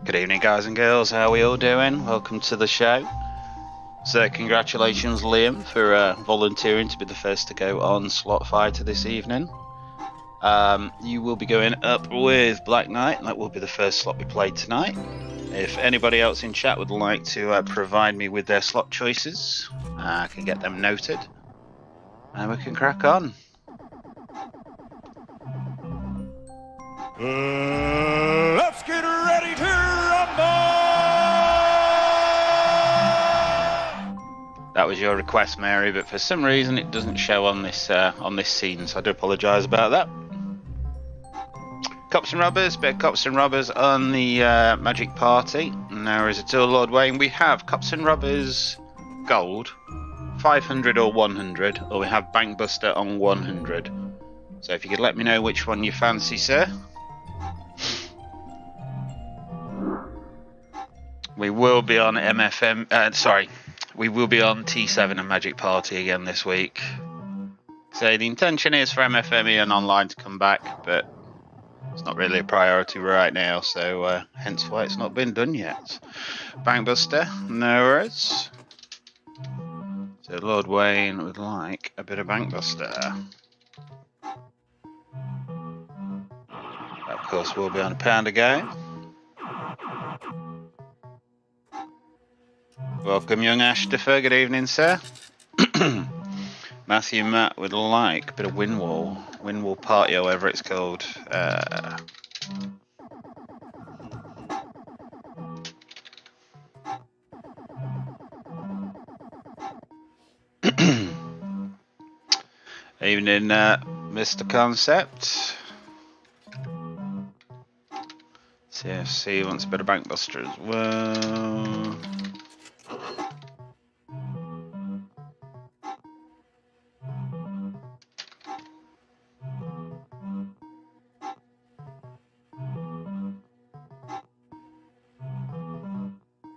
Good evening, guys and girls. How are we all doing? Welcome to the show. So congratulations, Liam, for volunteering to be the first to go on Slot Fighter this evening. You will be going up with Black Knight, and that will be the first slot we play tonight. If anybody else in chat would like to provide me with their slot choices, I can get them noted. And we can crack on. Let's get ready to rumble! That was your request, Mary, but for some reason it doesn't show on this scene, so I do apologise about that. Cops and Robbers, bit of Cops and Robbers on the Magic Party. Now, is it all Lord Wayne? We have Cops and Robbers Gold, 500 or 100, or we have Bankbuster on 100. So if you could let me know which one you fancy, sir. We will be on we will be on T7 and Magic Party again this week. So the intention is for MFME and online to come back, but it's not really a priority right now, so hence why it's not been done yet. Bankbuster, no worries. So Lord Wayne would like a bit of Bankbuster. Of course, we'll be on a pound a game. Welcome, young Ashtifer. Good evening, sir. Matthew Matt would like a bit of Windwall Party, however it's called. Evening, Mr. Concept. CFC wants a bit of Bankbuster as well.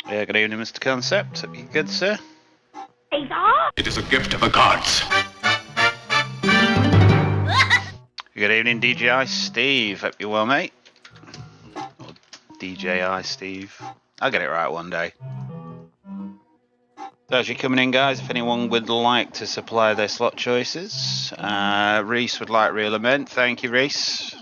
Yeah, good evening, Mr. Concept. Hope you're good, sir. It is a gift of the gods. Good evening, DJI Steve. Hope you're well, mate. Or DJI Steve. I'll get it right one day. So as you're coming in, guys, if anyone would like to supply their slot choices, Reese would like Real Ament. Thank you, Reese.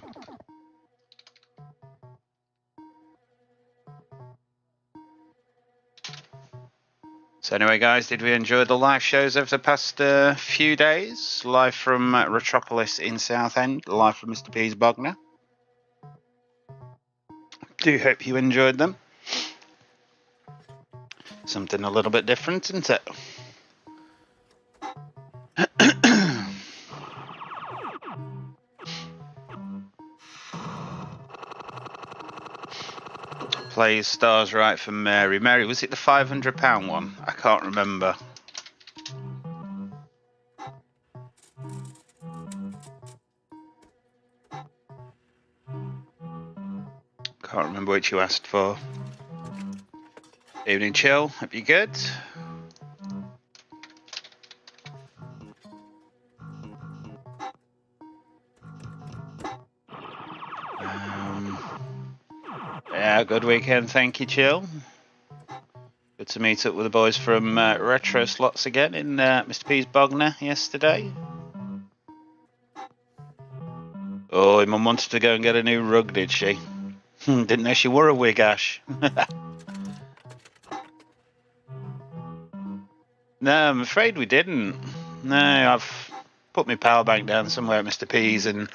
So anyway, guys, did we enjoy the live shows over the past few days? Live from Retropolis in Southend, live from Mr. P's Bogner. Do hope you enjoyed them. Something a little bit different, isn't it? Plays stars right for Mary. Mary, was it the £500 one? I can't remember. Can't remember which you asked for. Evening, Chill. Hope you're good. Yeah, good weekend, thank you, Chill. Good to meet up with the boys from Retro Slots again in Mr. P's Bogner yesterday. Oh, Mum wanted to go and get a new rug, did she? Didn't know she wore a wig, Ash. No, I'm afraid we didn't. No, I've put my power bank down somewhere at Mr. P's and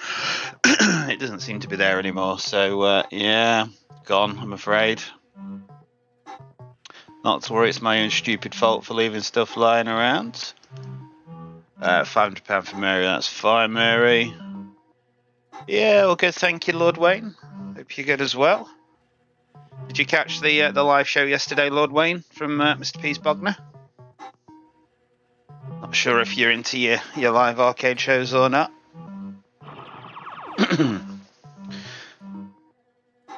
it doesn't seem to be there anymore. So, yeah, gone, I'm afraid. Not to worry, it's my own stupid fault for leaving stuff lying around. £500 for Mary, that's fine, Mary. Yeah, all good, thank you, Lord Wayne. Hope you're good as well. Did you catch the live show yesterday, Lord Wayne, from Mr. P's Bogner? Not sure if you're into your live arcade shows or not.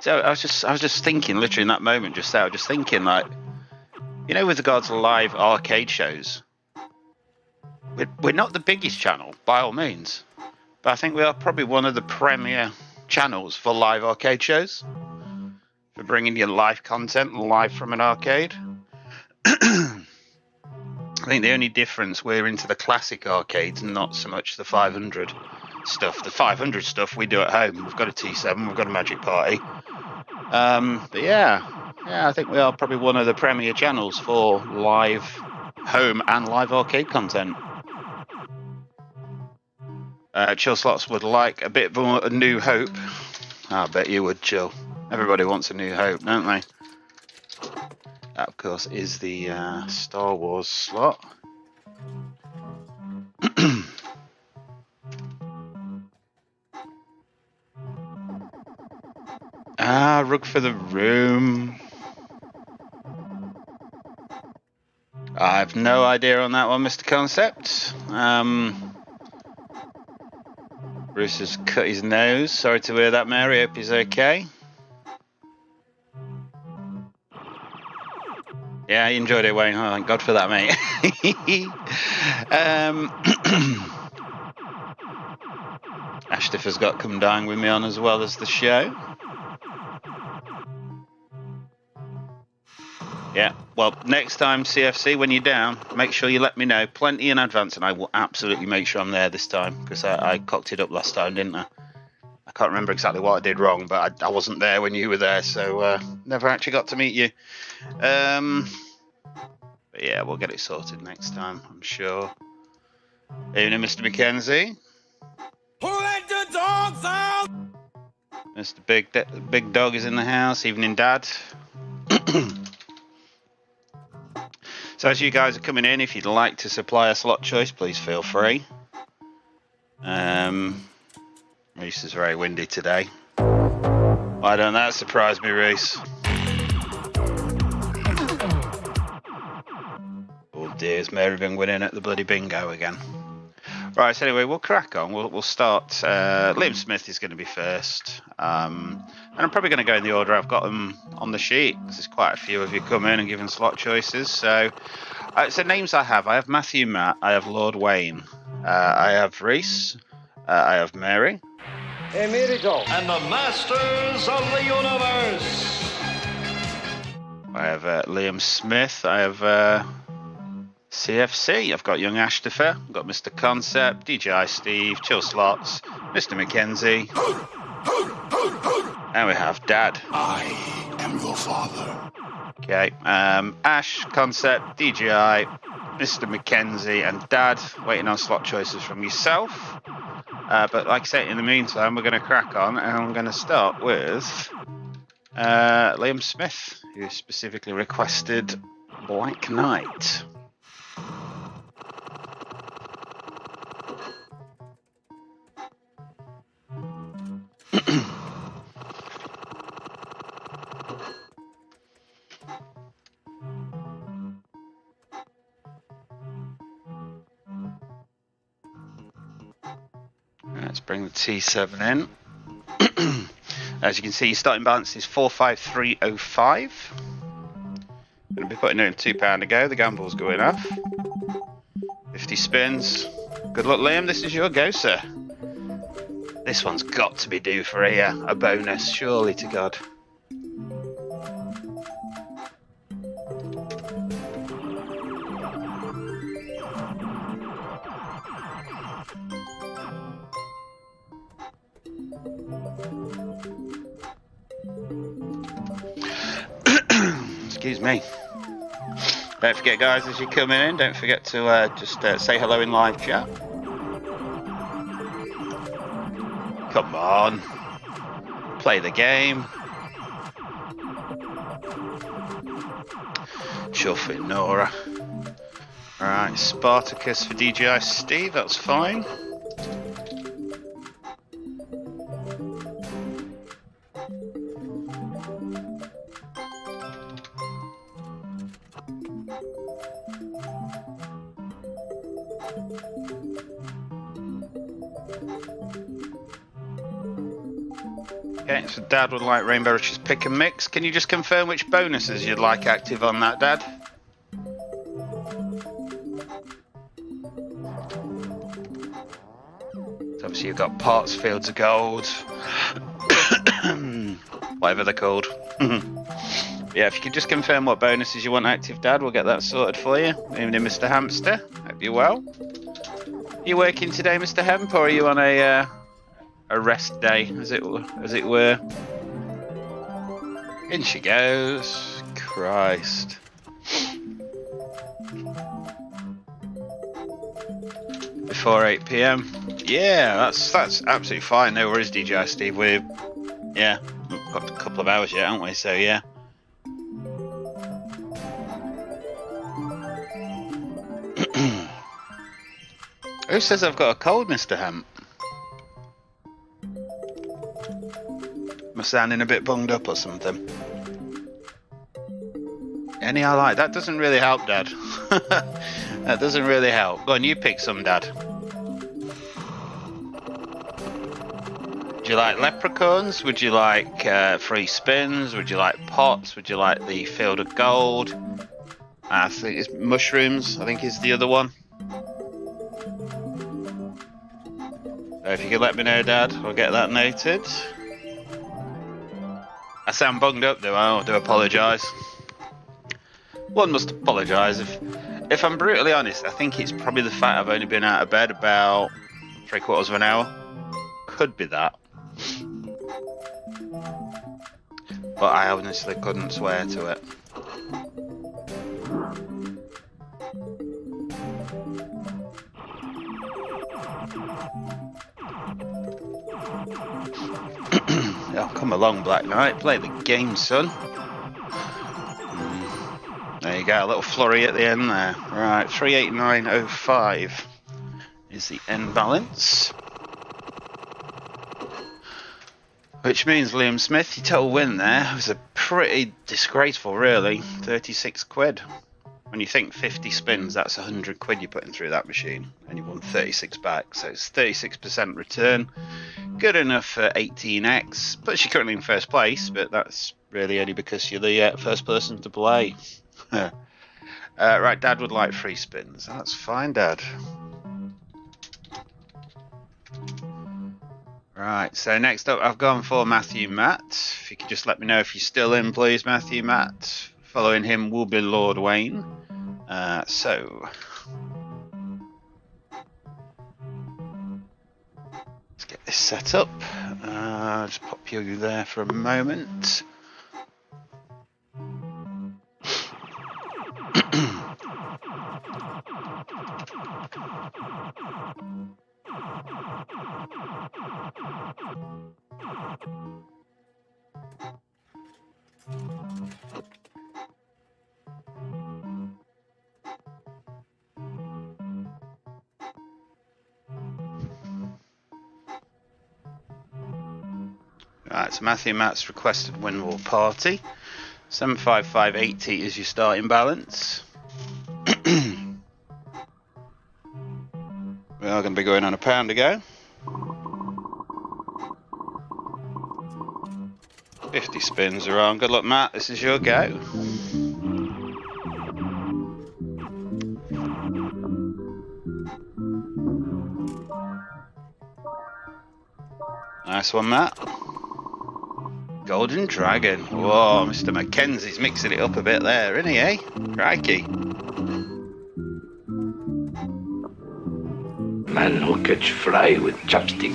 So I was just thinking, literally in that moment just there, I was just thinking, like, you know, with regards to live arcade shows, we're not the biggest channel by all means, but I think we are probably one of the premier channels for live arcade shows. for bringing you live content live from an arcade. I think the only difference, we're into the classic arcades, not so much the 500 stuff. The 500 stuff we do at home. We've got a T7, we've got a Magic Party. But yeah, I think we are probably one of the premier channels for live home and live arcade content. Chill Slots would like a bit more a New Hope. I bet you would, Chill. Everybody wants a New Hope, don't they? That, of course, is the Star Wars slot. Rug for the room. I have no idea on that one, Mr. Concept. Bruce has cut his nose. Sorry to hear that, Mary. Hope he's okay. Yeah, you enjoyed it, Wayne. Oh, thank God for that, mate. Ashtiff got Come Down with me on as well as the show. Yeah, well, next time, CFC, when you're down, make sure you let me know plenty in advance, and I will absolutely make sure I'm there this time, because I cocked it up last time, didn't I? I can't remember exactly what I did wrong, but I wasn't there when you were there, so never actually got to meet you. But yeah, we'll get it sorted next time, I'm sure. Evening, Mr. McKenzie. Who let the dogs out? Mr. Big Dog is in the house. Evening, Dad. So as you guys are coming in, if you'd like to supply a slot choice, please feel free. Reese is very windy today. Why don't that surprise me, Reese? Oh dear, has Mary been winning at the bloody bingo again? Right, so anyway, we'll crack on. We'll start. Liam Smith is going to be first. And I'm probably going to go in the order I've got them on the sheet, because there's quite a few of you come in and given slot choices. So names I have Matthew Matt, I have Lord Wayne, I have Reese, I have Mary. And the Masters of the Universe. I have Liam Smith, I have CFC, I've got Young Ashtifer, I've got Mr. Concept, DJI Steve, Chill Slots, Mr. McKenzie, and we have Dad. I am your father. Okay, Ash, Concept, DJI, Mr. McKenzie, and Dad, waiting on slot choices from yourself. But like I say, in the meantime, we're going to crack on, and I'm going to start with Liam Smith, who specifically requested Black Knight. Let's bring the T7 in. As you can see, starting balance is 45305. Going to be putting in £2 to go. The gamble's going up. 50 spins. Good luck, Liam. This is your go, sir. This one's got to be due for a bonus, surely to God. Excuse me. Don't forget, guys, as you're coming in, don't forget to just say hello in live chat. Come on. Play the game. Chuffing Nora. Alright, Spartacus for DJI Steve, that's fine. Okay, so Dad would like Rainbow Riches Pick and Mix. Can you just confirm which bonuses you'd like active on that, Dad? So obviously you've got Parts, Fields of Gold, whatever they're called. Yeah, if you could just confirm what bonuses you want active, Dad, we'll get that sorted for you. Evening, Mr. Hamster. Hope you're well. Are you working today, Mr. Hemp, or are you on a rest day, as it were? In she goes. Christ. Before 8 PM. Yeah, that's absolutely fine. No worries, DJI Steve. We've got a couple of hours yet, haven't we? So yeah. Who says I've got a cold, Mr. Hemp? Am I sounding a bit bunged up or something? Any highlight? That doesn't really help, Dad. That doesn't really help. Go on, you pick some, Dad. Would you like leprechauns? Would you like free spins? Would you like pots? Would you like the field of gold? I think it's mushrooms, I think is the other one. So if you could let me know, Dad, I'll get that noted. I sound bunged up, do I? I do apologise. One must apologise. If I'm brutally honest, I think it's probably the fact I've only been out of bed about 3/4 of an hour. Could be that. But I honestly couldn't swear to it. Oh, come along, Black Knight. Play the game, son. There you go, a little flurry at the end there. Right, 389.05 is the end balance. Which means Liam Smith, your total win there was a pretty disgraceful, really. 36 quid. When you think 50 spins, that's 100 quid you're putting through that machine. And you won 36 back, so it's 36% return. Good enough for 18x. Puts you currently in first place, but that's really only because you're the first person to play. Right, Dad would like free spins. That's fine, Dad. Right, so next up I've gone for Matthew Matt. If you could just let me know if you're still in, please, Matthew Matt. Following him will be Lord Wayne. So let's get this set up. Just pop you there for a moment. Right, so Matthew Matt's requested Winwall Party. 755.80 is your starting balance. We are going to be going on a pound to go. 50 spins are on. Good luck, Matt. This is your go. Nice one, Matt. Golden Dragon. Whoa, Mr. McKenzie's mixing it up a bit there, isn't he, eh? Crikey. Man who catch fly with chopstick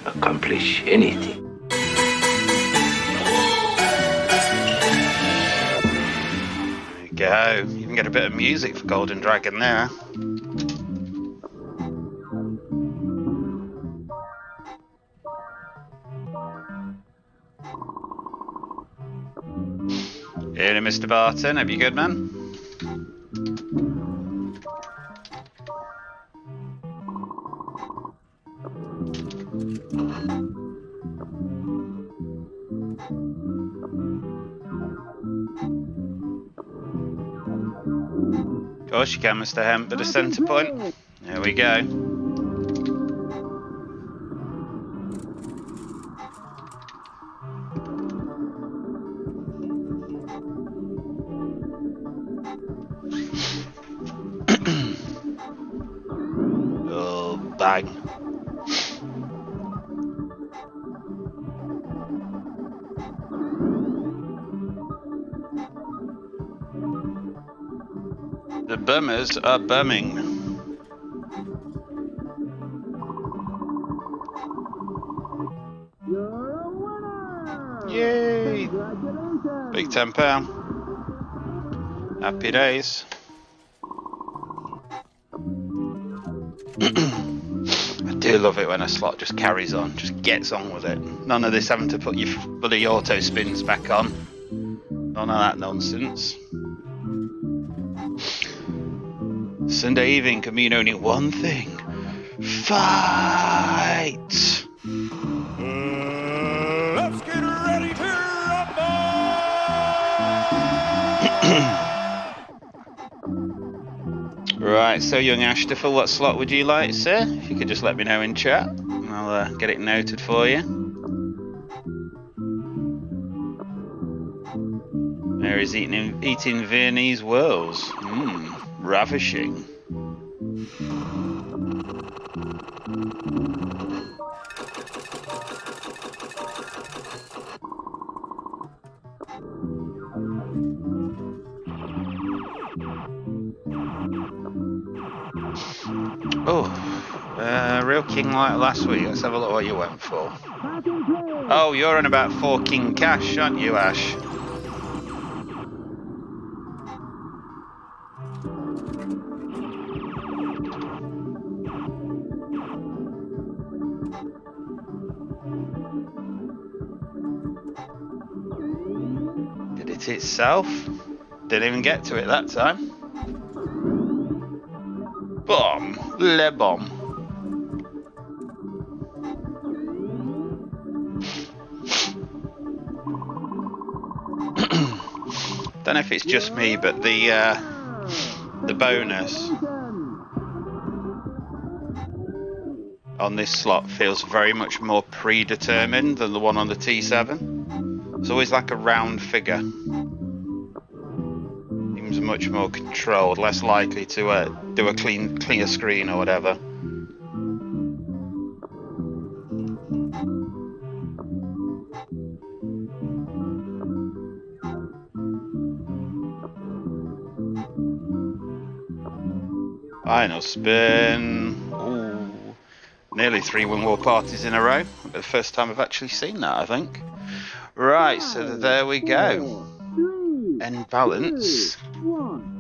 accomplish anything. There you go. You can get a bit of music for Golden Dragon there. Evening, Mr. Barton. Hope you good, man? Of course you can, Mr. Hemp, but a centre point. There we go. Oh, bang. The bummers are bumming. Yay! Big £10. Happy days. I do love it when a slot just carries on, just gets on with it. None of this having to put your bloody auto spins back on. None of that nonsense. Sunday evening can mean only one thing. Fight! Let's get ready to rumble! Right, so young Ashtifer, what slot would you like, sir? If you could just let me know in chat, and I'll get it noted for you. Mary's eating Viennese whirls. Ravishing. Real king like last week. Let's have a look what you went for. Oh, you're on about 4 king cash, aren't you, Ash? Did it itself? Didn't even get to it that time. Bomb, le bomb. Don't know if it's just me, but the bonus on this slot feels very much more predetermined than the one on the T7. It's always like a round figure. Seems much more controlled, less likely to do a clear screen or whatever. Final spin. Ooh. Nearly 3 win-war parties in a row. The first time I've actually seen that, I think. Right, so there we go. End balance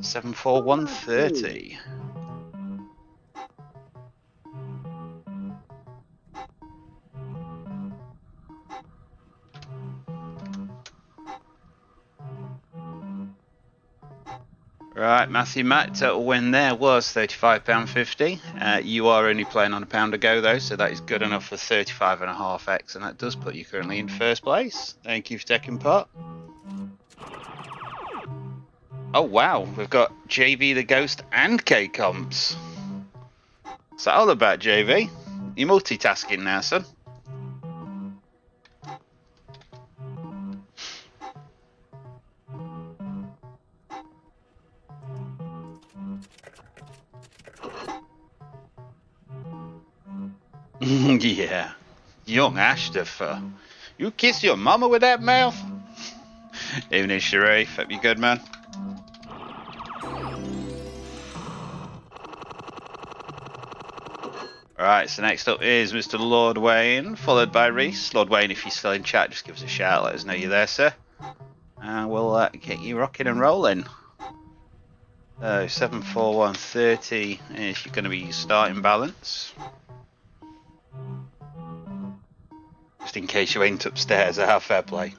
74130. Right, Matthew Matt, total win there was £35.50. You are only playing on £1 to go though, so that is good enough for 35.5x, and that does put you currently in first place. Thank you for taking part. Oh wow, we've got JV the Ghost and K-Comps. What's that all about, JV? You're multitasking now, son. Yeah, young Ashtifer. You kiss your mama with that mouth? Evening, Sharif. Hope you good, man. Alright, so next up is Mr. Lord Wayne, followed by Reese. Lord Wayne, if you're still in chat, just give us a shout, let us know you're there, sir. And we'll get you rocking and rolling. 74130 is going to be your starting balance. Just in case you ain't upstairs, fair play.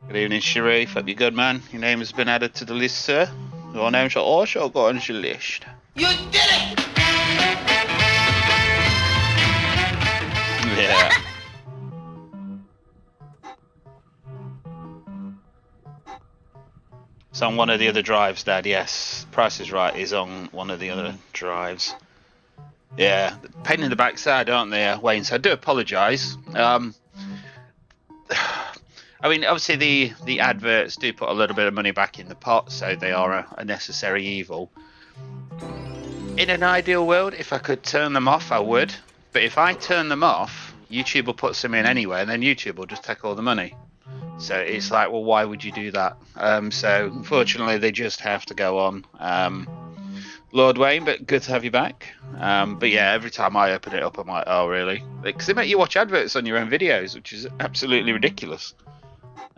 Good evening, Sharif. Hope you're good, man. Your name has been added to the list, sir. Your name shall also go on your list. You did it! Yeah. It's on one of the other drives, Dad. Yes, Price is Right is on one of the other drives. Yeah, pain in the backside, aren't they, Wayne? So I do apologise. I mean, obviously the adverts do put a little bit of money back in the pot, so they are a necessary evil. In an ideal world, if I could turn them off, I would. But if I turn them off, YouTube will put some in anyway, and then YouTube will just take all the money. So it's like, well, why would you do that? So unfortunately, they just have to go on. Lord Wayne, but good to have you back. But yeah, every time I open it up, I'm like, oh, really? Because they make you watch adverts on your own videos, which is absolutely ridiculous.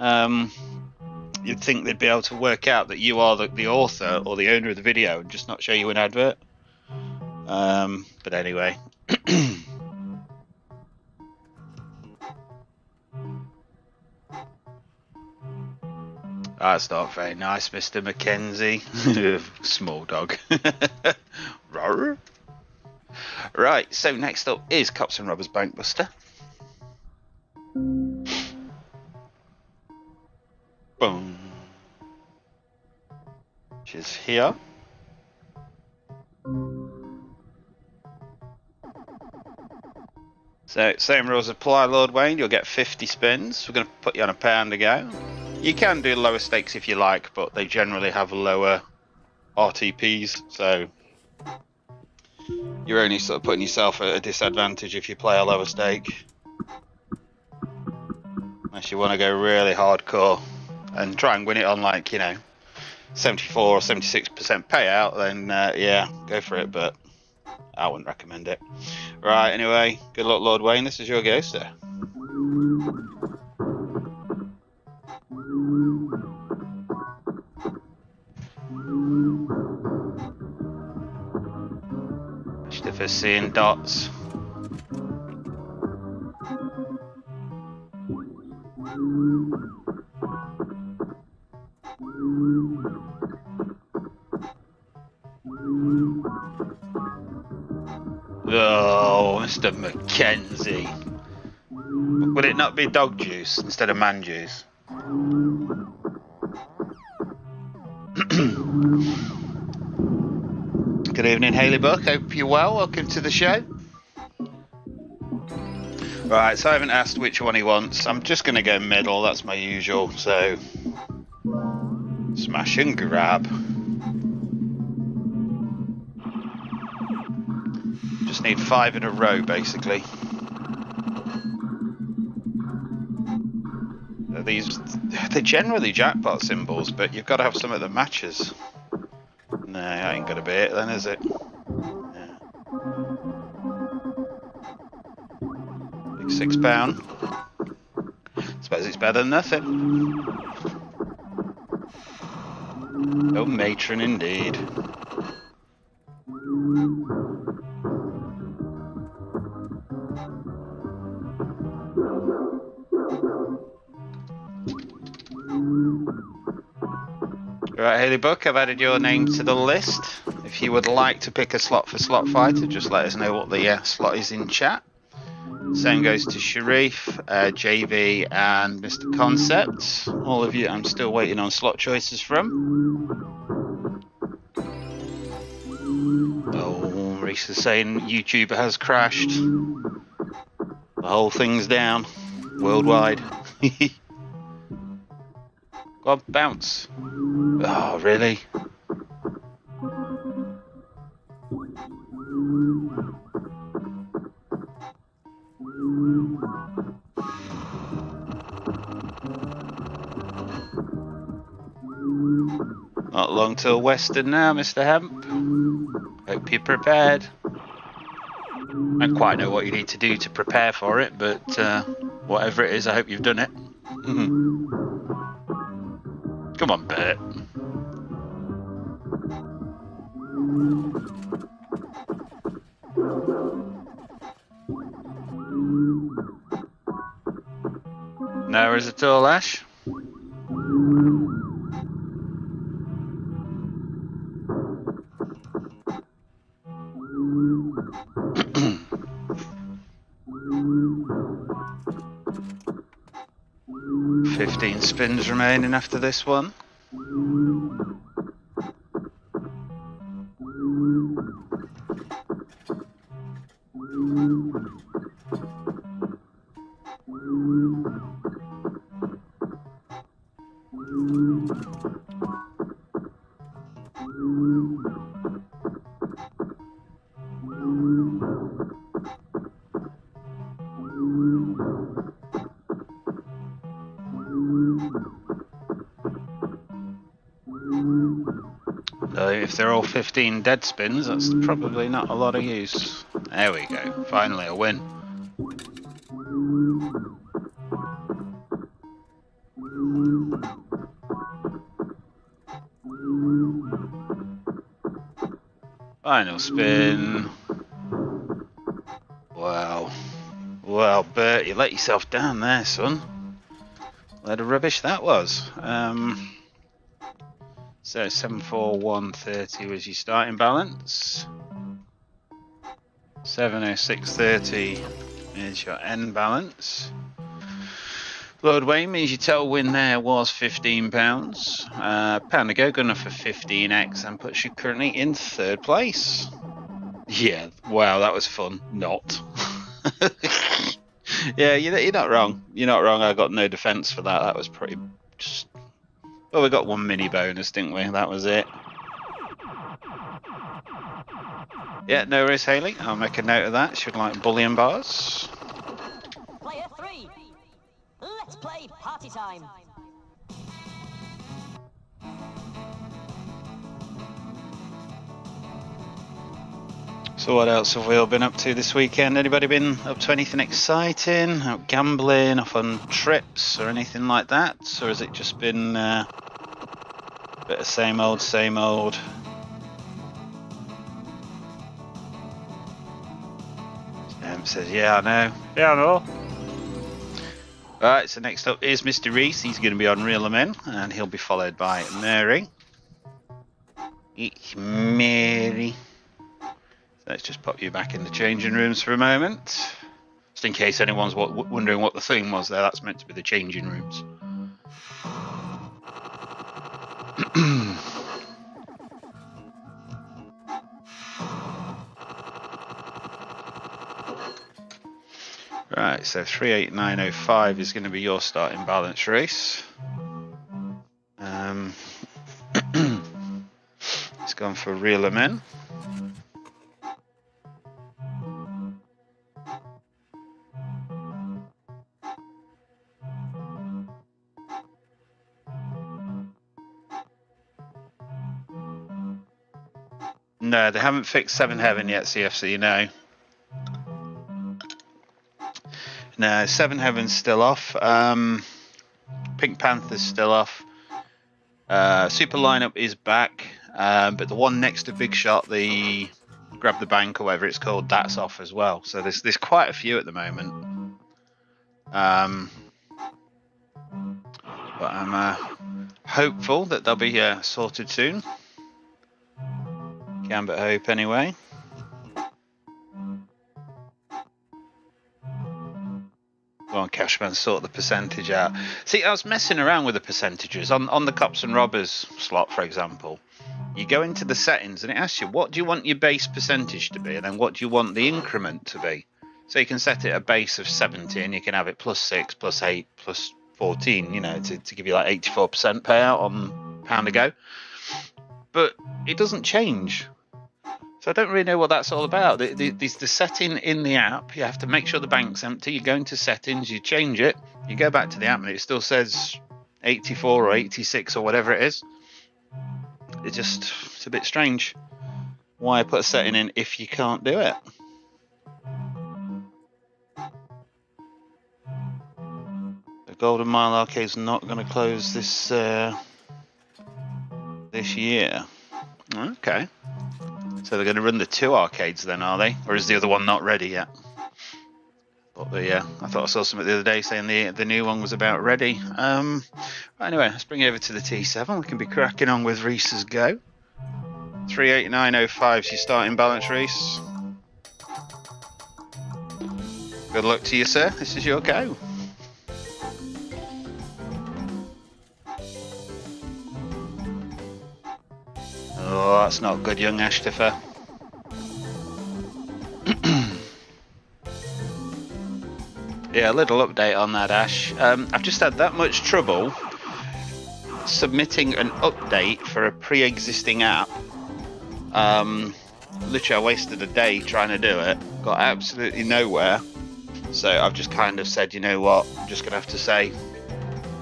You'd think they'd be able to work out that you are the author or the owner of the video and just not show you an advert. But anyway. That's not very nice, Mr. McKenzie. Small dog. Right, so next up is Cops and Robbers Bankbuster. Boom. Which is here. So, same rules apply, Lord Wayne. You'll get 50 spins. We're going to put you on £1 to go. You can do lower stakes if you like, but they generally have lower RTPs, so you're only sort of putting yourself at a disadvantage if you play a lower stake. Unless you want to go really hardcore and try and win it on, like, you know, 74 or 76% payout, then yeah, go for it, but I wouldn't recommend it. Right, anyway, good luck, Lord Wayne. This is your go, sir. If it's seeing dots. Oh, Mr. McKenzie. Would it not be dog juice instead of man juice? Good evening, Haley Buck. Hope you're well. Welcome to the show. Right, so I haven't asked which one he wants. I'm just going to go middle. That's my usual. So, smash and grab. Just need 5 in a row, basically. They're generally jackpot symbols, but you've got to have something that matches. No, that ain't gonna be it then, is it? Yeah. Big £6. Suppose it's better than nothing. Oh, matron indeed. Right, Haley Buck, I've added your name to the list. If you would like to pick a slot for Slot Fighter, just let us know what the slot is in chat. Same goes to Sharif, JV, and Mr. Concept. All of you, I'm still waiting on slot choices from. Oh, Reese is saying YouTube has crashed. The whole thing's down, worldwide. Go on, bounce. Oh, really? Not long till Western now, Mr. Hemp. Hope you're prepared. I don't quite know what you need to do to prepare for it, but whatever it is, I hope you've done it. Come on, Bert. No worries at all, Ash. $15 spins remaining after this one. if they're all 15 dead spins, that's probably not a lot of use. There we go. Finally a win. Final spin. Wow. Well, Bert, you let yourself down there, son. Load of rubbish that was. So 74130 was your starting balance. 70630 is your end balance. Load weight means your total win there was £15. Pound to go, good enough for 15x, and puts you currently in 3rd place. Yeah, wow, that was fun. Not. Yeah, you're not wrong. You're not wrong. I got no defence for that. That was pretty just... Well, we got one mini bonus, didn't we? That was it. Yeah, no worries, Haley. I'll make a note of that. Should like bullion bars. Player 3. Let's play party time. So what else have we all been up to this weekend? Anybody been up to anything exciting? Out gambling, off on trips or anything like that? Or has it just been a bit of same old, same old? Says, yeah, I know. Yeah, I know. Alright, so next up is Mr. Reese. He's going to be on Reel 'em In, and he'll be followed by Mary. It's Mary. Let's just pop you back in the changing rooms for a moment. Just in case anyone's wondering what the thing was there, that's meant to be the changing rooms. Right, so 38905 is going to be your starting balance, Reese. It's gone for Reel 'em In. No, they haven't fixed 7 Heaven yet, CFC, no. No, 7 Heaven's still off. Pink Panther's still off. Super Lineup is back, but the one next to Big Shot, the Grab the Bank or whatever it's called, that's off as well. So there's quite a few at the moment. But I'm hopeful that they'll be sorted soon. Can but hope anyway. Go on, Cashman, sort the percentage out. See, I was messing around with the percentages on the Cops and Robbers slot, for example. You go into the settings and it asks you, what do you want your base percentage to be, and then what do you want the increment to be? So you can set it a base of 70, and you can have it +6, +8, +14, you know, to give you like 84% payout on pound to go. But it doesn't change. So I don't really know what that's all about. There's the setting in the app. You have to make sure the bank's empty. You go into settings, you change it, you go back to the app, and it still says 84 or 86 or whatever it is. It's a bit strange. Why put a setting in if you can't do it? The Golden Mile Arcade's not going to close this year. Okay. So they're going to run the 2 arcades then, are they? Or is the other one not ready yet? I thought I saw something the other day saying the new one was about ready. Anyway, let's bring it over to the T7. We can be cracking on with Reese's go. 38905 is your starting balance, Reese. Good luck to you, sir. This is your go. Oh, that's not good, young Ashtifer. Yeah, a little update on that, Ash. I've just had that much trouble submitting an update for a pre-existing app. Literally, I wasted a day trying to do it. Got absolutely nowhere. So I've just kind of said, you know what, I'm just going to have to say,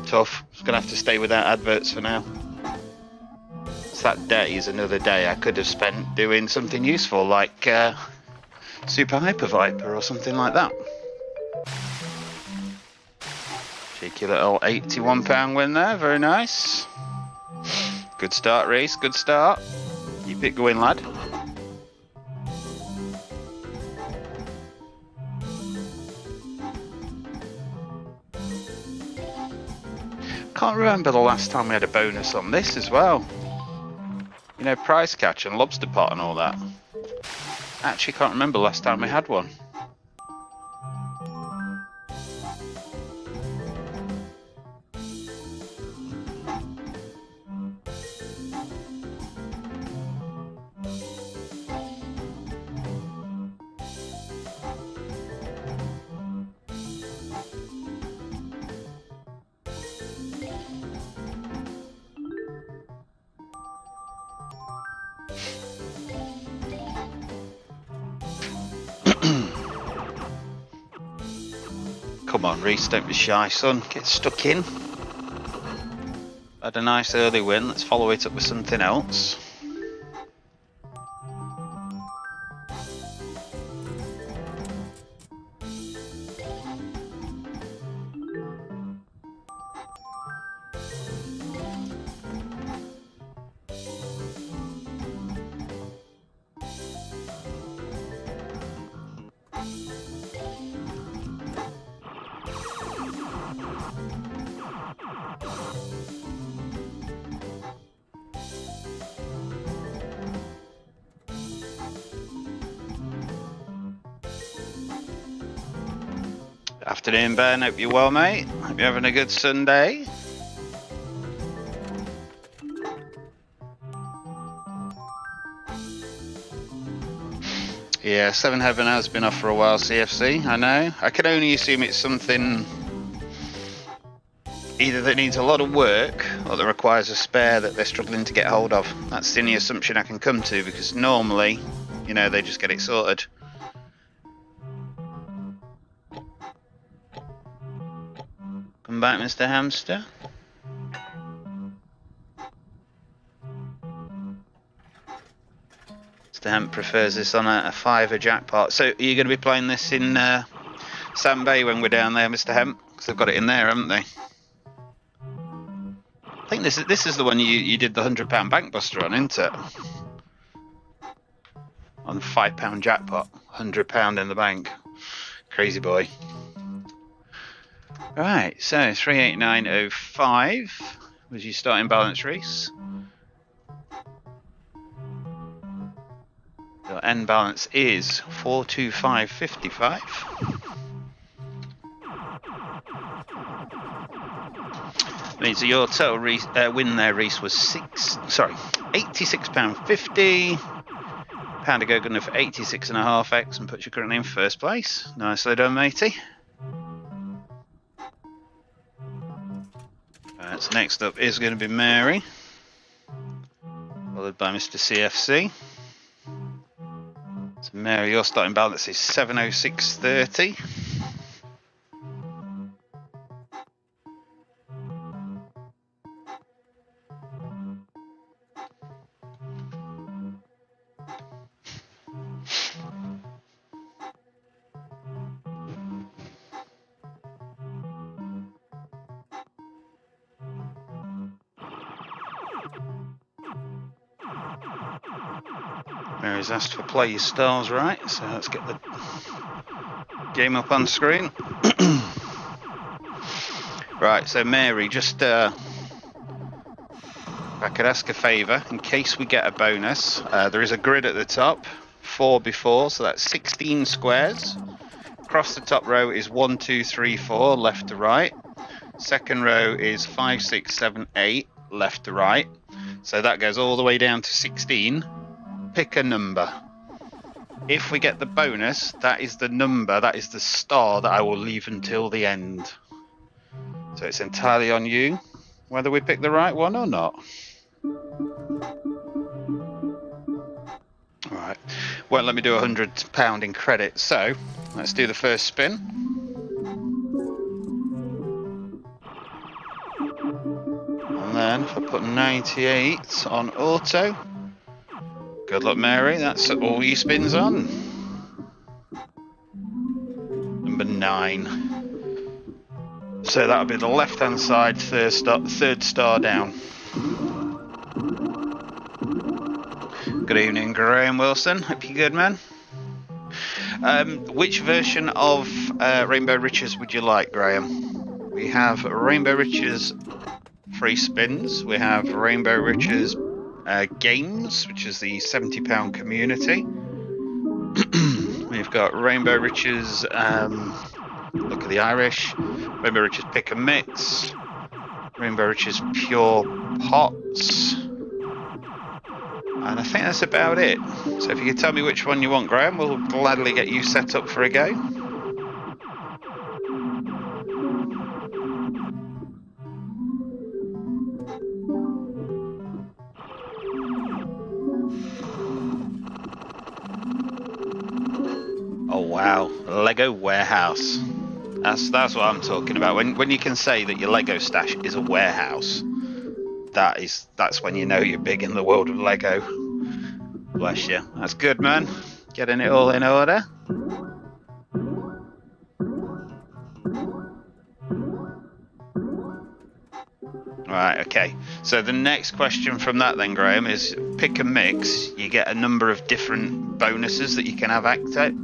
tough. Just going to have to stay without adverts for now. So that day is another day I could have spent doing something useful, like Super Hyper Viper or something like that. Cheeky little £81 win there, very nice. Good start, Reese, good start. Keep it going, lad. Can't remember the last time we had a bonus on this as well. You know, prize catch and lobster pot and all that. Actually can't remember the last time we had one. Come on, Reese, don't be shy, son. Get stuck in. Had a nice early win. Let's follow it up with something else. Afternoon, Ben. Hope you're well, mate. Hope you're having a good Sunday. Yeah, Seven Heaven has been off for a while, CFC, I know. I can only assume it's something either that needs a lot of work or that requires a spare that they're struggling to get hold of. That's the only assumption I can come to, because normally, you know, they just get it sorted. Come back, Mr. Hamster. Mr. Hemp prefers this on a fiver jackpot. So are you going to be playing this in Sand Bay when we're down there, Mr. Hemp? Because they've got it in there, haven't they? I think this is the one you did the £100 bankbuster on, isn't it? On £5 jackpot, £100 in the bank. Crazy boy. Right, so 389.05 was your starting balance, Reese. Your end balance is 425.55. Means that your total win there, Reese, was £86.50. Pound to go good enough for 86.5x and puts you currently in first place. Nicely done, matey. Right, so next up is going to be Mary, followed by Mr. CFC. So Mary, your starting balance is 706.30. Mary's asked for play your stars right, so let's get the game up on screen. Right, so Mary, just if I could ask a favour, in case we get a bonus, there is a grid at the top, 4x4, so that's 16 squares. Across the top row is 1, 2, 3, 4, left to right. Second row is 5, 6, 7, 8, left to right. So that goes all the way down to 16. Pick a number. If we get the bonus, that is the number, that is the star that I will leave until the end. So it's entirely on you whether we pick the right one or not. Alright, well, let me do £100 in credit. So let's do the first spin. And then then if I put 98 on auto. Good luck, Mary. That's all your spins on. Number 9. So that'll be the left-hand side, third star down. Good evening, Graham Wilson. Hope you're good, man. Which version of Rainbow Riches would you like, Graham? We have Rainbow Riches free spins. We have Rainbow Riches games, which is the £70 community. We've got Rainbow Riches look at the Irish, Rainbow Riches pick and mix, Rainbow Riches pure pots, and I think that's about it. So if you could tell me which one you want, Graham, we'll gladly get you set up for a go. Oh wow, Lego warehouse. That's what I'm talking about. When you can say that your Lego stash is a warehouse, that's when you know you're big in the world of Lego. Bless you. That's good, man. Getting it all in order. Right, okay. So the next question from that then, Graham, is pick and mix. You get a number of different bonuses that you can have active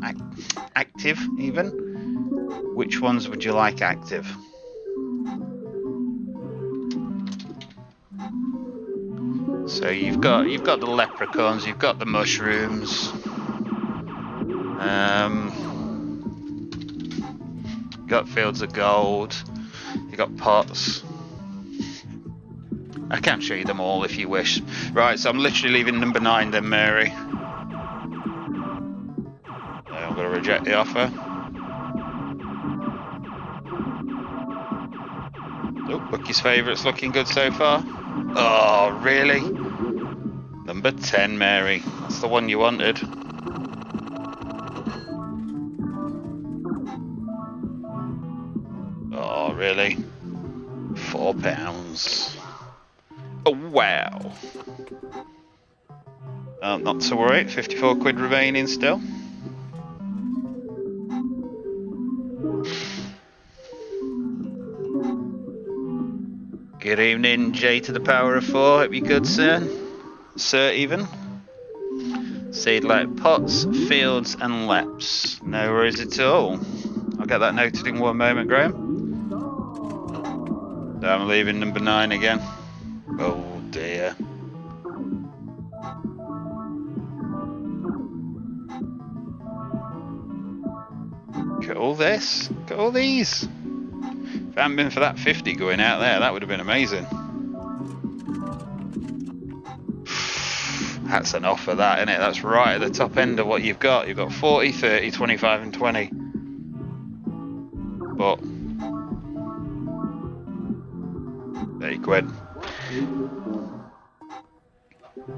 even. Which ones would you like active? So you've got the leprechauns, you've got the mushrooms, you've got fields of gold, you've got pots. I can show you them all if you wish. Right, so I'm literally leaving number 9 then, Mary. I'm going to reject the offer. Oh, Bookie's favourite's looking good so far. Oh, really? Number 10, Mary. That's the one you wanted. Oh, really? £4. Oh, wow. Not to worry, 54 quid remaining still. Good evening, J to the power of 4. Hope you're good, sir. Sir, even. Seed like pots, fields, and leps. No worries at all. I'll get that noted in one moment, Graham. So I'm leaving number 9 again. Oh dear. Look at all this. Look at all these. If it hadn't been for that 50 going out there, that would have been amazing. That's an offer, that, isn't it? That's right at the top end of what you've got. You've got 40, 30, 25 and 20. But 30 quid.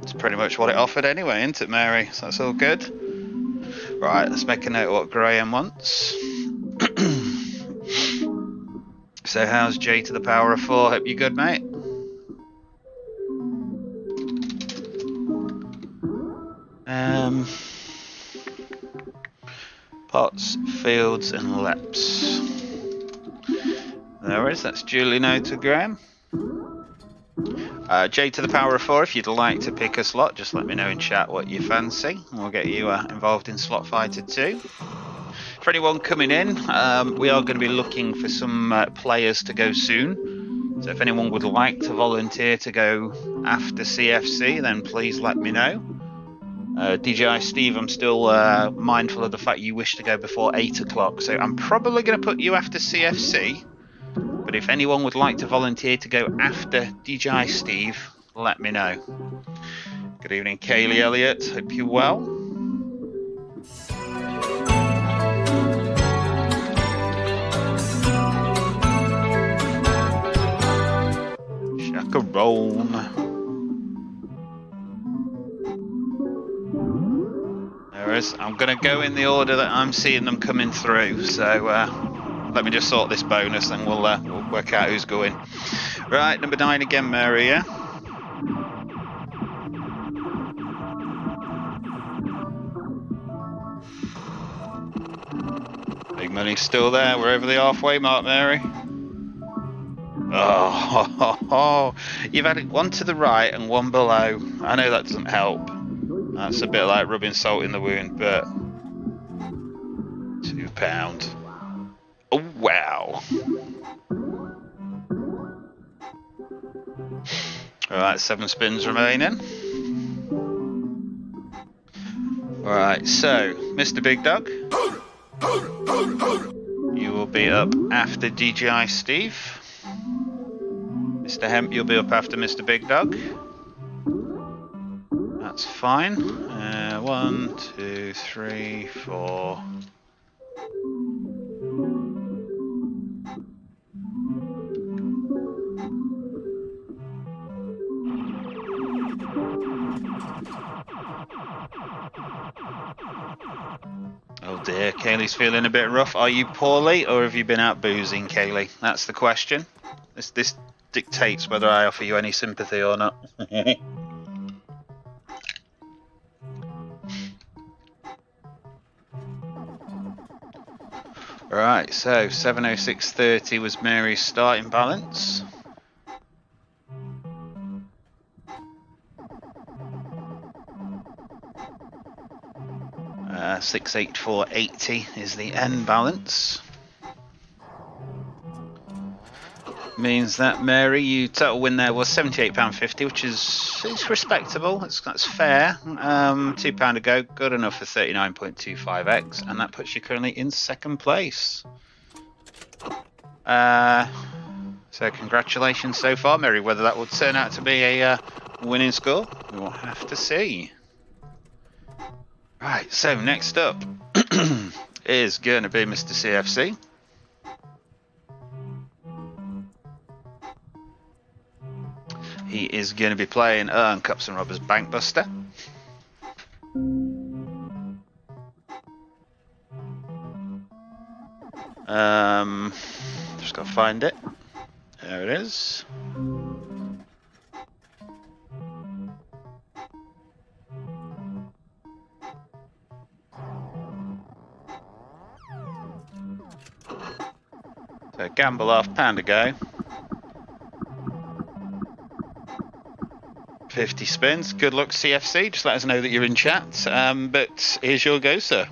It's pretty much what it offered anyway, isn't it, Mary? So that's all good. Right, let's make a note of what Graham wants. So how's J to the power of 4? Hope you're good, mate. Pots, fields, and leps. There it is. That's duly noted, Graham. J to the power of 4. If you'd like to pick a slot, just let me know in chat what you fancy, and we'll get you involved in Slot Fighter 2. For anyone coming in, we are going to be looking for some players to go soon. So if anyone would like to volunteer to go after CFC, then please let me know. DJI Steve, I'm still mindful of the fact you wish to go before 8 o'clock, so I'm probably going to put you after CFC. But if anyone would like to volunteer to go after DJI Steve, let me know. Good evening, Kaylee Elliott. Hope you're well. Chaperone. There is. I'm going to go in the order that I'm seeing them coming through. So let me just sort this bonus and we'll work out who's going. Right, number 9 again, Mary, yeah? Big money's still there. We're over the halfway mark, Mary. Oh, you've had one to the right and one below. I know that doesn't help. That's a bit like rubbing salt in the wound, but £2. Oh, wow. Alright, 7 spins remaining. Alright, so, Mr. Big Dog, you will be up after DJI Steve. Mr. Hemp, you'll be up after Mr. Big Dog. That's fine. 1, 2, 3, 4. Oh dear, Kaylee's feeling a bit rough. Are you poorly or have you been out boozing, Kaylee? That's the question. This dictates whether I offer you any sympathy or not. Right, so 706.30 was Mary's starting balance. 684.80 is the end balance. Means that Mary, you total win there was £78.50, which is respectable. That's fair. £2 to go, good enough for 39.25x, and that puts you currently in second place. So congratulations so far, Mary. Whether that will turn out to be a winning score, we will have to see. Right, so next up is going to be Mr. CFC. He is going to be playing Cups and Robbers Bankbuster. Just got to find it. There it is. So gamble £1/2 to go. 50 spins. Good luck, CFC. Just let us know that you're in chat. But here's your go, sir.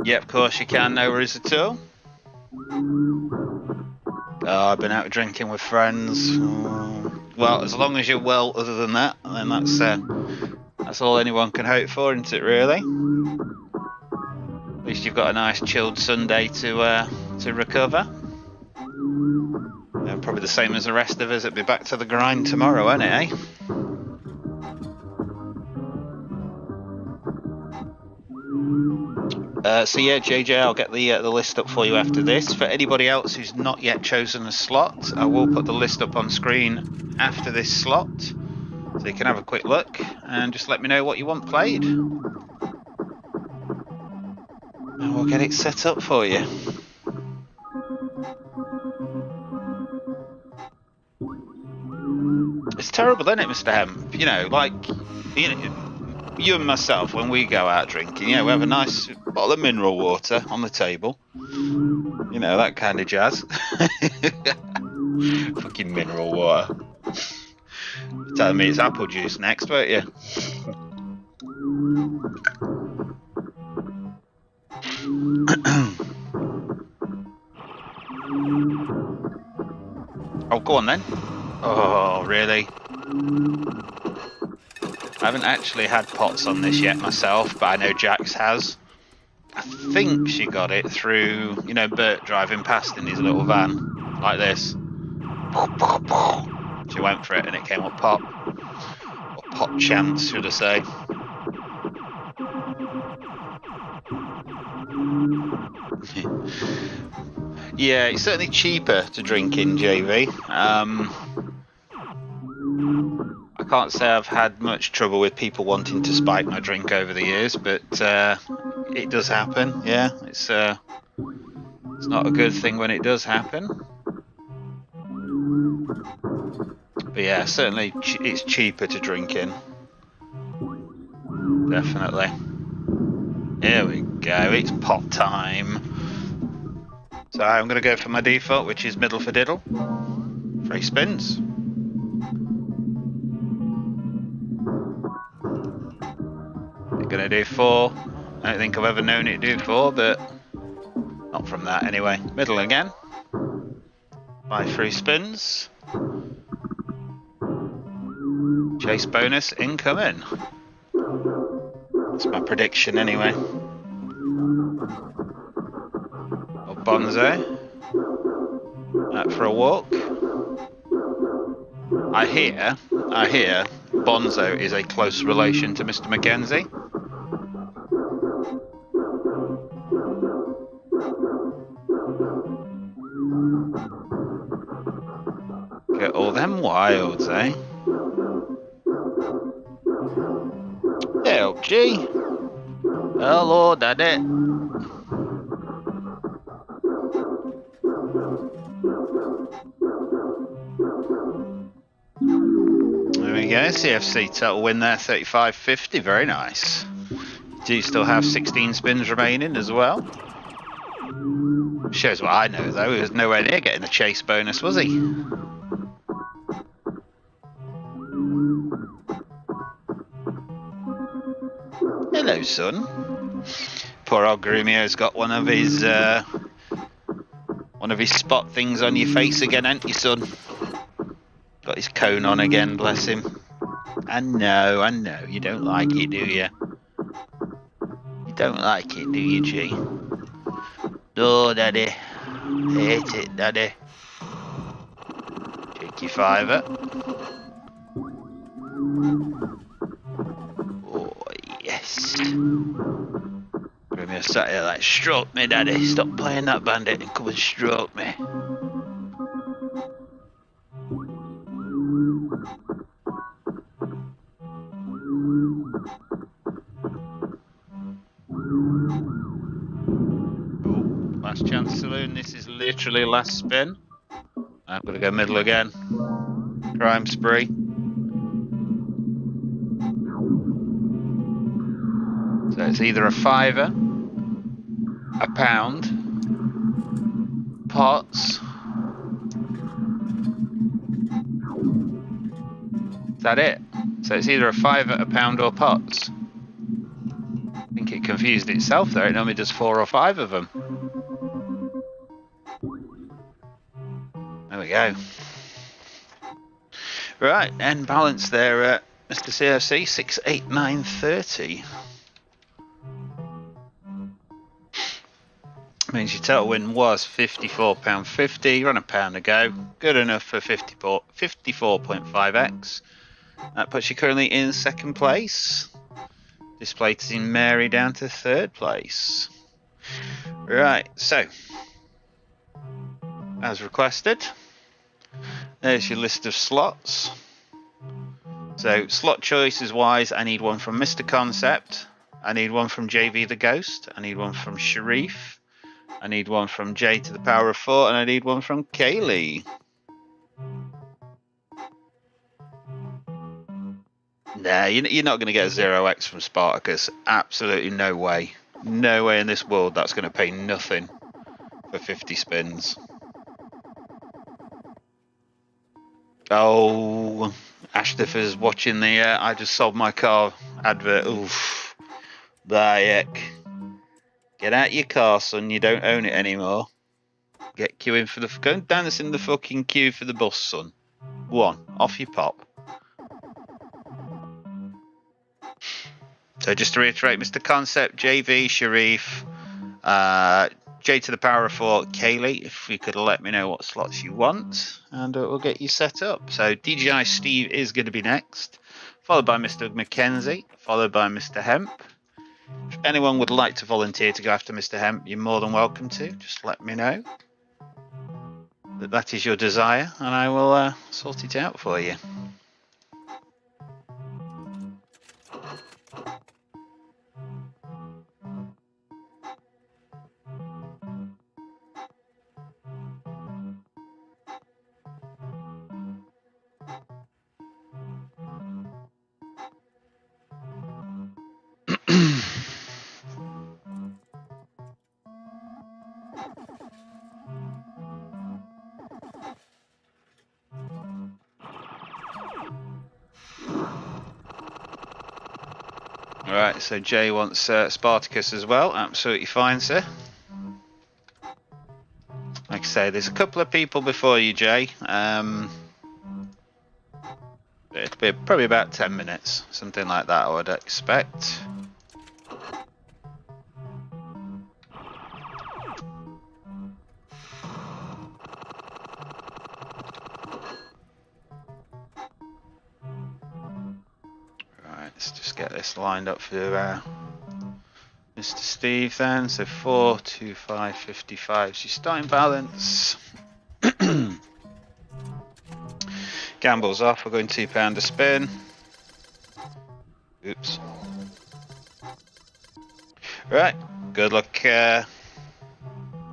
Yeah, of course you can. No worries at all. Oh, I've been out drinking with friends. Well, as long as you're well, other than that, then that's all anyone can hope for, isn't it? Really. At least you've got a nice chilled Sunday to recover. Probably the same as the rest of us. It'll be back to the grind tomorrow, won't it, eh? So yeah, JJ, I'll get the list up for you after this. For anybody else who's not yet chosen a slot, I will put the list up on screen after this slot, so you can have a quick look and just let me know what you want played, and we'll get it set up for you. It's terrible, isn't it, Mr. Hemp? You know, like, you and myself, when we go out drinking, we have a nice bottle of mineral water on the table. You know, that kind of jazz. Fucking mineral water. You're telling me it's apple juice next, won't you? Oh, go on then. Oh, really? I haven't actually had pots on this yet myself, but I know Jax has. I think she got it through, Bert driving past in his little van, like this. She went for it and it came up pop. Or pop chance, should I say. Yeah, it's certainly cheaper to drink in, JV. I can't say I've had much trouble with people wanting to spike my drink over the years, but it does happen. Yeah, it's not a good thing when it does happen. But yeah, certainly it's cheaper to drink in. Definitely. Here we go, it's pot time. So I'm going to go for my default, which is middle for diddle. 3 spins. They're going to do 4. I don't think I've ever known it to do 4, but not from that anyway. Middle again. By 3 spins. Chase bonus incoming. That's my prediction anyway. Or Bonzo. Out for a walk. I hear Bonzo is a close relation to Mr. McKenzie. Get all them wilds, eh? LG. Hello, Daddy. There we go. CFC total win there, 35.50. Very nice. Do you still have 16 spins remaining as well? Shows what I know though. He was nowhere near getting the chase bonus, was he? Hello, son. Poor old Grumio's got one of his spot things on your face again, ain't you, son? Got his cone on again, bless him. I know. You don't like it, do you? You don't like it, do you, G? No, Daddy. Hate it, Daddy. Cheeky fiver. Oh, yes. Grumio sat here like, stroke me, Daddy. Stop playing that bandit and come and stroke me. Last chance saloon. This is literally last spin. I'm going to go middle again. Crime spree. So it's either a fiver, a pound, pots. Is that it? So it's either a fiver, a pound, or pots. I think it confused itself there. It normally does 4 or 5 of them. There we go. Right, end balance there, Mr. CFC, 689.30. Means your total win was £54.50. Run a pound to go. Good enough for 54.5x. That puts you currently in 2nd place. Displacing Mary down to 3rd place. Right, so as requested, there's your list of slots. So slot choices wise, I need one from Mr. Concept, I need one from JV the Ghost, I need one from Sharif, I need one from J to the power of 4, and I need one from Kaylee. Nah, you're not going to get a 0x from Spartacus. Absolutely no way. No way in this world that's going to pay nothing for 50 spins. Oh, Ashtifer's watching the I just sold my car advert. Oof. Bayek. Get out your car, son. You don't own it anymore. Get queuing for the... Go and dance in the fucking queue for the bus, son. Go on. Off you pop. So just to reiterate, Mr. Concept, JV, Sharif, J to the power of 4, Kaylee, if you could let me know what slots you want, and we'll get you set up. So DJI Steve is going to be next, followed by Mr. McKenzie, followed by Mr. Hemp. If anyone would like to volunteer to go after Mr. Hemp, you're more than welcome to. Just let me know that is your desire, and I will sort it out for you. Right, so Jay wants Spartacus as well. Absolutely fine, sir. Like I say, there's a couple of people before you, Jay. It'll be probably about 10 minutes, something like that, I would expect. Right, let's just get this lined up for Mr. Steve then. So 4, 2, 5, 55. So your starting balance. Gamble's off. We're going £2 a spin. Oops. Right. Good luck,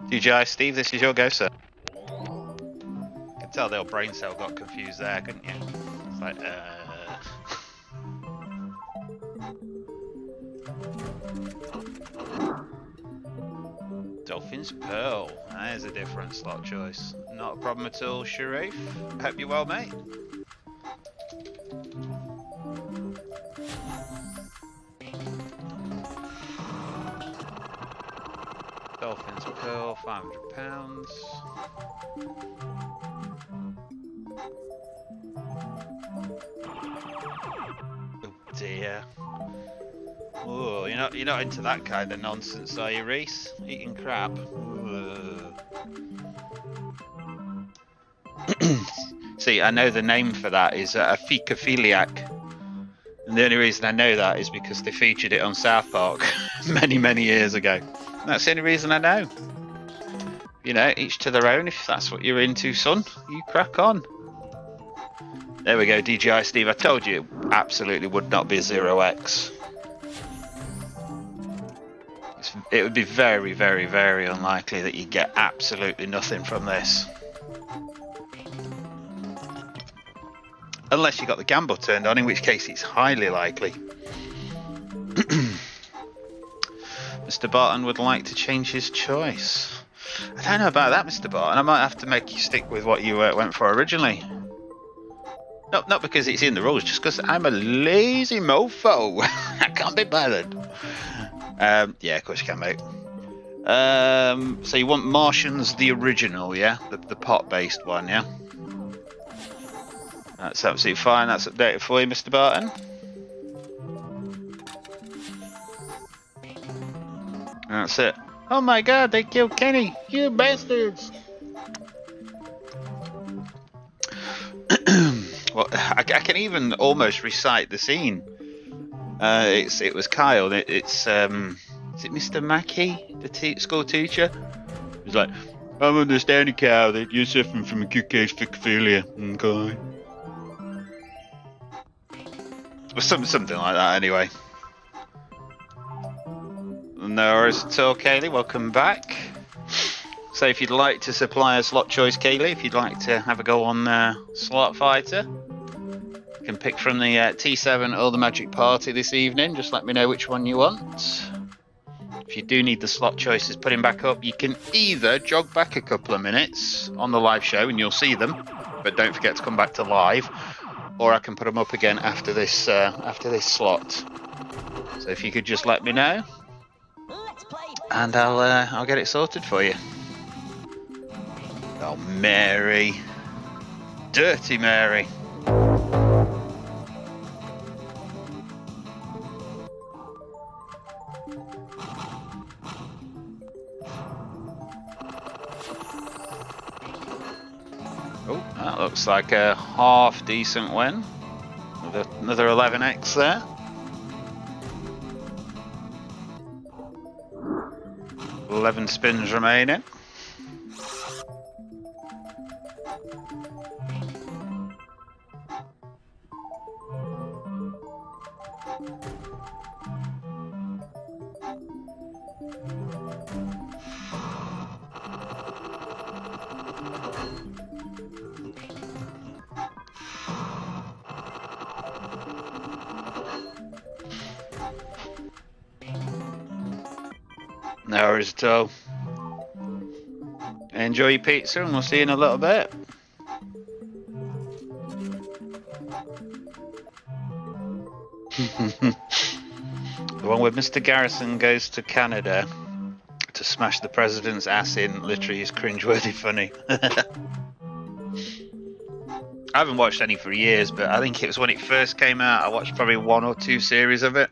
DJI Steve. This is your go, sir. You can tell the old brain cell got confused there, couldn't you? It's like, Dolphin's Pearl. That is a different slot choice. Not a problem at all, Sharif. Hope you're well, mate. Dolphin's Pearl, £500. Oh dear. Oh, you're not into that kind of nonsense, are you, Reese? Eating crap. See, I know the name for that is a fecophiliac. And the only reason I know that is because they featured it on South Park many, many years ago. That's the only reason I know. You know, each to their own. If that's what you're into, son, you crack on. There we go, DJI Steve. I told you it absolutely would not be 0x. It would be very, very, very unlikely that you get absolutely nothing from this. Unless you got the gamble turned on, in which case it's highly likely. Mr. Barton would like to change his choice. I don't know about that, Mr. Barton. I might have to make you stick with what you went for originally. Not because it's in the rules, just because I'm a lazy mofo. I can't be bothered. Yeah, of course you can, mate. So you want Martians the original, yeah? The pot-based one, yeah? That's absolutely fine. That's updated for you, Mr. Barton. That's it. Oh my god, they killed Kenny! You bastards! Well, I can even almost recite the scene. It was Kyle. Is it Mr. Mackey, the school teacher? He's like, I'm understanding, Kyle, that you're suffering from acute case ficophilia. Okay. Or something like that, anyway. No worries at all, Kaylee. Welcome back. So, if you'd like to supply a slot choice, Kaylee, if you'd like to have a go on Slot Fighter, you can pick from the T7 or the Magic Party this evening. Just let me know which one you want. If you do need the slot choices putting back up, you can either jog back a couple of minutes on the live show and you'll see them, but don't forget to come back to live, or I can put them up again after this slot. So if you could just let me know, and I'll get it sorted for you. Oh, Mary. Dirty Mary. Oh, that looks like a half decent win. Another 11x there. $11 spins remaining. No worries at all. Enjoy your pizza and we'll see you in a little bit. The one where Mr. Garrison goes to Canada to smash the president's ass in literally is cringeworthy funny. I haven't watched any for years, but I think it was when it first came out. I watched probably 1 or 2 series of it.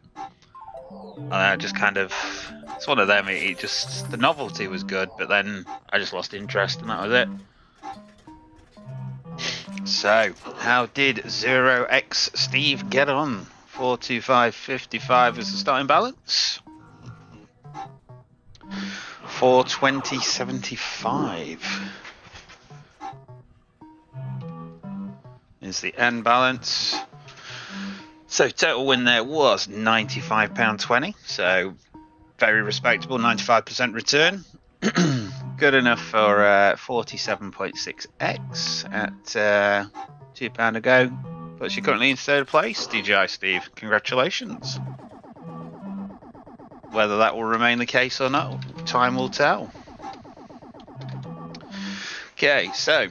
And I just kind of... It's one of them, it just... The novelty was good, but then I just lost interest and that was it. So, how did 0x Steve get on? 425.55 is the starting balance. 420.75 is the end balance. So total win there was £95.20. So very respectable, 95% return. Good enough for 47.6x at £2 ago. But you're currently in third place, DJI Steve. Congratulations. Whether that will remain the case or not, time will tell. Okay, so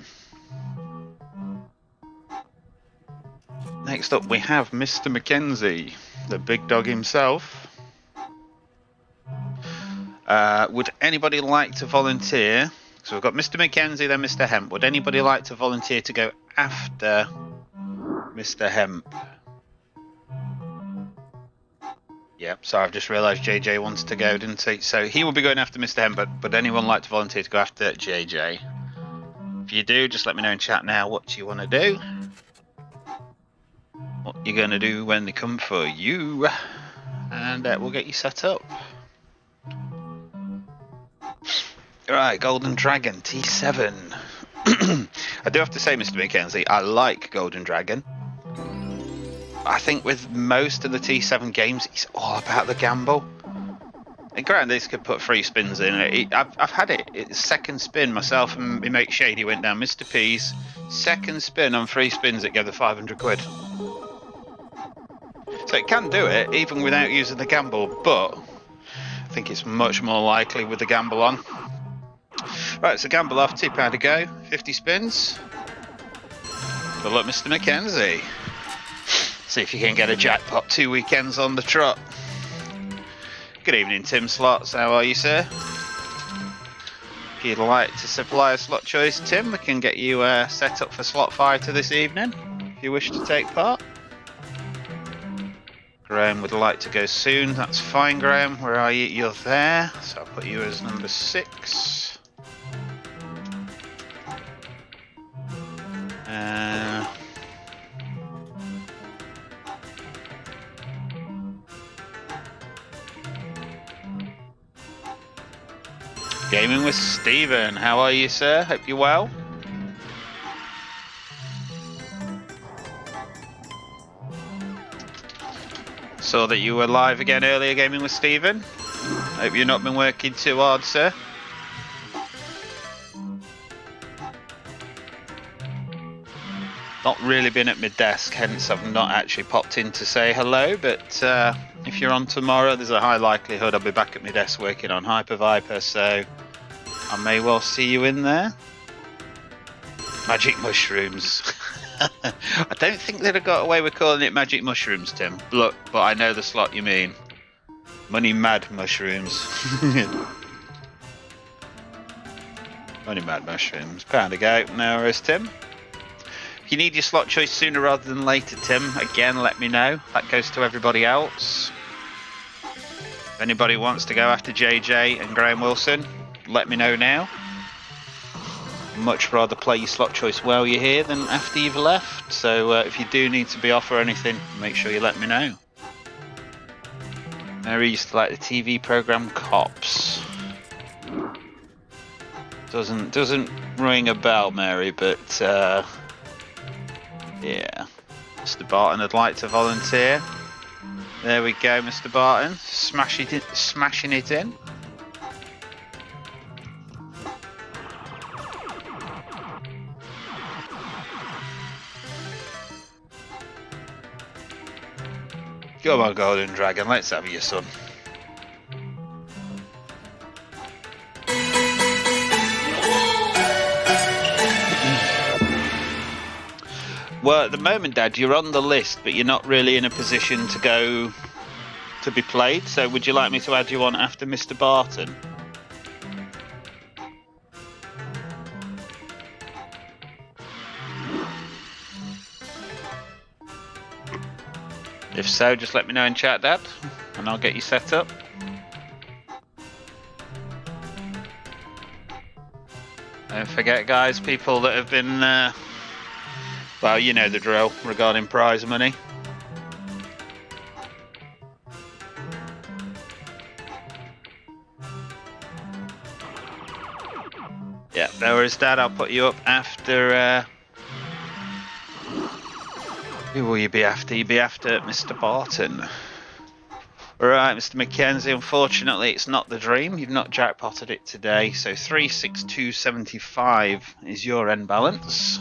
next up we have Mr. McKenzie, the big dog himself. Would anybody like to volunteer? So we've got Mr. McKenzie, then Mr. Hemp. Would anybody like to volunteer to go after Mr. Hemp? Yep, so I've just realised JJ wants to go, didn't he? So he will be going after Mr. Hemp, but would anyone like to volunteer to go after JJ? If you do, just let me know in chat now what you want to do. What you're going to do when they come for you. And we'll get you set up. Right, Golden Dragon, T7. I do have to say, Mr. McKenzie, I like Golden Dragon. I think with most of the T7 games, it's all about the gamble. And granted, this could put 3 spins in it. I've had it. It's second spin. Myself and my mate Shady went down Mr. P's. Second spin on 3 spins, it gave the 500 quid. So it can do it, even without using the gamble, but I think it's much more likely with the gamble on. Right, so gamble off, £2 to go, 50 spins. Good luck, Mr. McKenzie. See if you can get a jackpot 2 weekends on the trot. Good evening, Tim Slots. How are you, sir? If you'd like to supply a slot choice, Tim, we can get you set up for slot fighter this evening, if you wish to take part. Graham would like to go soon. That's fine, Graham. Where are you? You're there. So I'll put you as number 6. Gaming with Stephen. How are you, sir? Hope you're well. Saw that you were live again earlier, Gaming with Stephen. Hope you've not been working too hard, sir. Not really been at my desk, hence I've not actually popped in to say hello, but if you're on tomorrow, there's a high likelihood I'll be back at my desk working on Hyper Viper, so I may well see you in there. Magic mushrooms. I don't think they'd have got away with calling it magic mushrooms, Tim. Look, but I know the slot you mean. Money mad mushrooms. Money mad mushrooms. £1 to go. No worries, Tim. If you need your slot choice sooner rather than later, Tim, again, let me know. That goes to everybody else. If anybody wants to go after JJ and Graham Wilson, let me know now. Much rather play your slot choice while you're here than after you've left. So if you do need to be off or anything, make sure you let me know. Mary used to like the TV program Cops. Doesn't ring a bell, Mary, but yeah. Mr. Barton would like to volunteer. There we go, Mr. Barton. Smashing it in. Come on, Golden Dragon, let's have your son. Well, at the moment, Dad, you're on the list, but you're not really in a position to go to be played. So would you like me to add you on after Mr. Barton? If so, just let me know in chat, Dad, and I'll get you set up. Don't forget, guys, people that have been, well, you know the drill regarding prize money. Yeah, no worries, Dad. I'll put you up after. Who will you be after? You'll be after Mr. Barton. Alright, Mr. McKenzie, unfortunately it's not the dream. You've not jackpotted it today, so 362.75 is your end balance.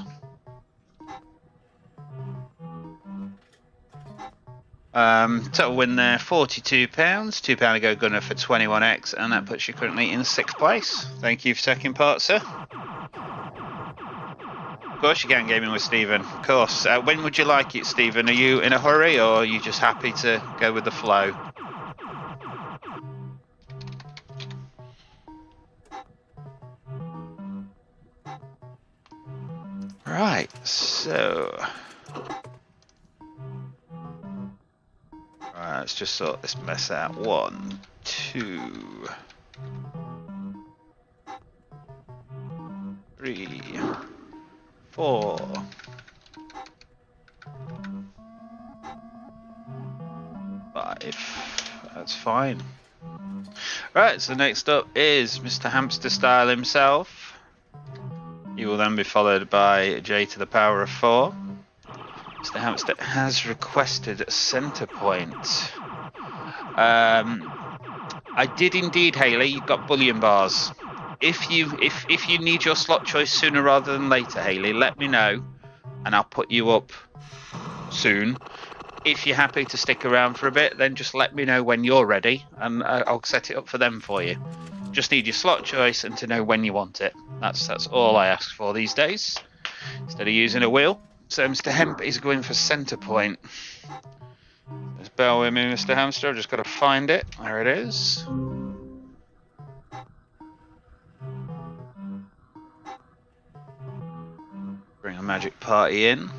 Total win there, £42. £2 ago gunner for 21x, and that puts you currently in 6th place. Thank you for taking part, sir. Of course you can gaming with Stephen, of course. When would you like it, Stephen? Are you in a hurry, or are you just happy to go with the flow? Right, so... Right, let's just sort this mess out. 1, 2... 3... 4... 5... That's fine. Right, so next up is Mr. Hamster Style himself. He will then be followed by J to the power of 4. Mr. Hamster has requested centre point. I did indeed, Hayley. You've got bullion bars. If you need your slot choice sooner rather than later, Hayley, let me know, and I'll put you up soon. If you're happy to stick around for a bit, then just let me know when you're ready, and I'll set it up for them for you. Just need your slot choice and to know when you want it. That's all I ask for these days, instead of using a wheel. So Mr. Hemp is going for centre point. Just bear with me, Mr. Hamster. I've just got to find it. There it is. Bring a magic party in.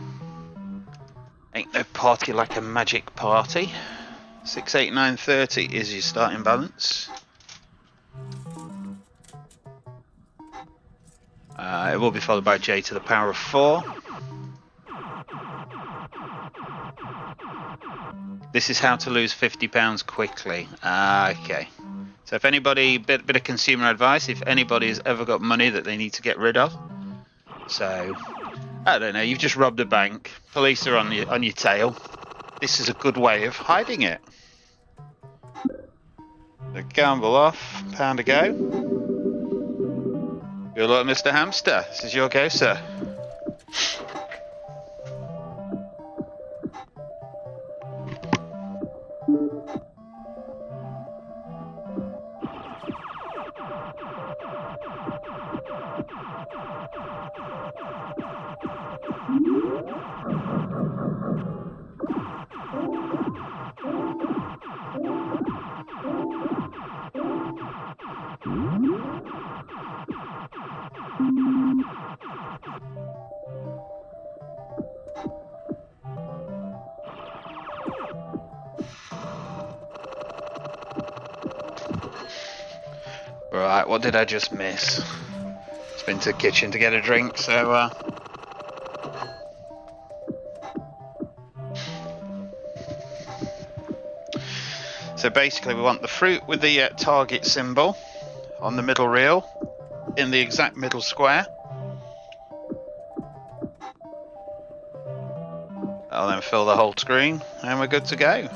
Ain't no party like a magic party. 689.30 is your starting balance. It will be followed by J to the power of 4. This is how to lose £50 quickly. Okay. So if anybody, bit of consumer advice, if anybody has ever got money that they need to get rid of, so I don't know, you've just robbed a bank, police are on your tail. This is a good way of hiding it. The gamble off, £1 to go. Good luck, Mr. Hamster. This is your go, sir. Right, what did I just miss? Just been to the kitchen to get a drink, so so basically we want the fruit with the target symbol on the middle reel in the exact middle square. I'll then fill the whole screen and we're good to go.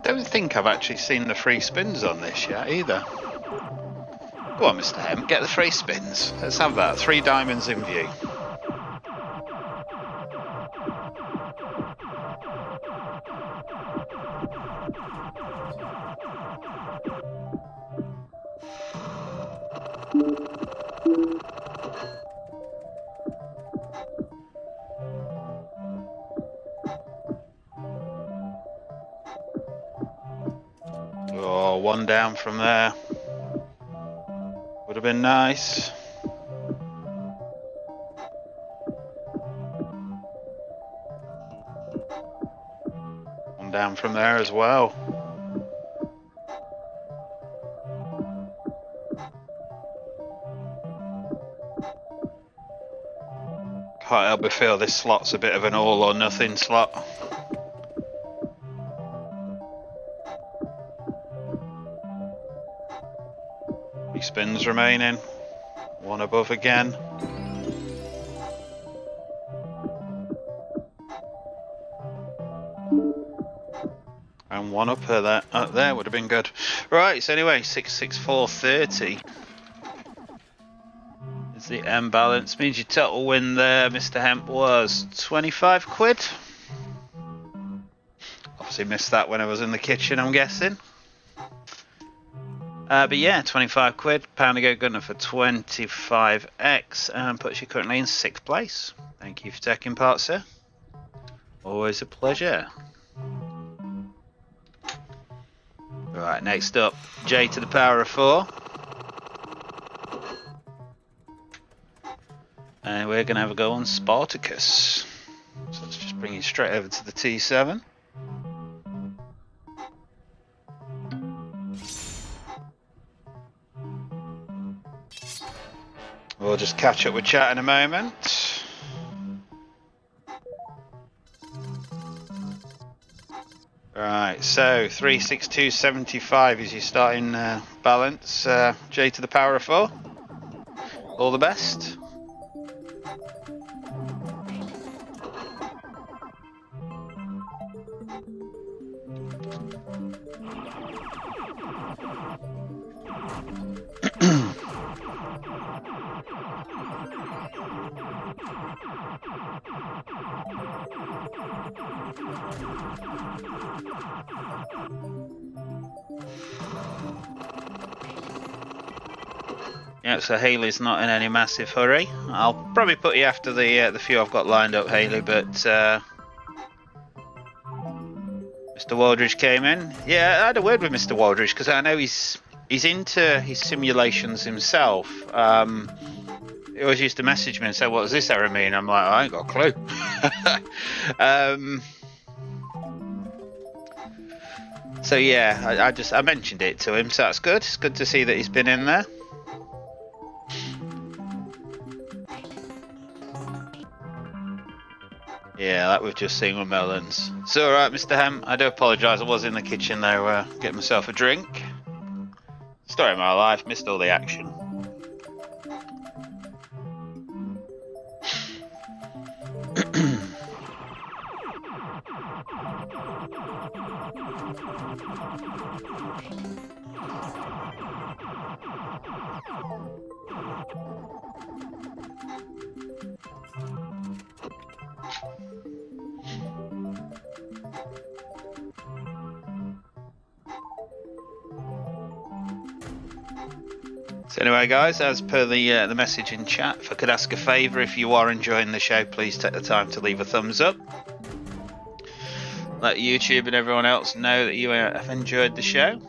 I don't think I've actually seen the free spins on this yet either. Go on, Mr. Hemp, get the 3 spins. Let's have that. 3 diamonds in view. Oh, 1 down from there. Would have been nice. One down from there as well. Can't help but feel this slot's a bit of an all or nothing slot. Spins remaining. 1 above again. And 1 up there. Up there would have been good. Right, so anyway, 664.30 is the M balance. Means your total win there, Mr. Hemp, was 25 quid. Obviously missed that when I was in the kitchen, I'm guessing. But yeah, 25 quid, pound to go good enough for 25x, and puts you currently in 6th place. Thank you for taking part, sir. Always a pleasure. Right, next up, J to the power of 4. And we're going to have a go on Spartacus. So let's just bring you straight over to the T7. We'll just catch up with chat in a moment. Right, so 362.75 is your starting balance. J to the power of 4. All the best. Yeah, so Haley's not in any massive hurry. I'll probably put you after the few I've got lined up, Haley, but Mr. Waldridge came in. Yeah, I had a word with Mr. Waldridge because I know he's into his simulations himself. He always used to message me and say, "What does this error mean?" I'm like, I ain't got a clue. So yeah, I mentioned it to him, so that's good. It's good to see that he's been in there. Yeah, that we've just seen with melons. It's alright, Mr. Hemp. I do apologise. I was in the kitchen there getting myself a drink. Story of my life. Missed all the action. So anyway, guys, as per the message in chat, if I could ask a favour, if you are enjoying the show, please take the time to leave a thumbs up. Let YouTube and everyone else know that you have enjoyed the show.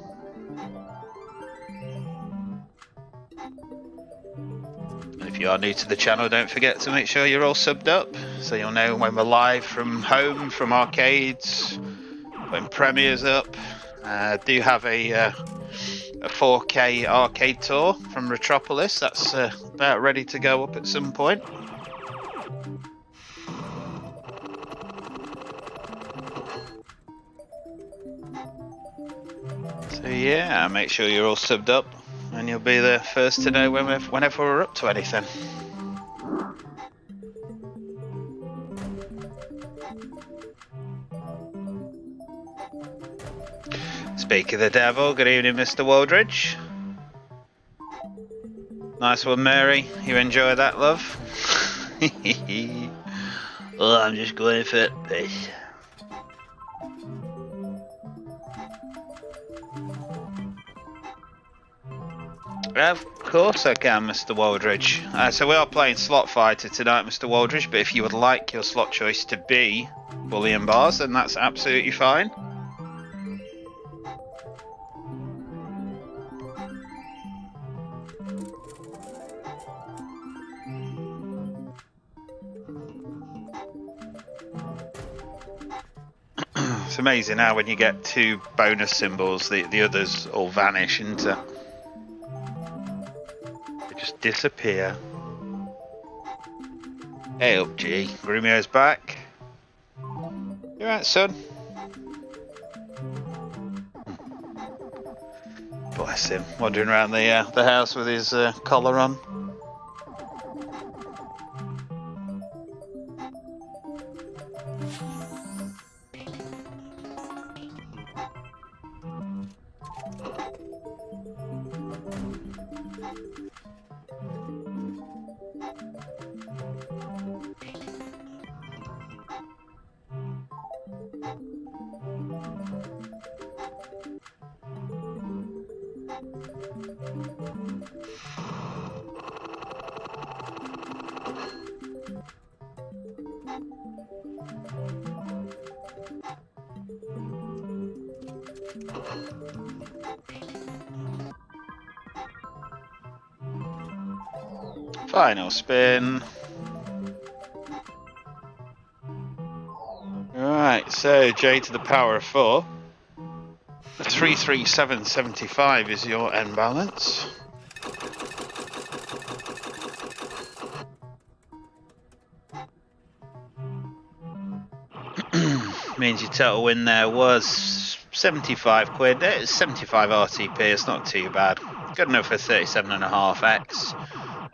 And if you are new to the channel, don't forget to make sure you're all subbed up, so you'll know when we're live from home, from arcades, when Premier's up. Do have a 4K arcade tour from Retropolis. That's about ready to go up at some point. So yeah, make sure you're all subbed up and you'll be the first to know whenever we're up to anything. Speak of the devil, good evening, Mr. Waldridge. Nice one, Mary. You enjoy that, love? Oh, I'm just going for this. Of course I can, Mr. Waldridge. So we are playing Slot Fighter tonight, Mr. Waldridge, but if you would like your slot choice to be Bullion Bars, then that's absolutely fine. It's amazing how when you get 2 bonus symbols, the others all vanish into... They just disappear. Hey up, G. Grumio's back. You alright, son? Bless him. Wandering around the house with his collar on. Final spin. Alright, so J to the power of 4. 33775 is your end balance. Means your total win there was 75 quid. It's 75 RTP, it's not too bad. Good enough for 37.5x.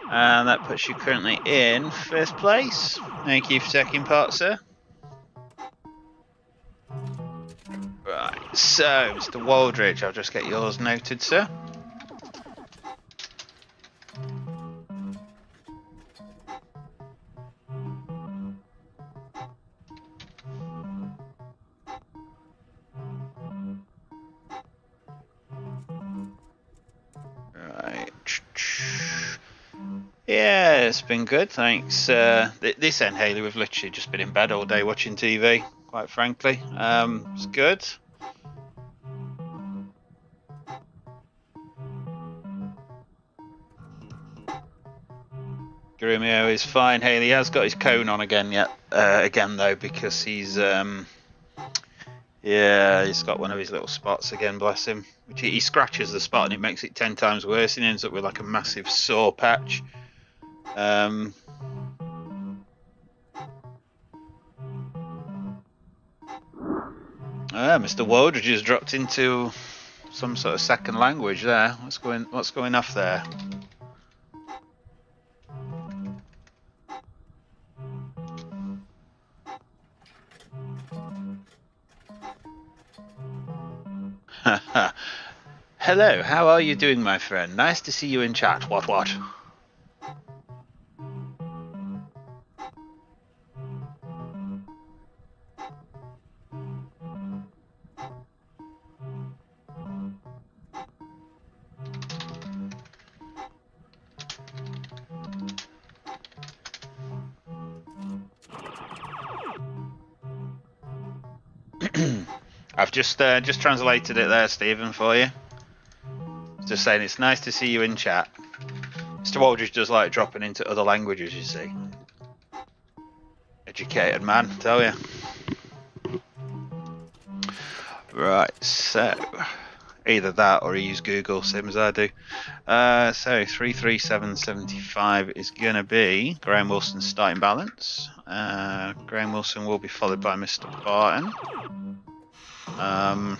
And that puts you currently in 1st place. Thank you for taking part, sir. Right, so Mr. Waldridge, I'll just get yours noted, sir. Right. Yeah, it's been good, thanks. This end, Haley, we've literally just been in bed all day watching TV, quite frankly. It's good. Grumio is fine. Haley has got his cone on again though, because he's he's got one of his little spots again, bless him. Which he scratches the spot and it makes it 10 times worse, and he ends up with like a massive sore patch. Mr. Waldridge has dropped into some sort of second language there. What's going off there? Hello, how are you doing, my friend? Nice to see you in chat. What? I've just translated it there, Stephen, for you. Just saying it's nice to see you in chat. Mr. Waldridge does like dropping into other languages, you see. Educated man, I tell you. Right, so either that or he use Google, same as I do. So 33775 is going to be Graham Wilson's starting balance. Graham Wilson will be followed by Mr. Barton. I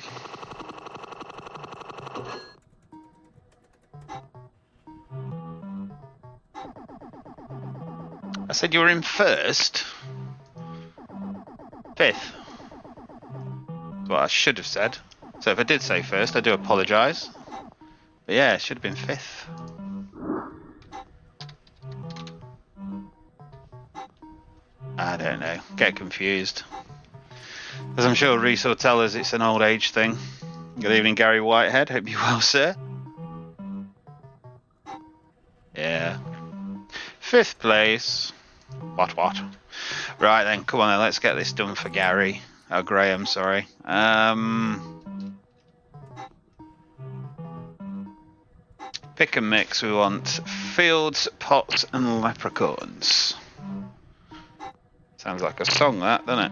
said you were in 1st? 5th? That's what I should have said. So if I did say 1st, I do apologise. But yeah, it should have been 5th. I don't know. Get confused. As I'm sure Reese will tell us, it's an old age thing. Good evening, Gary Whitehead. Hope you're well, sir. Yeah. 5th place. What? Right then, come on then, let's get this done for Gary. Oh, Graham, sorry. Pick and mix, we want fields, pots and leprechauns. Sounds like a song that, doesn't it?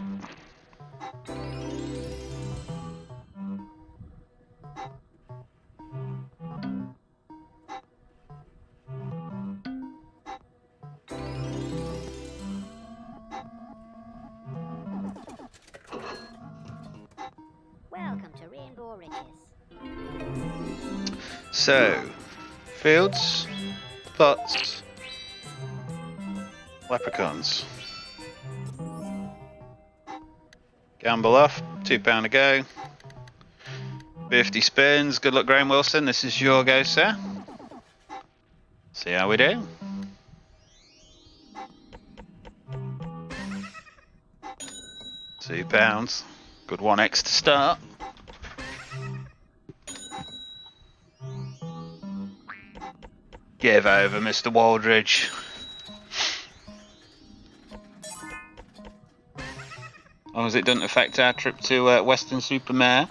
Welcome to Rainbow Riches. So, fields, pots, leprechauns. Gamble off, £2 a go. 50 spins. Good luck, Graham Wilson. This is your go, sir. See how we do. £2. Good 1x to start. Give over, Mr. Waldridge. As long as it doesn't affect our trip to Weston-super-Mare.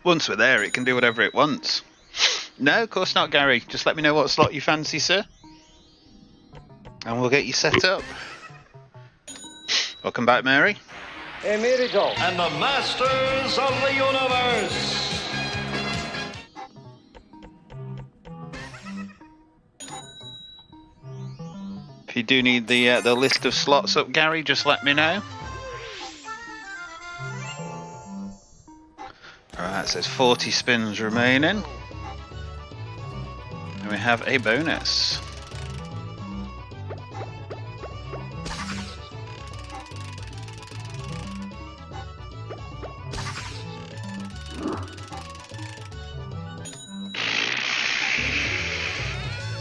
Once we're there, it can do whatever it wants. No, of course not, Gary. Just let me know what slot you fancy, sir. And we'll get you set up. Welcome back, Mary. And the Masters of the Universe. If you do need the list of slots up, Gary, just let me know. Alright, so there's 40 spins remaining. And we have a bonus.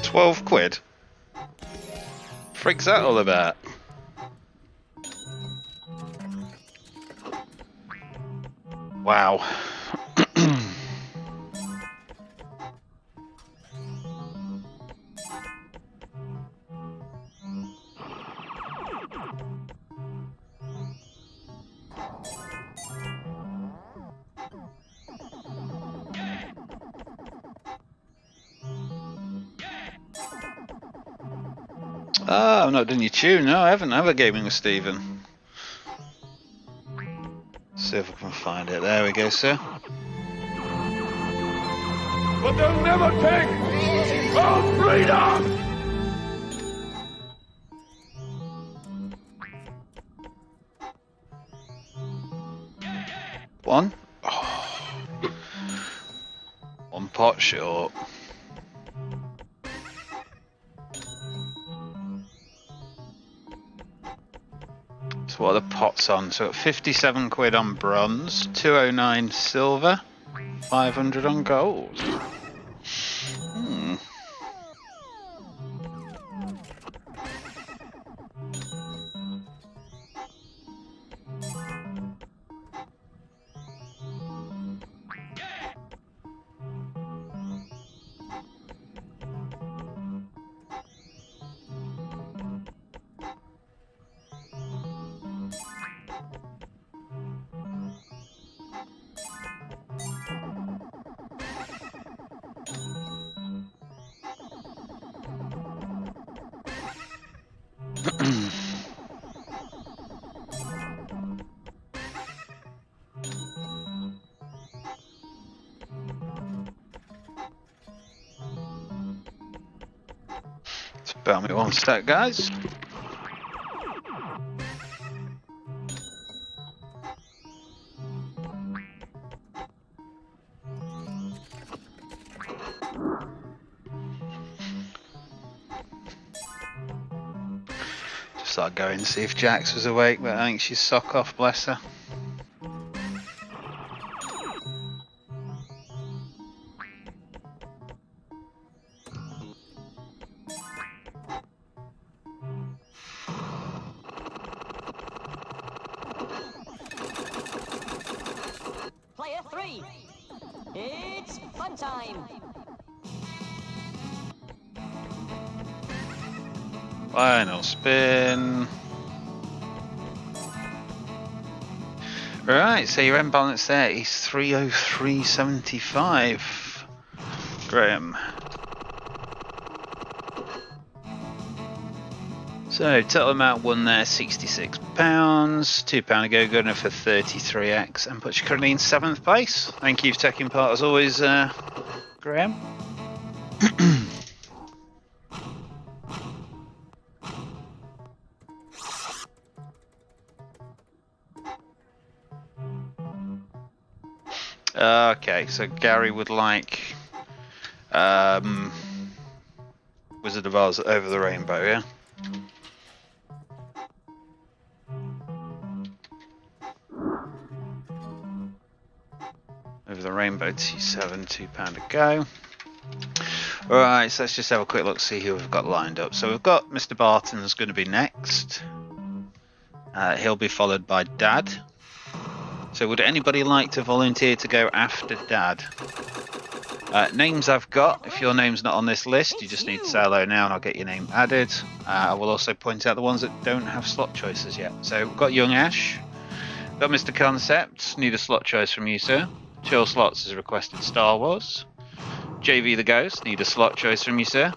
£12. Frig's that all about? Wow. Oh, I've not done your tune. No, I haven't ever gaming with Stephen. See if I can find it. There we go, sir. But they'll never take our freedom! One. Oh. One pot short. So what are the pots on? So at £57 on bronze, 209 silver, 500 on gold. Spare me one sec, guys. Just thought I'd go in and see if Jax was awake, but I think she's sock off, bless her. Fun time. Final spin. Right, so your end balance there is 303.75. Graham. So total amount won there, £66. £2 ago, good enough for 33x, and puts you currently in 7th place. Thank you for taking part as always, Graham. Okay, so Gary would like Wizard of Oz Over the Rainbow, yeah? Over the Rainbow T7, £2 to go. Alright, so let's just have a quick look, see who we've got lined up. So we've got Mr. Barton's going to be next. He'll be followed by Dad. So would anybody like to volunteer to go after Dad? Names I've got. If your name's not on this list, you just need to say hello now and I'll get your name added. I will also point out the ones that don't have slot choices yet. So we've got Young Ash. Got Mr. Concept. Need a slot choice from you, sir. Chill Slots has requested Star Wars. JV the Ghost. Need a slot choice from you, sir.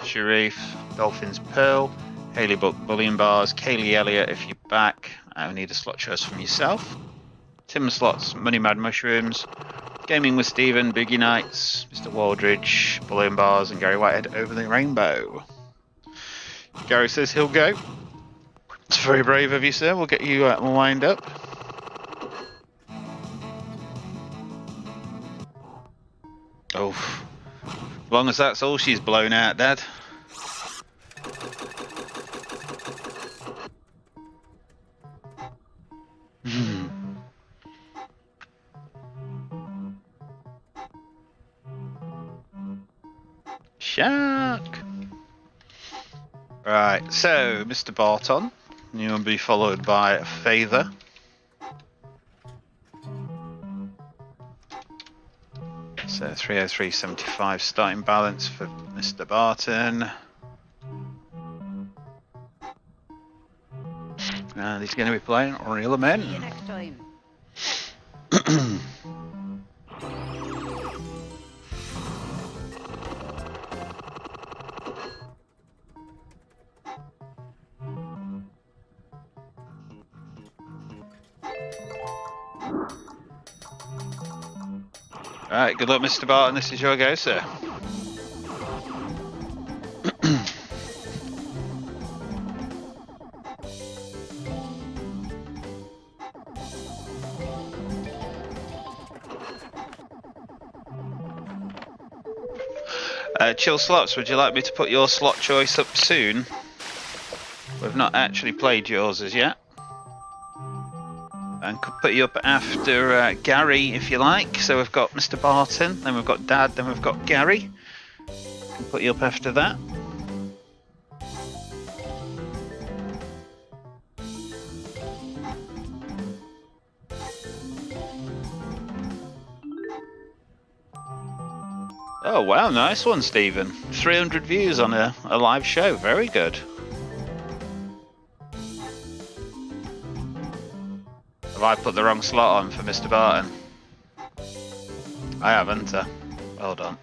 Sharif. Dolphins Pearl. Haley Book Bullion Bars. Kaylee Elliott if you're back. We need a slot choice from yourself. Tim Slots, Money Mad Mushrooms, Gaming with Stephen, Biggie Nights, Mr. Waldridge, Bullion Bars, and Gary Whitehead Over the Rainbow. Gary says he'll go. It's very brave of you, sir. We'll get you wind up. Oh, as long as that's all she's blown out, Dad. Shark. Right, so Mr. Barton, you will be followed by Father. So 303.75 starting balance for Mr. Barton. And he's going to be playing Real Men. See you next time. Alright, good luck, Mr. Barton. This is your go, sir. Chill Slots, would you like me to put your slot choice up soon? We've not actually played yours as yet. And could put you up after Gary if you like. So we've got Mr. Barton, then we've got Dad, then we've got Gary. Can put you up after that. Oh wow, nice one, Stephen. 300 views on a live show, very good. Have I put the wrong slot on for Mr. Barton? I haven't. Hold on.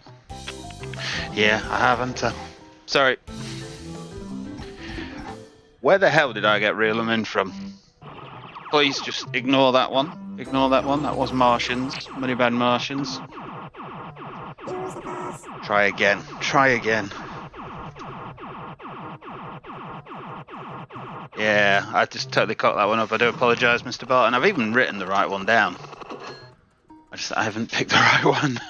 Yeah, I haven't. Sorry. Where the hell did I get Real Men from? Please just ignore that one. Ignore that one. That was Martians. Money Bad Martians. Try again. Try again. Yeah, I just totally cocked that one up. I do apologise, Mr. Barton. I've even written the right one down. I haven't picked the right one.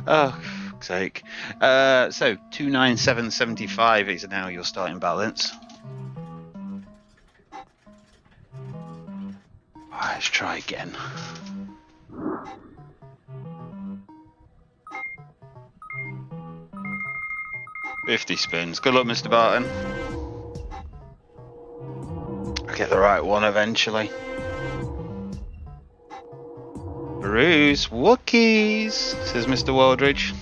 Oh, fuck's sake. So, 297.75 is now your starting balance. Right, let's try again. $50 spins. Good luck, Mr. Barton. I'll get the right one eventually. Bruce, Wookiees, says Mr. Waldridge.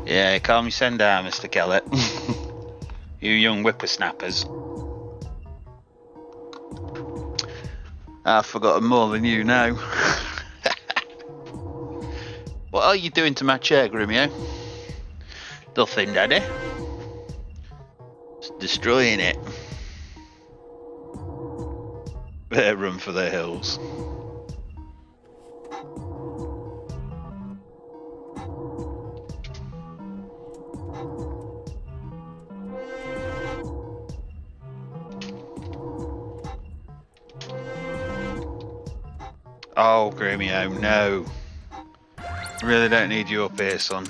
Yeah, calm your send down, Mr. Kellett. You young whippersnappers. I've forgotten more than you know. What are you doing to my chair, Grimio? Nothing, Daddy. Just destroying it. Better run for the hills. Oh, Grimio, no. Really don't need you up here, son.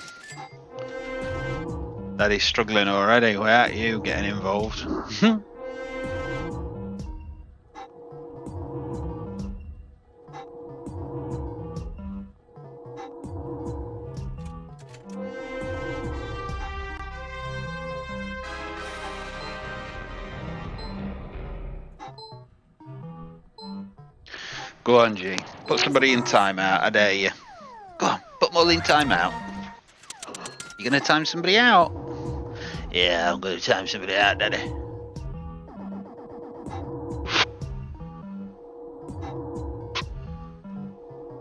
Daddy's struggling already without you getting involved. Go on, G. Put somebody in timeout, I dare you. Go on, put them all in timeout. You gonna time somebody out? Yeah, I'm gonna time somebody out, Daddy.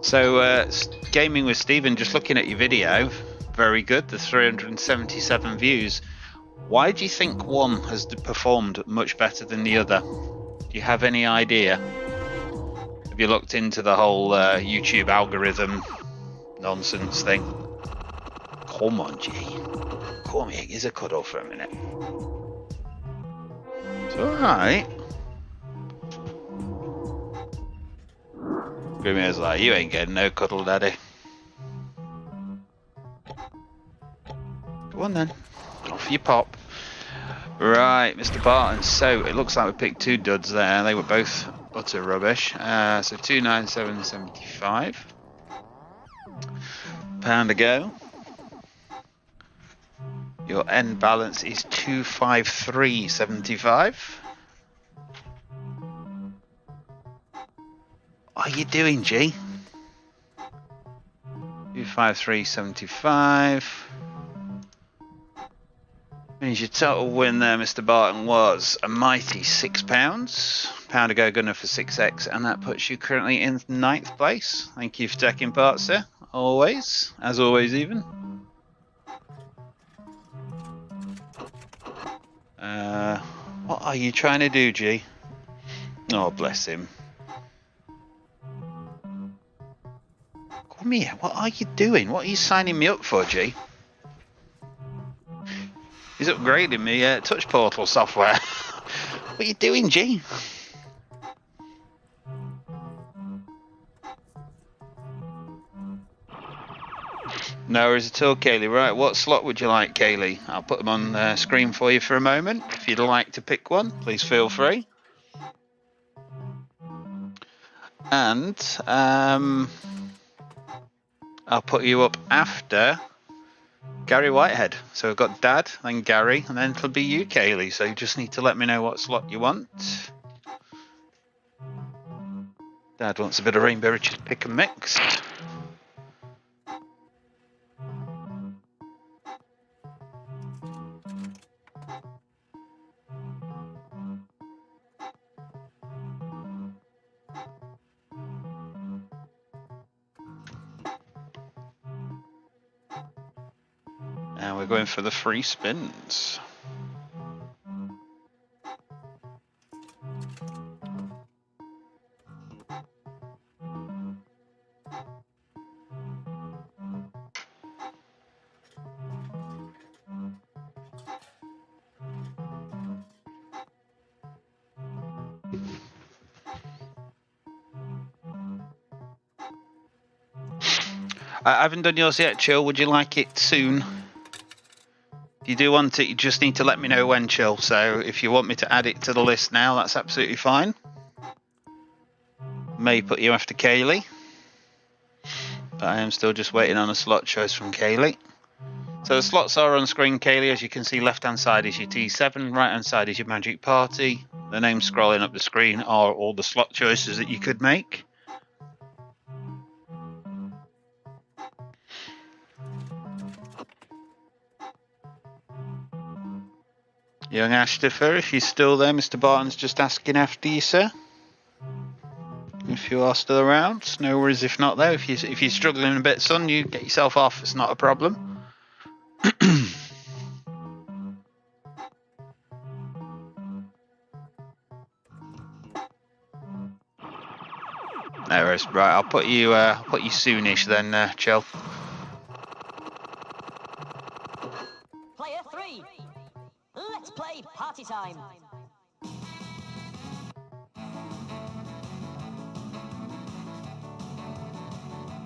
So, gaming with Stephen, just looking at your video, very good. There's 377 views. Why do you think one has performed much better than the other? Do you have any idea? Have you looked into the whole YouTube algorithm nonsense thing? Come on, G. Come here, here's a cuddle for a minute. It's alright. Grimmir's like, you ain't getting no cuddle, Daddy. Go on then. Off you pop. Right, Mr. Barton. So it looks like we picked two duds there. They were both utter rubbish. So 297.75. Pound to go. Your end balance is 253.75. What are you doing, G? 253.75. Means your total win there, Mr. Barton, was a mighty £6. Pound to go, good enough for 6x, and that puts you currently in 9th place. Thank you for taking part, sir. Always, as always, even. What are you trying to do, G? Oh, bless him. Come here. What are you doing? What are you signing me up for, G? He's upgrading me touch portal software. What are you doing, G? No worries at all, Kaylee. Right, what slot would you like, Kaylee? I'll put them on the screen for you for a moment. If you'd like to pick one, please feel free. And I'll put you up after Gary Whitehead. So we've got Dad, then Gary, and then it'll be you, Kaylee. So you just need to let me know what slot you want. Dad wants a bit of Rainbow Richard pick and mix. And we're going for the free spins. I haven't done yours yet, Chill. Would you like it soon? If you do want it, you just need to let me know when, Chill. So if you want me to add it to the list now, that's absolutely fine. May put you after Kaylee. But I am still just waiting on a slot choice from Kaylee. So the slots are on screen, Kaylee. As you can see, left-hand side is your T7, right-hand side is your Magic Party. The names scrolling up the screen are all the slot choices that you could make. Young Ashtifer, if you're still there, Mr. Barton's just asking after you, sir. If you are still around, no worries if not, though. If you're struggling a bit, son, you get yourself off. It's not a problem. No worries. Right, I'll put you soonish then, Chill. Player 3. Let's play party time.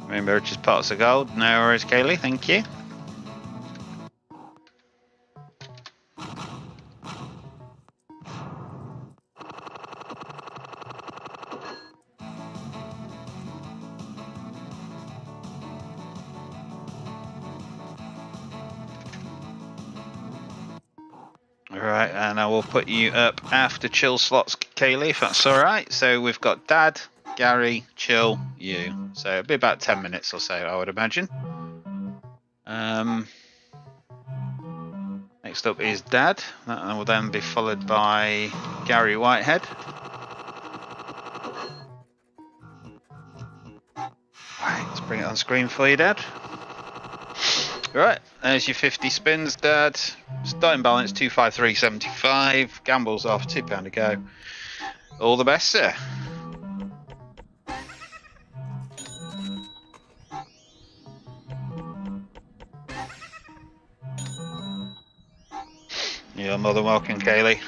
Remember, just pots of gold. No worries, Kaylee. Thank you. Alright, and I will put you up after Chill slots, Kaylee, if that's alright. So we've got Dad, Gary, Chill, you. So it'll be about 10 minutes or so, I would imagine. Next up is Dad. That will then be followed by Gary Whitehead. Right, let's bring it on screen for you, Dad. Right, there's your 50 spins, Dad. Starting balance 253.75. Gambles off, £2 to go. All the best, sir. You're more than welcome, Kaylee.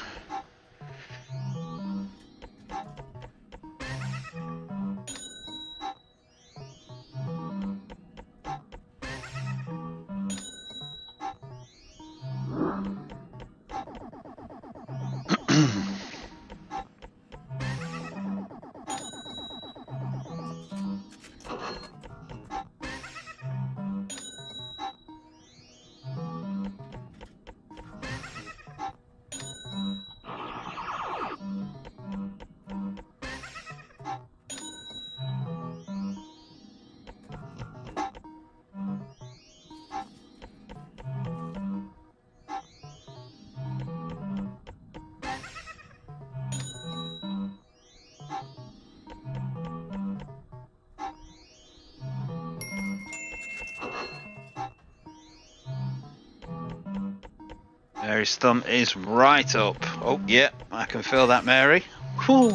Mary's thumb is right up. Oh, yeah, I can feel that, Mary. Ooh,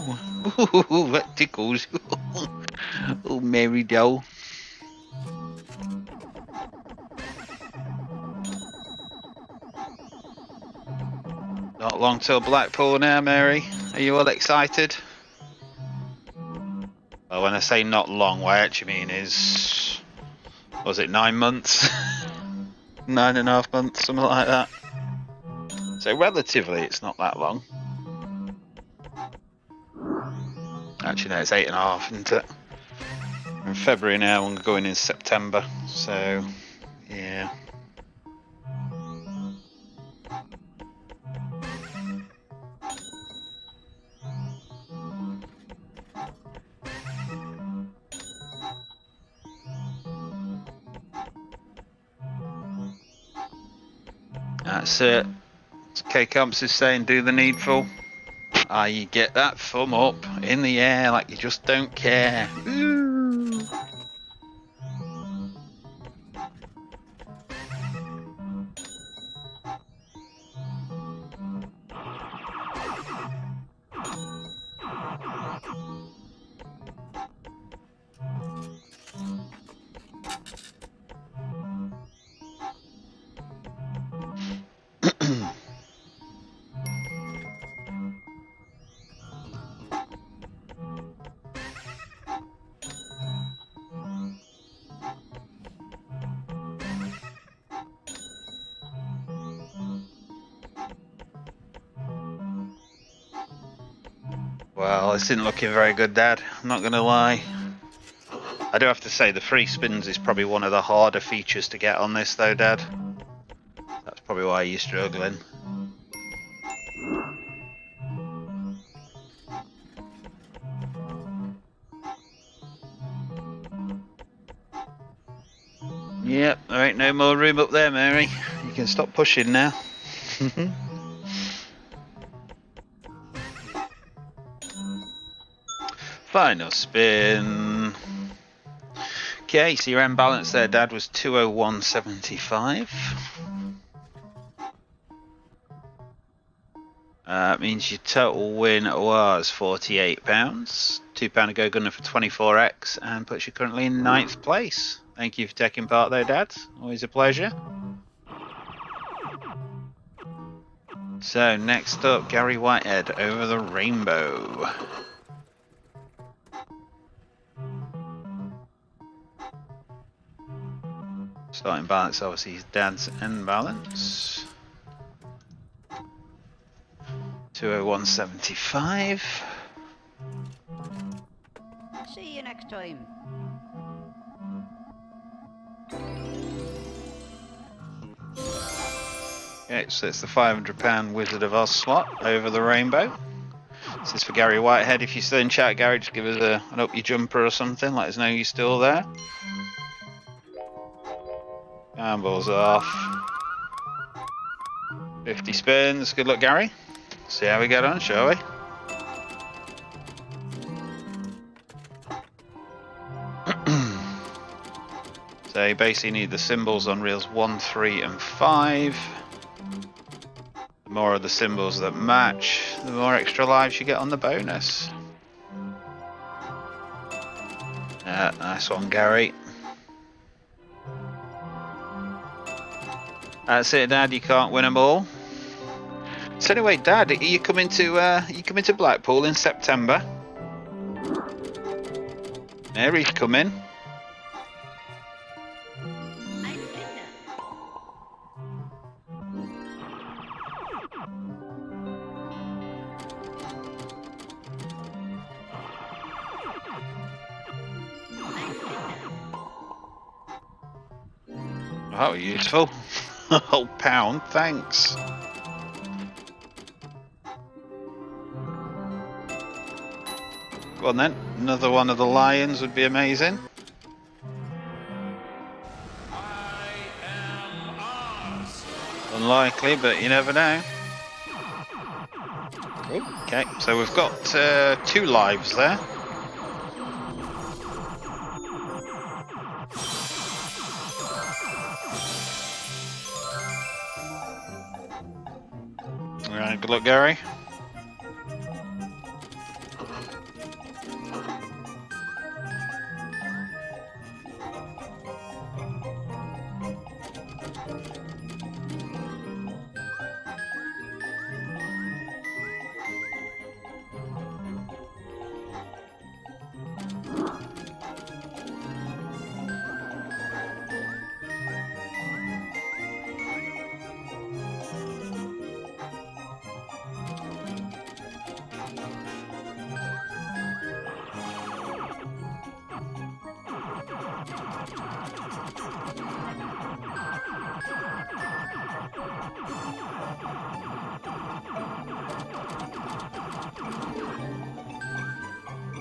that tickles. Oh, Mary doll. Not long till Blackpool now, Mary. Are you all excited? Well, when I say not long, what I actually mean is, was it 9 months? 9.5 months, something like that. So relatively, it's not that long. Actually, no, it's 8.5, isn't it? We're in February now, and we're going in September. So, yeah. That's it. K-Comps is saying do the needful. You get that thumb up in the air like you just don't care. Ooh. Well, this isn't looking very good, Dad. I'm not going to lie. I do have to say the free spins is probably one of the harder features to get on this, though, Dad. probably why you're struggling. Yep, there ain't no more room up there, Mary. You can stop pushing now. Final spin. Okay, so your end balance there, Dad, was 201.75. Means your total win was £48. £2 a go gunner for 24x, and puts you currently in 9th place. Thank you for taking part there, Dad. Always a pleasure. So next up, Gary Whitehead over the rainbow. Starting balance, obviously, is Dad's end balance. 201.75. See you next time. Okay, so it's the £500 Wizard of Oz slot over the rainbow. This is for Gary Whitehead. If you're still in chat, Gary, just give us an up your jumper or something. Let us know you're still there. Gambles off. 50 spins. Good luck, Gary. See how we get on, shall we? So you basically need the symbols on reels 1, 3 and 5. The more of the symbols that match, the more extra lives you get on the bonus. Nice one, Gary. That's it, Dad. You can't win them all. So anyway, Dad, are you coming to Blackpool in September? Mary's coming. Oh, useful. Oh, pound, thanks. Go on then, another one of the lions would be amazing. Unlikely, but you never know. Okay, so we've got 2 lives there. Alright, good luck, Gary.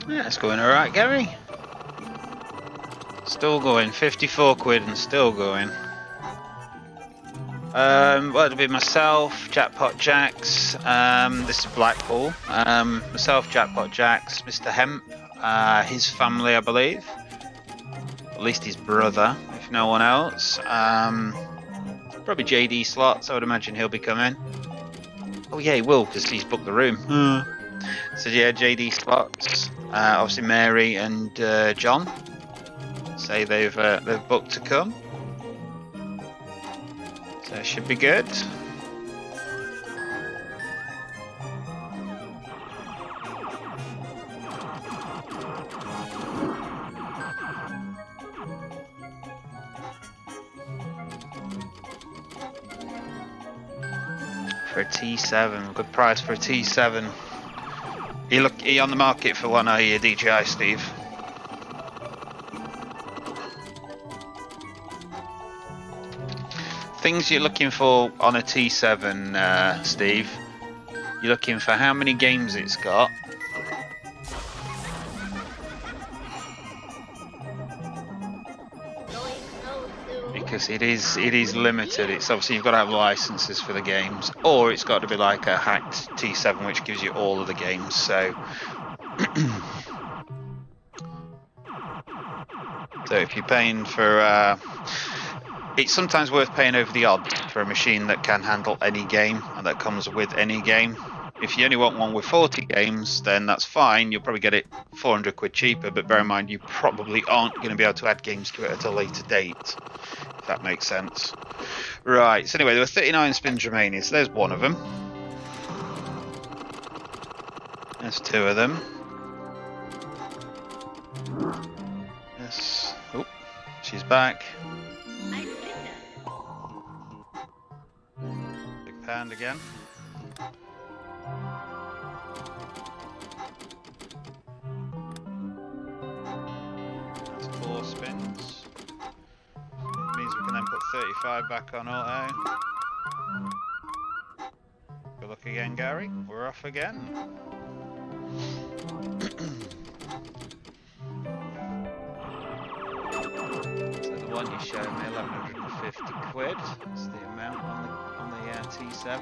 Yeah, it's going alright, Gary. Still going, 54 quid and still going. Well, it'll be myself, Jackpot Jacks, this is Blackpool, myself, Jackpot Jacks, Mr. Hemp, his family, I believe, at least his brother, if no one else, probably JD Slots, I would imagine he'll be coming. Oh yeah, he will, because he's booked the room. So yeah, JD Slots, obviously Mary and John say they've booked to come. So it should be good. For a T7, good price for a T7. Are you on the market for one, are you, DJI Steve? Things you're looking for on a T7, Steve. You're looking for how many games it's got. Because it is limited. It's obviously you've got to have licenses for the games, or it's got to be like a hacked T7 which gives you all of the games. So so if you're paying for it's sometimes worth paying over the odds for a machine that can handle any game and that comes with any game. If you only want one with 40 games, then that's fine. You'll probably get it 400 quid cheaper, but bear in mind you probably aren't going to be able to add games to it at a later date, if that makes sense. Right, so anyway, there were 39 spins remaining, so there's one of them. There's two of them. Yes. Oh, she's back. Big pound again. That's 4 spins. Means we can then put 35 back on auto. Good luck again, Gary. We're off again. So the one you showed me, 1150 quid. That's the amount on the T7.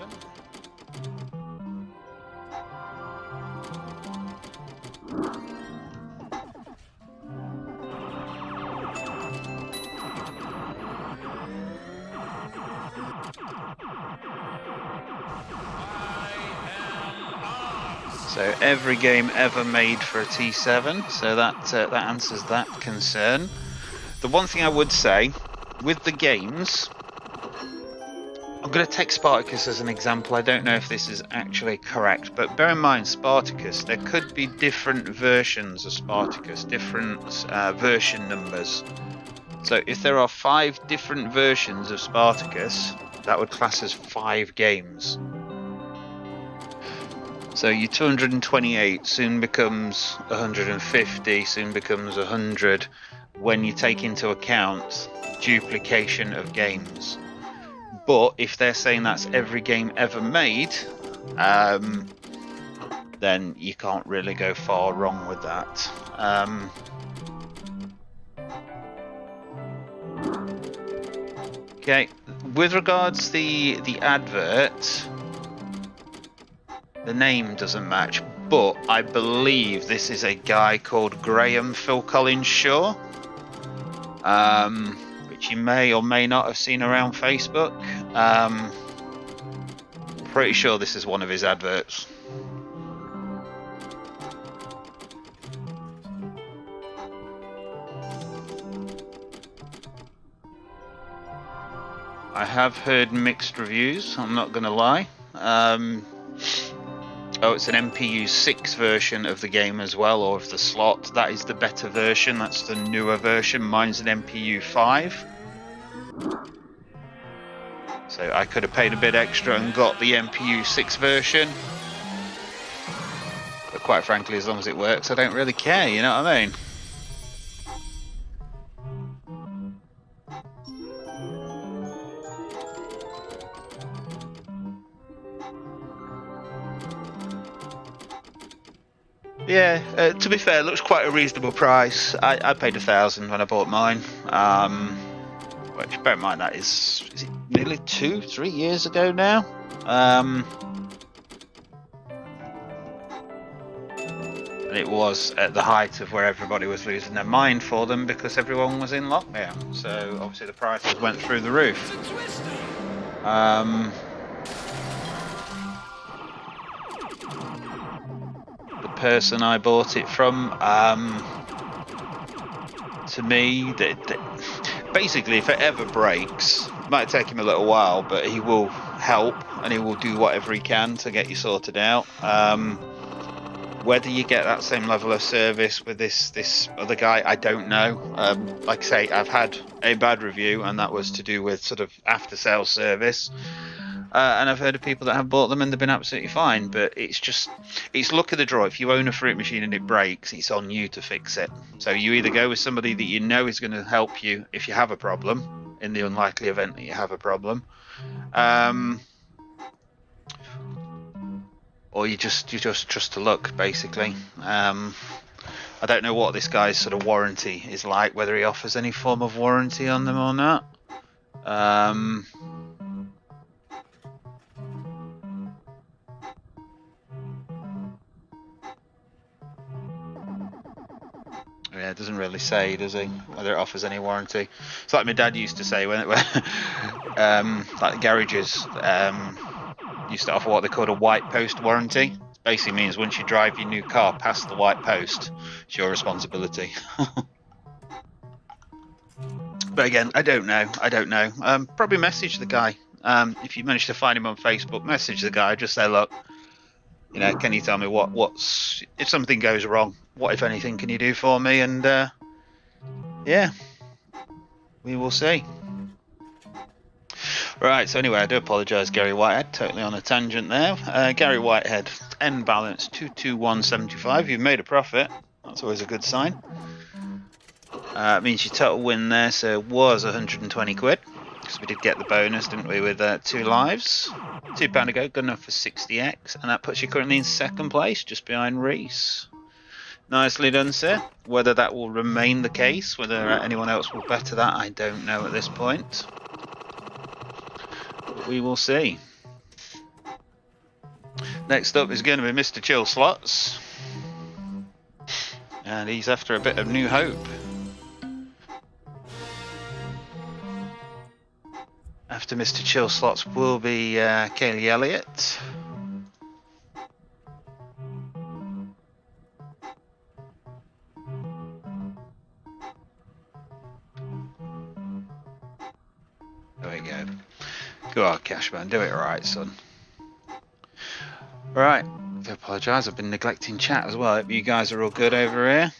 So every game ever made for a T7, so that answers that concern. The one thing I would say, with the games, I'm going to take Spartacus as an example. I don't know if this is actually correct, but bear in mind Spartacus, there could be different versions of Spartacus, different version numbers. So if there are 5 different versions of Spartacus, that would class as 5 games. So your 228 soon becomes 150, soon becomes 100 when you take into account duplication of games. But if they're saying that's every game ever made, then you can't really go far wrong with that. Okay, with regards to the advert, the name doesn't match, but I believe this is a guy called Graham Phil Collins Shaw, which you may or may not have seen around Facebook. Pretty sure this is one of his adverts. I have heard mixed reviews, I'm not going to lie. Oh, it's an MPU 6 version of the game as well, or of the slot. That is the better version, that's the newer version. Mine's an MPU 5. So I could have paid a bit extra and got the MPU 6 version. But quite frankly, as long as it works, I don't really care, you know what I mean? Yeah, to be fair, it looks quite a reasonable price. I paid $1,000 when I bought mine. Which, bear in mind, that is it nearly 2-3 years ago now? And it was at the height of where everybody was losing their mind for them because everyone was in lockdown. So obviously the prices went through the roof. Person I bought it from, to me, basically if it ever breaks, it might take him a little while, but he will help and he will do whatever he can to get you sorted out. Whether you get that same level of service with this other guy, I don't know. Like I say, I've had a bad review and that was to do with sort of after sales service. And I've heard of people that have bought them and they've been absolutely fine, but it's luck of the draw. If you own a fruit machine and it breaks, it's on you to fix it. So you either go with somebody that you know is going to help you if you have a problem, in the unlikely event that you have a problem. Or you just trust to luck, basically. I don't know what this guy's sort of warranty is like, whether he offers any form of warranty on them or not. Yeah, it doesn't really say, does he, whether it offers any warranty. It's like my dad used to say when like the garages used to offer what they called a white post warranty. It basically means once you drive your new car past the white post, it's your responsibility. But again, I don't know. Probably message the guy. If you manage to find him on Facebook, message the guy. Just say, look, can you tell me what's if something goes wrong? What, if anything, can you do for me? And yeah, we will see. Right, so anyway, I do apologise, Gary Whitehead, totally on a tangent there. Gary Whitehead, end balance 221.75. You've made a profit. That's always a good sign. It means your total win there, so it was 120 quid. Because we did get the bonus, didn't we, with 2 lives. £2 ago, good enough for 60x. And that puts you currently in second place, just behind Reese. Nicely done, sir. Whether that will remain the case, whether anyone else will better that, I don't know at this point. But we will see. Next up is going to be Mr. Chill Slots. And he's after a bit of new hope. After Mr. Chill Slots will be Kaylee Elliott. There we go. Go on, Cashman, do it right, son. Right, I do apologise, I've been neglecting chat as well. Hope you guys are all good over here.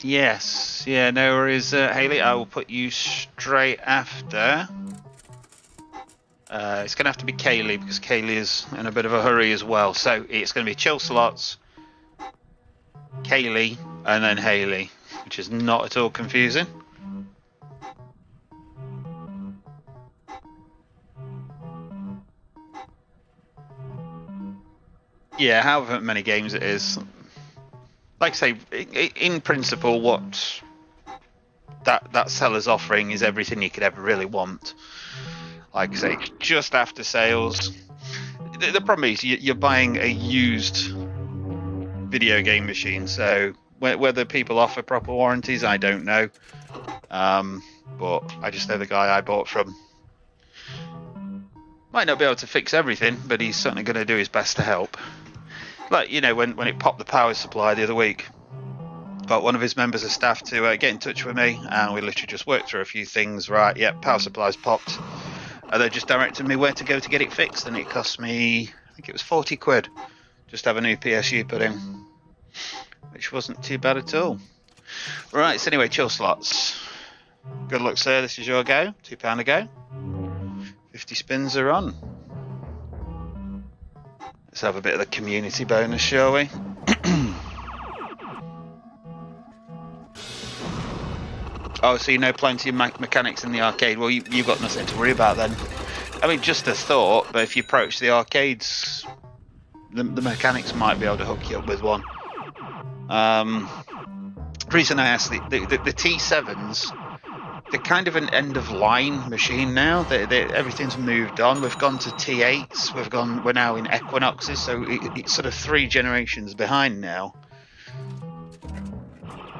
Yes, yeah, no worries, Haley. I will put you straight after. It's going to have to be Kaylee because Kaylee is in a bit of a hurry as well. So it's going to be Chill Slots, Kaylee, and then Haley, which is not at all confusing. Yeah, however many games it is. Like I say, in principle, what that seller's offering is everything you could ever really want. Like I say, just after sales. The problem is you're buying a used video game machine, so whether people offer proper warranties, I don't know. But I just know the guy I bought from might not be able to fix everything, but he's certainly going to do his best to help. Like, when it popped the power supply the other week, got one of his members of staff to get in touch with me, and we literally just worked through a few things. Right, yeah, power supply's popped. And they just directed me where to go to get it fixed, and it cost me, I think it was 40 quid, just to have a new PSU put in, which wasn't too bad at all. Right, so anyway, Chill Slots. Good luck, sir, this is your go, £2 a go. 50 spins are on. Let's have a bit of the community bonus, shall we? Oh, so you know plenty of mechanics in the arcade. Well, you've got nothing to worry about then. I mean, just a thought, but if you approach the arcades, the mechanics might be able to hook you up with one. The reason I asked, the T7s, they're kind of an end-of-line machine now. Everything's moved on. We've gone to T8s. We're now in Equinoxes, so it's sort of 3 generations behind now.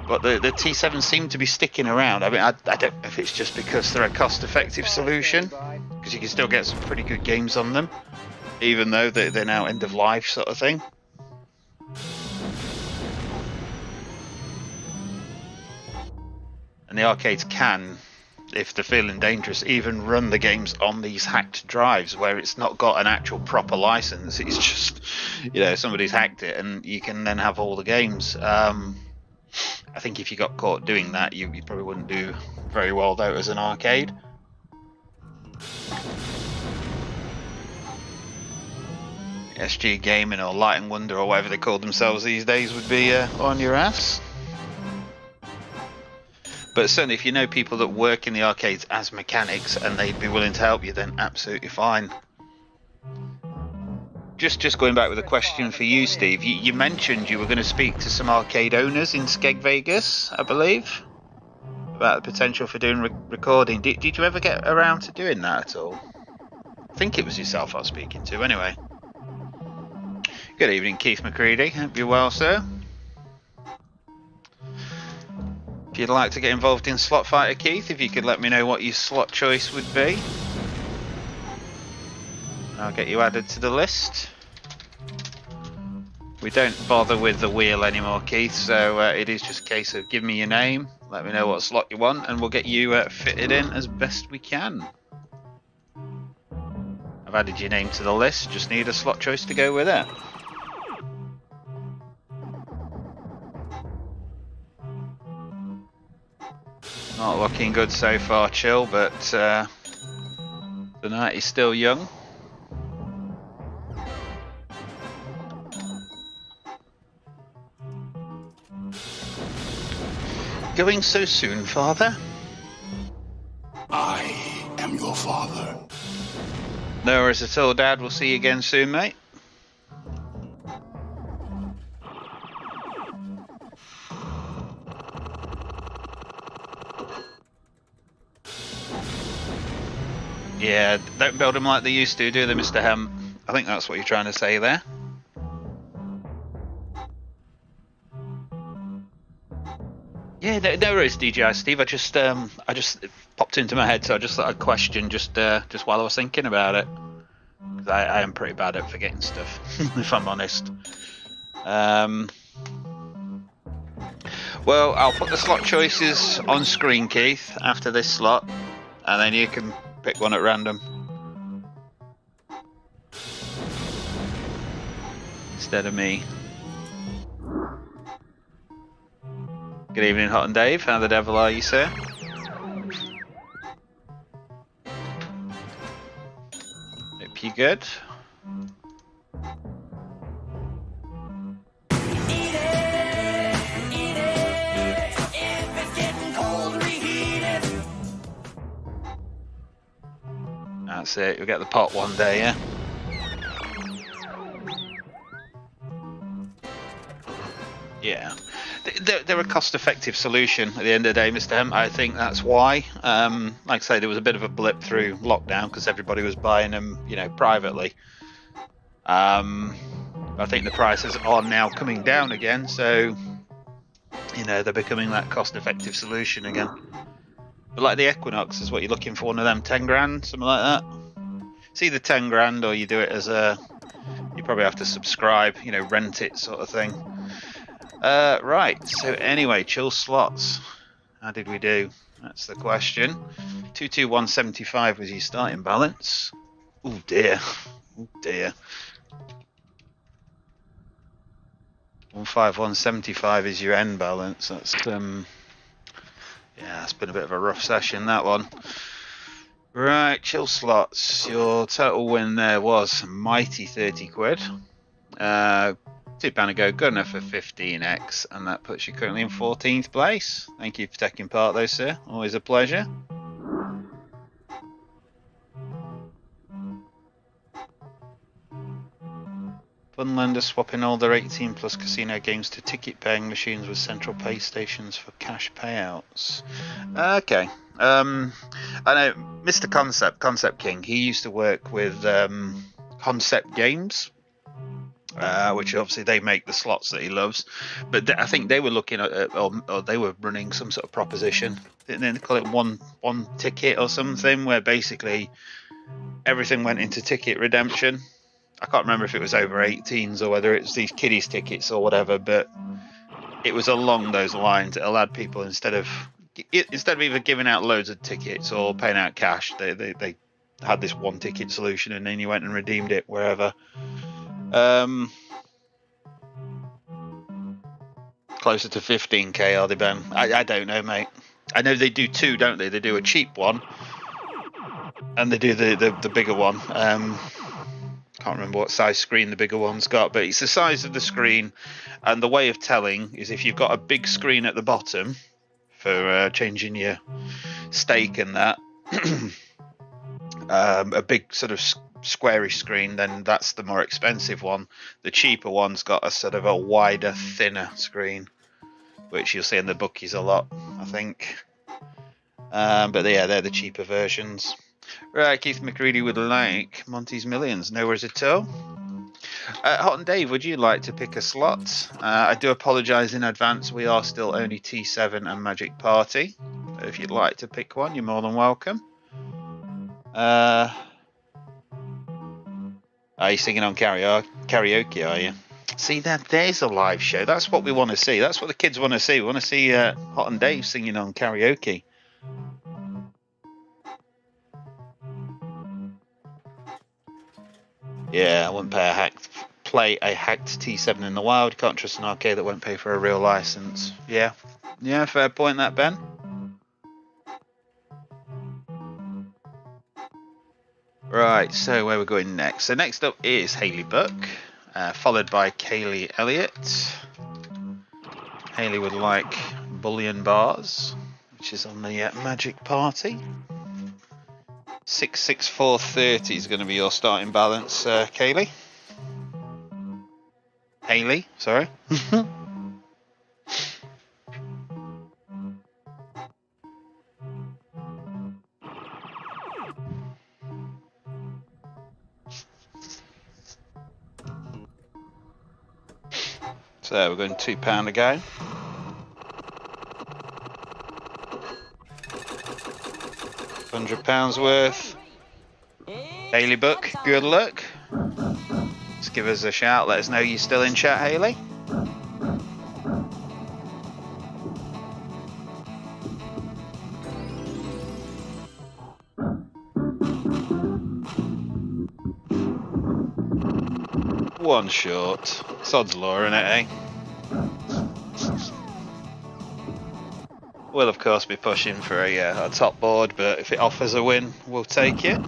But the T7s seem to be sticking around. I mean, I don't know if it's just because they're a cost-effective solution, because you can still get some pretty good games on them, even though they're now end-of-life sort of thing. And the arcades can, if they're feeling dangerous, even run the games on these hacked drives where it's not got an actual proper license. It's just, somebody's hacked it, and you can then have all the games. I think if you got caught doing that, you probably wouldn't do very well though as an arcade. SG Gaming or Light and Wonder or whatever they call themselves these days would be on your ass. But certainly if you know people that work in the arcades as mechanics and they'd be willing to help you, then absolutely fine. Just going back with a question for you, Steve. You mentioned you were going to speak to some arcade owners in Skeg Vegas, I believe, about the potential for doing recording. Did you ever get around to doing that at all? I think it was yourself I was speaking to, anyway. Good evening, Keith McCready. Hope you're well, sir. If you'd like to get involved in Slot Fighter, Keith, if you could let me know what your slot choice would be, I'll get you added to the list. We don't bother with the wheel anymore, Keith, so it is just a case of give me your name, let me know what slot you want, and we'll get you fitted in as best we can. I've added your name to the list, just need a slot choice to go with it. Not looking good so far, Chill, but the night is still young. Going so soon, Father? I am your father. No worries at all, Dad. We'll see you again soon, mate. Yeah, don't build them like they used to, do they, Mr. Hemp? I think that's what you're trying to say there. Yeah, no worries, DJI Steve. I just popped into my head, so I just thought I'd question just while I was thinking about it. 'Cause I am pretty bad at forgetting stuff, if I'm honest. Well, I'll put the slot choices on screen, Keith, after this slot, and then you can pick one at random. Instead of me. Good evening, Hot and Dave. How the devil are you, sir? Hope you're good. That's it. You'll get the pot one day, yeah? Yeah. They're a cost-effective solution at the end of the day, Mr. Hemp. I think that's why. Like I say, there was a bit of a blip through lockdown because everybody was buying them, you know, privately. I think the prices are now coming down again, so you know they're becoming that cost-effective solution again. But like the Equinox is what you're looking for, one of them, 10 grand, something like that. It's either 10 grand or you do it as a. You probably have to subscribe, you know, rent it sort of thing. Right, so anyway, chill slots. How did we do? That's the question. 22175 was your starting balance. Oh dear. Oh dear. 15175 is your end balance. That's yeah, it's been a bit of a rough session, that one. Right, chill slots. Your total win there was a mighty 30 quid. £2 ago, good enough for 15x, and that puts you currently in 14th place. Thank you for taking part though, sir. Always a pleasure. Funlender swapping all their 18 plus casino games to ticket paying machines with central pay stations for cash payouts. Okay. I know Mr. Concept King, he used to work with Concept Games. Which obviously they make the slots that he loves, but I think they were looking at, or they were running some sort of proposition. Didn't they call it one ticket or something, where basically everything went into ticket redemption. I can't remember if it was over 18s or whether it's these kiddies tickets or whatever, but it was along those lines. It allowed people instead of either giving out loads of tickets or paying out cash, they had this one ticket solution, and then you went and redeemed it wherever. Closer to 15k, are they, Ben? I don't know, mate. I know they do two, don't they? They do a cheap one, and they do the bigger one. Can't remember what size screen the bigger one's got, but it's the size of the screen. And the way of telling is if you've got a big screen at the bottom for changing your stake and that, a big sort of squarish screen, then that's the more expensive one. The cheaper one's got a sort of a wider, thinner screen, which you'll see in the bookies a lot, I think. But yeah, they're the cheaper versions. Right, Keith McCready would like Monty's Millions. No worries at all. Hot and Dave, would you like to pick a slot? I do apologise in advance. We are still only T7 and Magic Party. If you'd like to pick one, you're more than welcome. Are you singing on karaoke, are you? See, there's a live show. That's what we want to see. That's what the kids want to see. We want to see Hot and Dave singing on karaoke. Yeah, I wouldn't play a hacked T7 in the wild. Can't trust an arcade that won't pay for a real license. Yeah, fair point that, Ben. Right, so where we're going next. So next up is Haley Buck, followed by Kaylee Elliott. Haley would like Bullion Bars, which is on the Magic Party. 66430 is going to be your starting balance, Kaylee. Haley, sorry. So we're going £2 a go. £100 worth. Haley Buck, good luck. Just give us a shout, let us know you're still in chat, Haley. One short. Sod's law, innit, eh? We'll of course be pushing for a top board, but if it offers a win, we'll take it.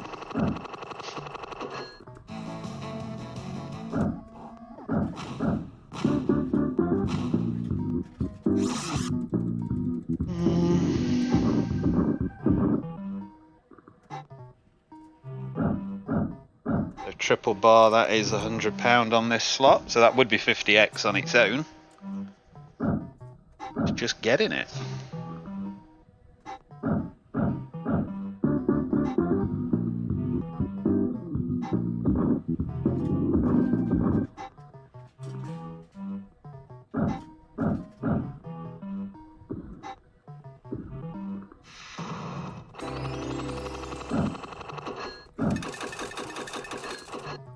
The triple bar, that is £100 on this slot, so that would be 50x on its own. It's just getting it.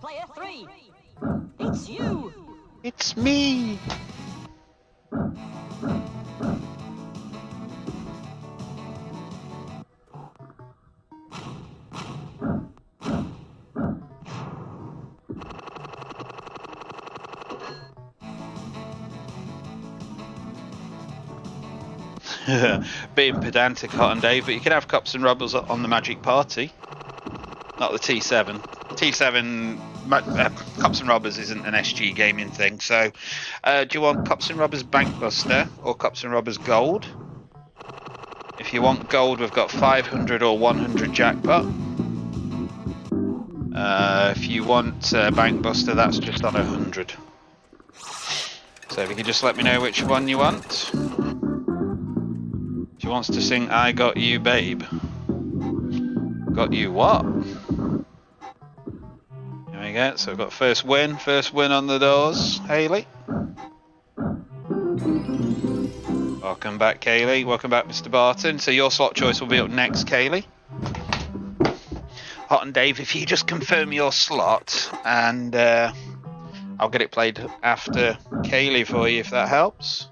Player 3, it's you. It's me. Being pedantic, Hot and Dave, but you can have Cops and Robbers on the Magic Party, not the T7. T7 Cops and Robbers isn't an SG gaming thing, so do you want Cops and Robbers Bankbuster or Cops and Robbers Gold? If you want Gold, we've got 500 or 100 jackpot. If you want Bankbuster, that's just on 100. So if you could just let me know which one you want. She wants to sing I Got You, Babe. Got you what? There we go. So we've got first win on the doors, Haley. Welcome back, Kaylee. Welcome back, Mr. Barton. So your slot choice will be up next, Kaylee. Hot and Dave, if you just confirm your slot, and I'll get it played after Kaylee for you, if that helps.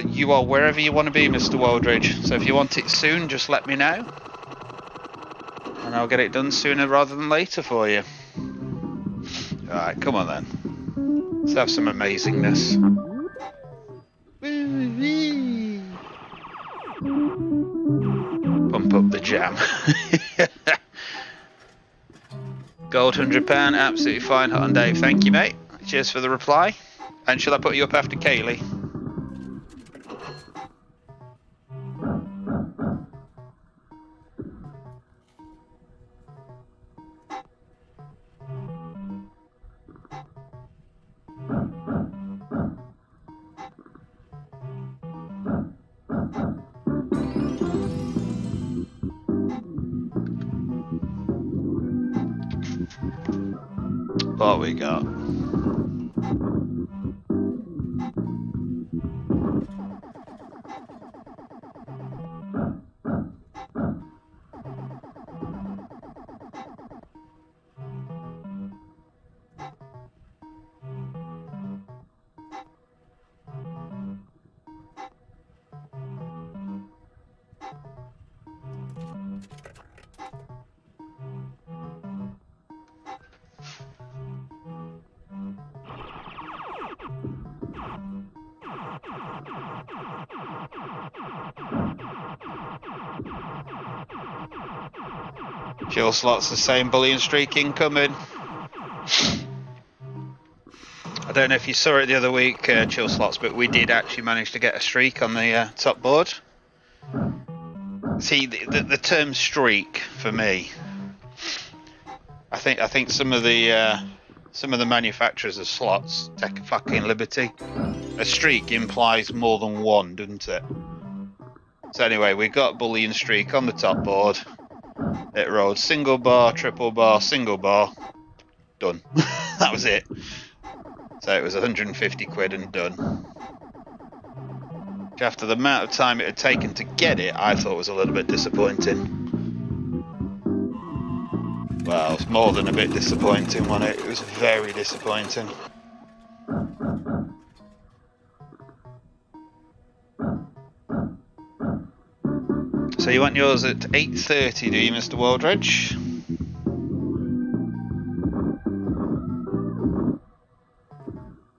You are wherever you want to be, Mr. Waldridge. So if you want it soon, just let me know. And I'll get it done sooner rather than later for you. Alright, come on then. Let's have some amazingness. Pump up the jam. Gold £100, absolutely fine. Hot and Dave, thank you, mate. Cheers for the reply. And shall I put you up after Kaylee? What we got? Chill slots, the same bullion streak incoming. I don't know if you saw it the other week, chill slots, but we did actually manage to get a streak on the top board. See, the term streak for me, I think some of the manufacturers of slots take a fucking liberty. A streak implies more than one, doesn't it? So anyway, we got bullion streak on the top board. It rolled single bar, triple bar, single bar, done. That was it. So it was 150 quid and done. After the amount of time it had taken to get it, I thought was a little bit disappointing. Well, it's more than a bit disappointing, wasn't it? It was very disappointing. So you want yours at 8:30, do you, Mr. Waldridge?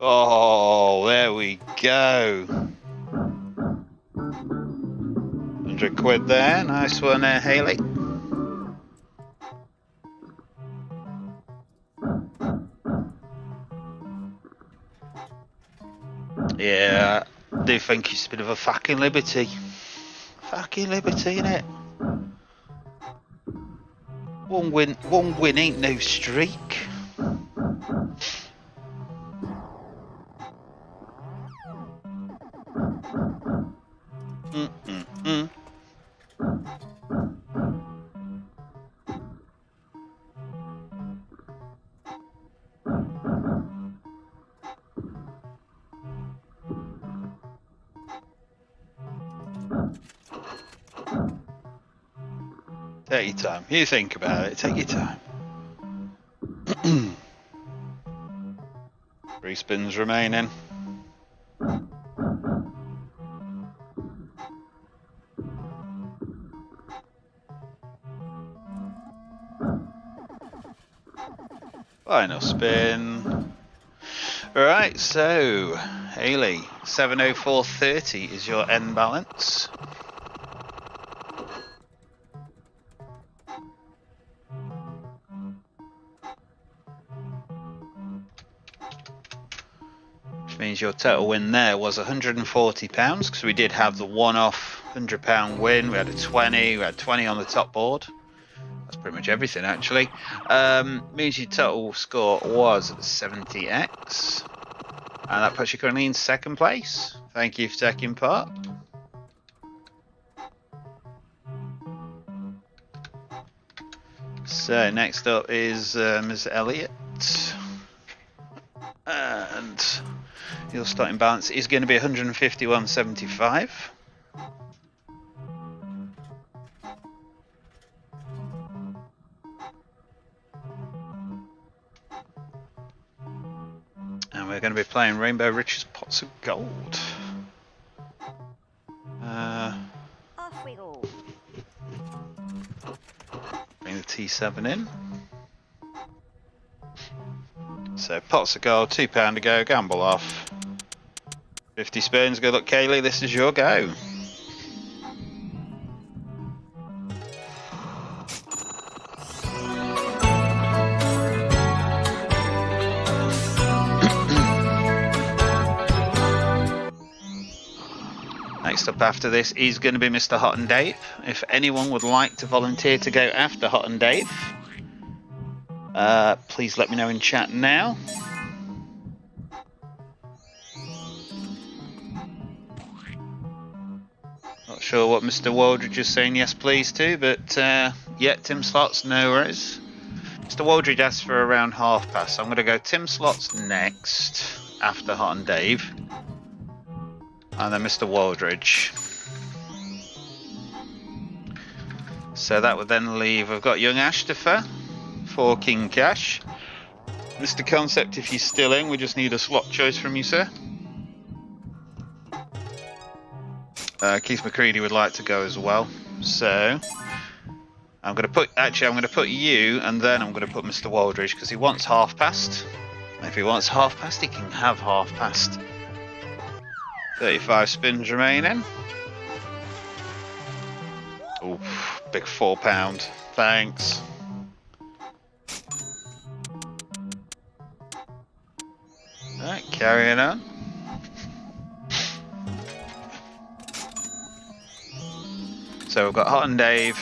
Oh, there we go. 100 quid there. Nice one there, Haley. Yeah, I do think it's a bit of a fucking liberty. Fucking liberty, innit? One win ain't no streak. Take your time. You think about it. Take your time. 3 spins remaining. Final spin. Right, so Haley, 704.30 is your end balance. Which means your total win there was £140 because we did have the one-off £100 win. We had a 20, we had 20 on the top board. That's pretty much everything actually. Means your total score was 70x. And that puts you currently in second place. Thank you for taking part. So next up is Ms. Elliott. And your starting balance is going to be 151.75. And we're going to be playing Rainbow Riches Pots of Gold. Off we go. Bring the T7 in. So pots of gold, £2 to go, gamble off. 50 spins, good luck Kaylee, this is your go. next up after this is going to be Mr. Hot and Dave. If anyone would like to volunteer to go after Hot and Dave, please let me know in chat now. Not sure what Mr. Waldridge is saying yes please to, but yeah, Tim Slots, no worries. Mr. Waldridge asked for around past. So I'm going to go Tim Slots next after Hot and Dave. And then Mr. Waldridge. So that would then leave, I've got Young Ashtifer for King Cash. Mr. Concept, if you're still in, we just need a slot choice from you, sir. Keith McCready would like to go as well. So I'm going to put you, and then I'm going to put Mr. Waldridge because he wants past. If he wants past, he can have past. 35 spins remaining. Oof, big £4. Thanks. Right, carrying on. So we've got Hot and Dave,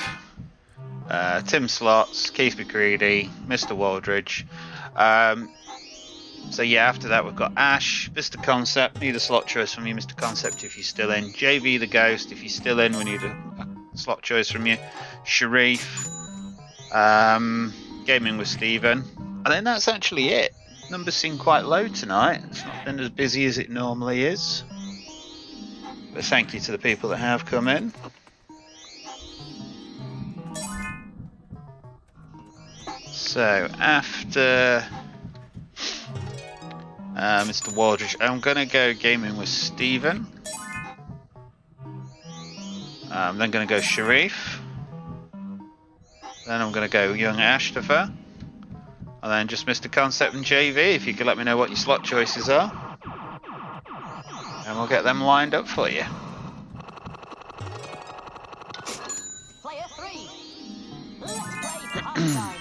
Tim Slots, Keith McCready, Mr. Waldridge. So yeah, after that we've got Ash, Mr. Concept, need a slot choice from you, Mr. Concept, if you're still in. JV the Ghost, if you're still in, we need a slot choice from you. Sharif, Gaming with Steven. And then that's actually it. Numbers seem quite low tonight. It's not been as busy as it normally is. But thank you to the people that have come in. So after Mr. Waldridge, I'm going to go Gaming with Steven. I'm then going to go Sharif. Then I'm going to go Young Ashtifer. And then just Mr. Concept and JV, if you could let me know what your slot choices are. And we'll get them lined up for you. Player 3. Let's play punch time.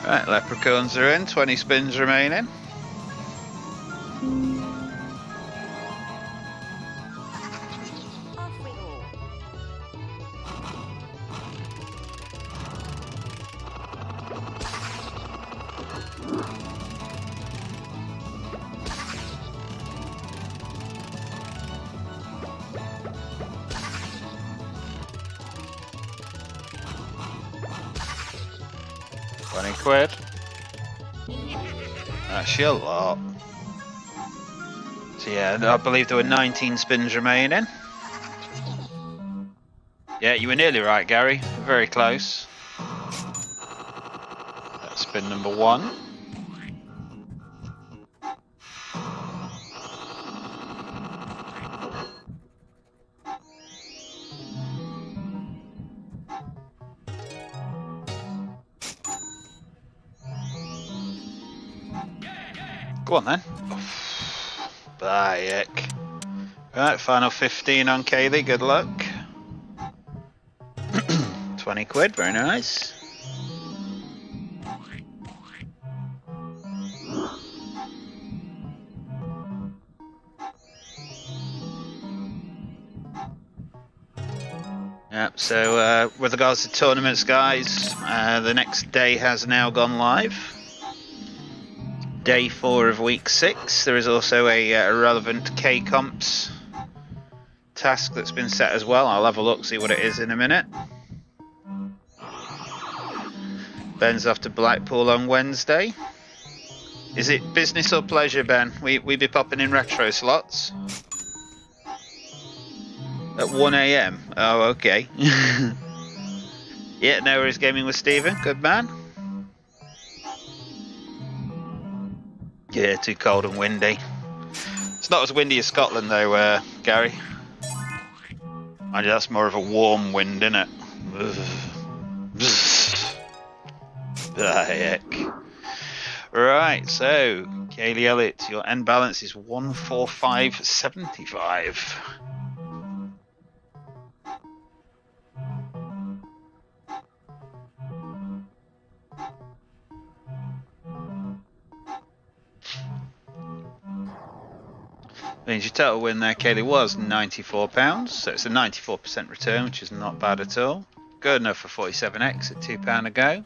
Right, leprechauns are in, 20 spins remaining. Off we go. 20 quid. That's a lot. So yeah, I believe there were 19 spins remaining. Yeah, you were nearly right, Gary. Very close. That's spin number 1. Go on then. Bayek. Right, final 15 on Kaylee, good luck. 20 quid, very nice. Yep, so with regards to tournaments, guys, the next day has now gone live. Day 4 of week 6. There is also a relevant K-Comps task that's been set as well. I'll have a look, see what it is in a minute. Ben's off to Blackpool on Wednesday. Is it business or pleasure, Ben? We be popping in retro slots at 1 AM. Oh, okay. Yeah, no worries. Gaming with Steven. Good man. Yeah, too cold and windy. It's not as windy as Scotland though, Gary. Mind you, that's more of a warm wind, isn't it? Heck. Right, so Kaylee Elliott, your end balance is 145.75. Means your total win there, Kaylee, was £94, so it's a 94% return, which is not bad at all. Good enough for 47x at £2 a go.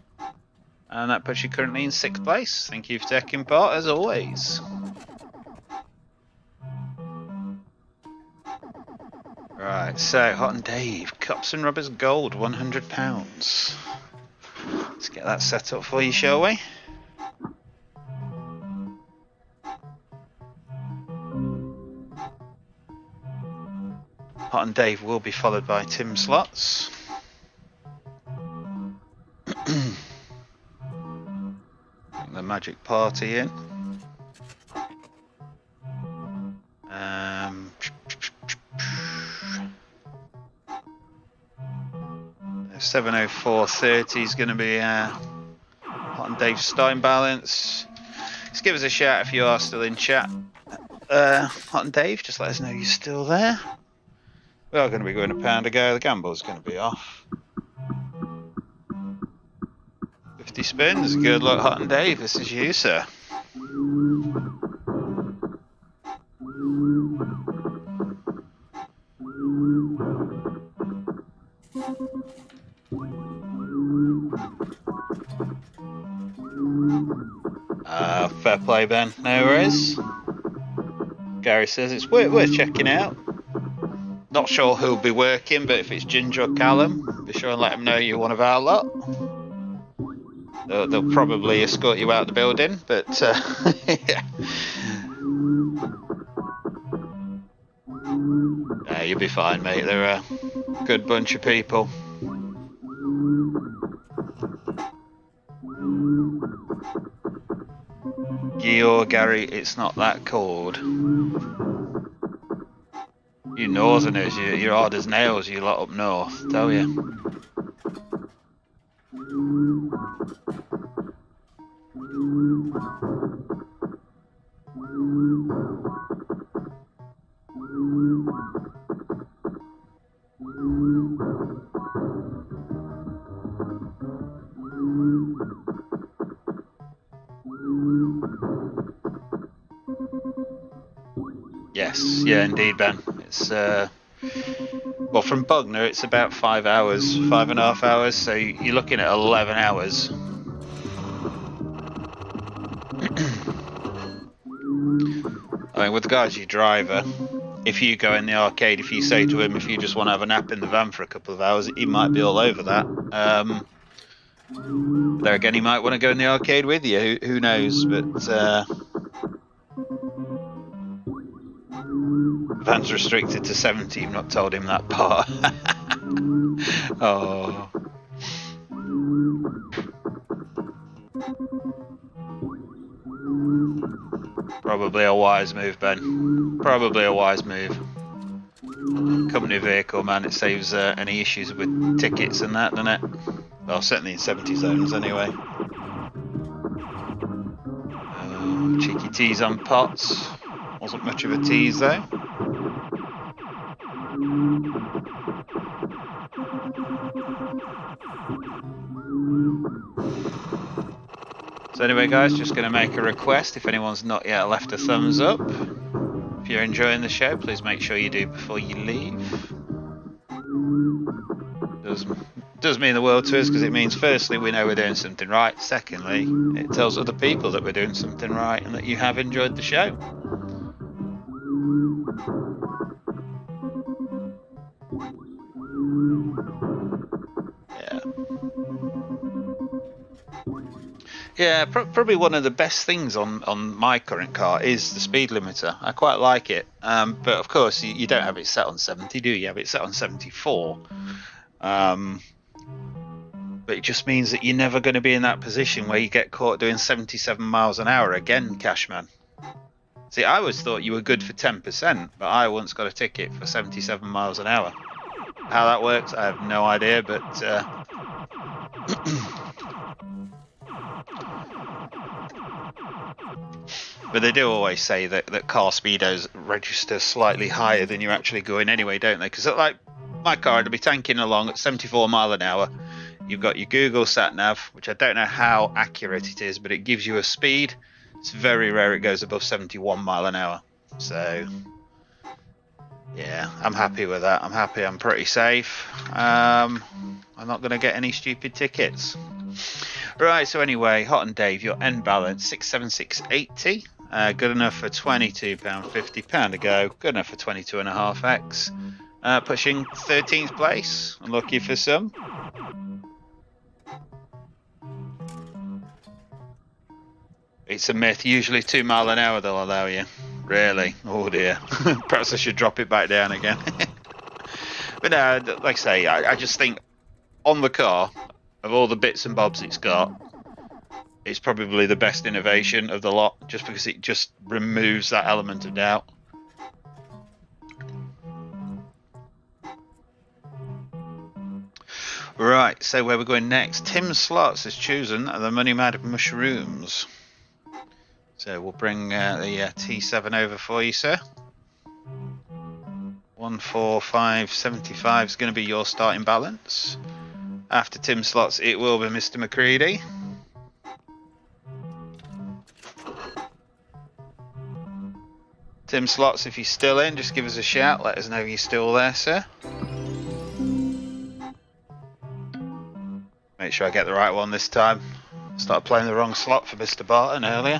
And that puts you currently in 6th place. Thank you for taking part, as always. Right, so Hot and Dave, Cups and Rubbers Gold, £100. Let's get that set up for you, shall we? Hot and Dave will be followed by Tim Slots. Bring the magic party in. 704.30 is going to be Hot and Dave's starting balance. Just give us a shout if you are still in chat. Hot and Dave, just let us know you're still there. We are going to be going £1 a go. The gamble's going to be off. 50 spins. Good luck, Hot and Dave. This is you, sir. Fair play, Ben. No worries. Gary says it's worth checking out. Not sure who'll be working, but if it's Ginger or Callum, be sure and let them know you're one of our lot. They'll probably escort you out the building, but yeah. Yeah, you'll be fine, mate. They're a good bunch of people. Or Gary, it's not that cold. You northerners, you're hard as nails, you lot up north, tell you. Yes, yeah, indeed, Ben. It's well, from Bognor, it's about 5 hours, 5.5 hours. So you're looking at 11 hours. I mean, with the guys you driver, if you go in the arcade, if you say to him, if you just want to have a nap in the van for a couple of hours, he might be all over that. There again, he might want to go in the arcade with you. Who knows? But. Van's restricted to 70, you've not told him that part. Oh. Probably a wise move, Ben. Probably a wise move. Company vehicle, man, it saves any issues with tickets and that, doesn't it? Well, certainly in 70 zones anyway. Cheeky tease on pots. Wasn't much of a tease though. So anyway guys, just going to make a request. If anyone's not yet left a thumbs up, if you're enjoying the show, please make sure you do before you leave. Does mean the world to us, because it means firstly we know we're doing something right, secondly it tells other people that we're doing something right and that you have enjoyed the show. Yeah, probably one of the best things on my current car is the speed limiter. I quite like it, but of course you don't have it set on 70, do you? You have it set on 74. But it just means that you're never going to be in that position where you get caught doing 77 miles an hour again, Cashman. See, I always thought you were good for 10%, but I once got a ticket for 77 miles an hour. How that works, I have no idea, but but they do always say that car speedos register slightly higher than you're actually going anyway, don't they? Because like my car would be tanking along at 74 mile an hour. You've got your Google sat nav, which I don't know how accurate it is, but it gives you a speed. It's very rare it goes above 71 mile an hour. So Yeah, I'm happy with that. I'm happy. I'm pretty safe. I'm not going to get any stupid tickets. Right, so anyway, Hot and Dave, your end balance, 676.80. Good enough for £22.50. £1 to go. Good enough for 22.5x. Pushing 13th place. Unlucky for some. It's a myth. Usually 2 miles an hour they'll allow you. Really? Oh dear. Perhaps I should drop it back down again. But no, like I say, I just think on the car, of all the bits and bobs it's got, it's probably the best innovation of the lot, just because it just removes that element of doubt. Right, so where we're going next. Tim Slots has chosen the Money Mad Mushrooms. So we'll bring the T7 over for you, sir. 145.75 is going to be your starting balance. After Tim Slots, it will be Mr. McCready. Tim Slots, if you're still in, just give us a shout. Let us know you're still there, sir. Make sure I get the right one this time. Started playing the wrong slot for Mr. Barton earlier.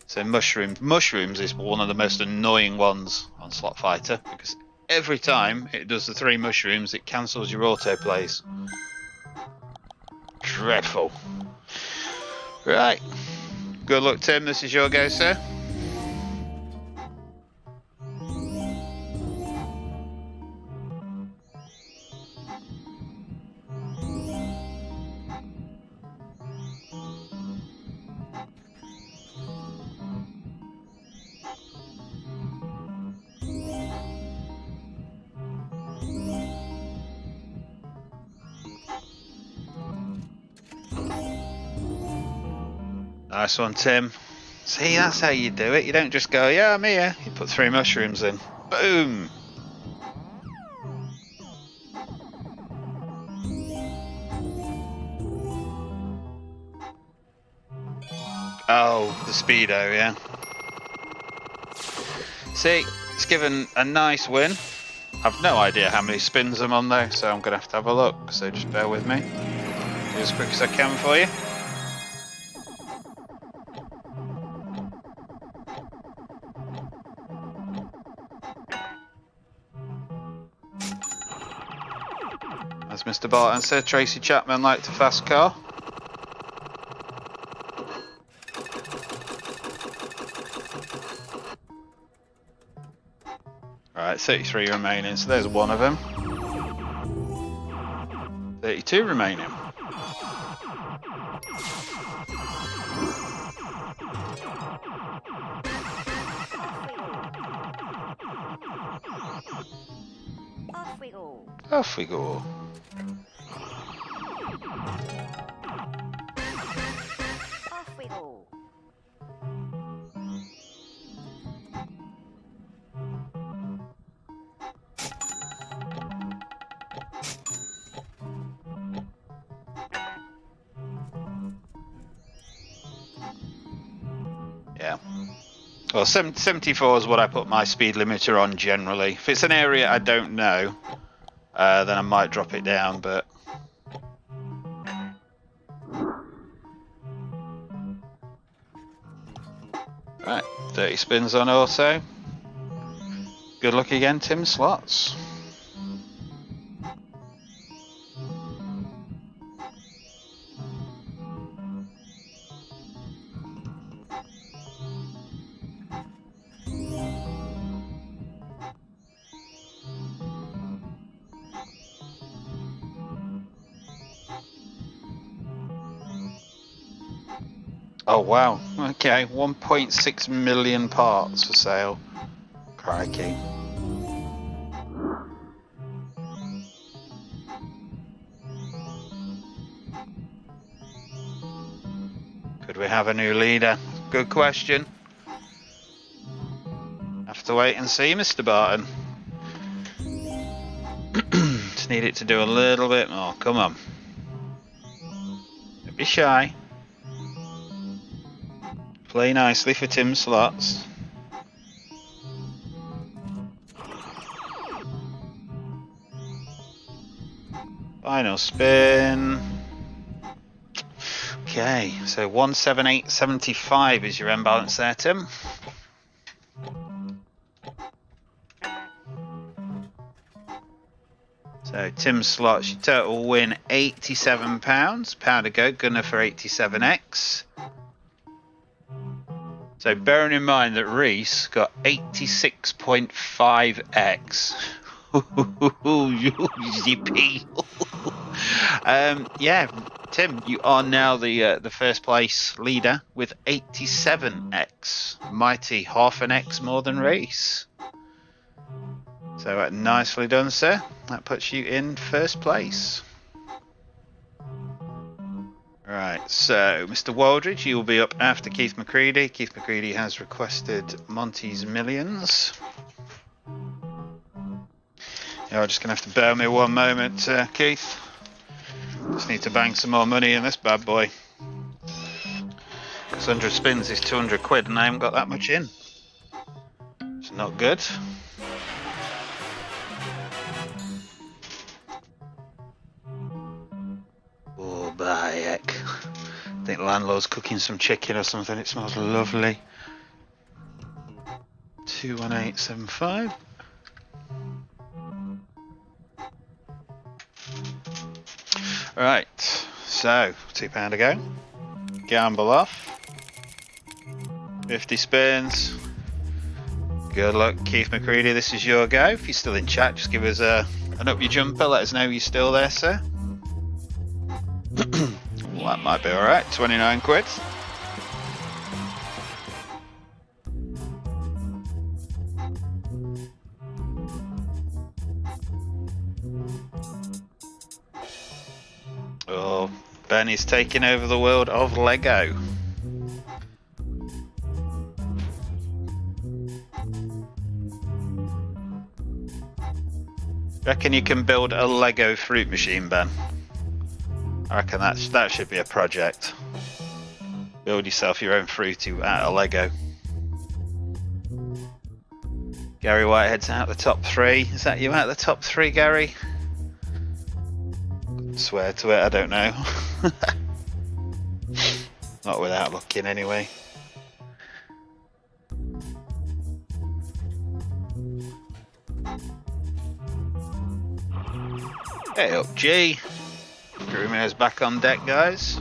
So mushrooms is one of the most annoying ones on Slot Fighter, because every time it does the 3 mushrooms, it cancels your autoplays. Dreadful. Right. Good luck, Tim. This is your go, sir. Nice one, Tim. See, that's how you do it. You don't just go, yeah, I'm here. You put 3 mushrooms in. Boom! Oh, the Speedo, yeah. See, it's given a nice win. I've no idea how many spins I'm on though, so I'm going to have a look. So just bear with me. Do as quick as I can for you. As Mr. Barton said, Tracy Chapman liked a fast car. Right, 33 remaining, so there's one of them. 32 remaining. Off we go. Off we go. Off we go. Yeah. Well, 74 is what I put my speed limiter on generally. If it's an area I don't know, then I might drop it down, but... Right, 30 spins on auto. Good luck again, Tim Slots. Oh wow, okay, 1.6 million parts for sale. Crikey. Could we have a new leader? Good question. Have to wait and see, Mr. Barton. Just need it to do a little bit more, come on. Don't be shy. Play nicely for Tim Slots. Final spin. Okay, so 178.75 is your end balance there, Tim. So Tim's slots, your total win £87. Pound to go, gunner for 87x. So bearing in mind that Reese got 86.5x. Zippy. Yeah, Tim, you are now the first place leader with 87x. Mighty half an x more than Reese. So nicely done, sir. That puts you in first place. Right, so Mr. Waldridge, you will be up after Keith McCready. Keith McCready has requested Monty's Millions. You're just going to have to bear me one moment, Keith. Just need to bang some more money in this bad boy. Because 100 spins is 200 quid and I haven't got that much in. It's not good. Oh, by heck. I think the landlord's cooking some chicken or something. It smells lovely. 21875. Right, so £2 to go. Gamble off. 50 spins. Good luck, Keith McCready. This is your go. If you're still in chat, just give us an up your jumper. Let us know you're still there, sir. Well, that might be alright. 29 quid. Oh, Benny's taking over the world of Lego. Reckon you can build a Lego fruit machine, Ben? I reckon that should be a project. Build yourself your own fruity out of Lego. Gary Whitehead's out the top 3. Is that you out the top 3, Gary? Swear to it, I don't know. Not without looking anyway. Hey up, G. Crewmare's back on deck, guys.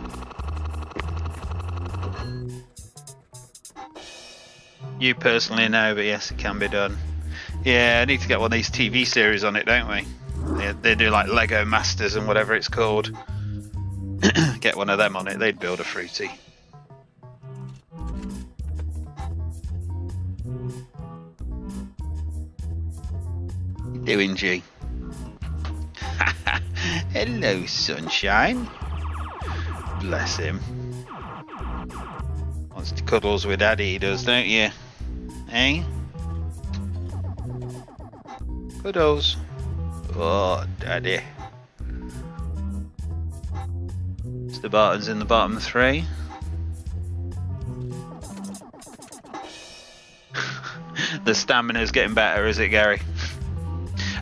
You personally know, but yes, it can be done. Yeah, I need to get one of these TV series on it, don't we? They do like Lego Masters and whatever it's called. Get one of them on it, they'd build a fruity. What you doing, G? Hello, sunshine. Bless him. Wants to cuddles with Daddy, he does, don't you? Eh? Cuddles. Oh, Daddy. Mr. Barton's in the bottom 3. The stamina's getting better, is it, Gary?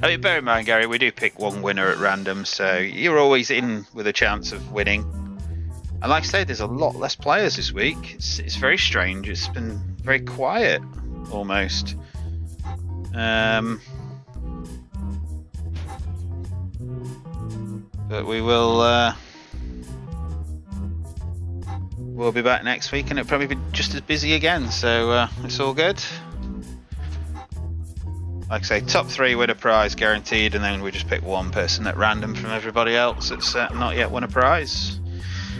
I mean, bear in mind, Gary, we do pick one winner at random, so you're always in with a chance of winning. And like I say, there's a lot less players this week. It's very strange. It's been very quiet, almost. But we will we'll be back next week, and it'll probably be just as busy again. So it's all good. Like I say, top 3 win a prize guaranteed, and then we just pick one person at random from everybody else that's not yet won a prize.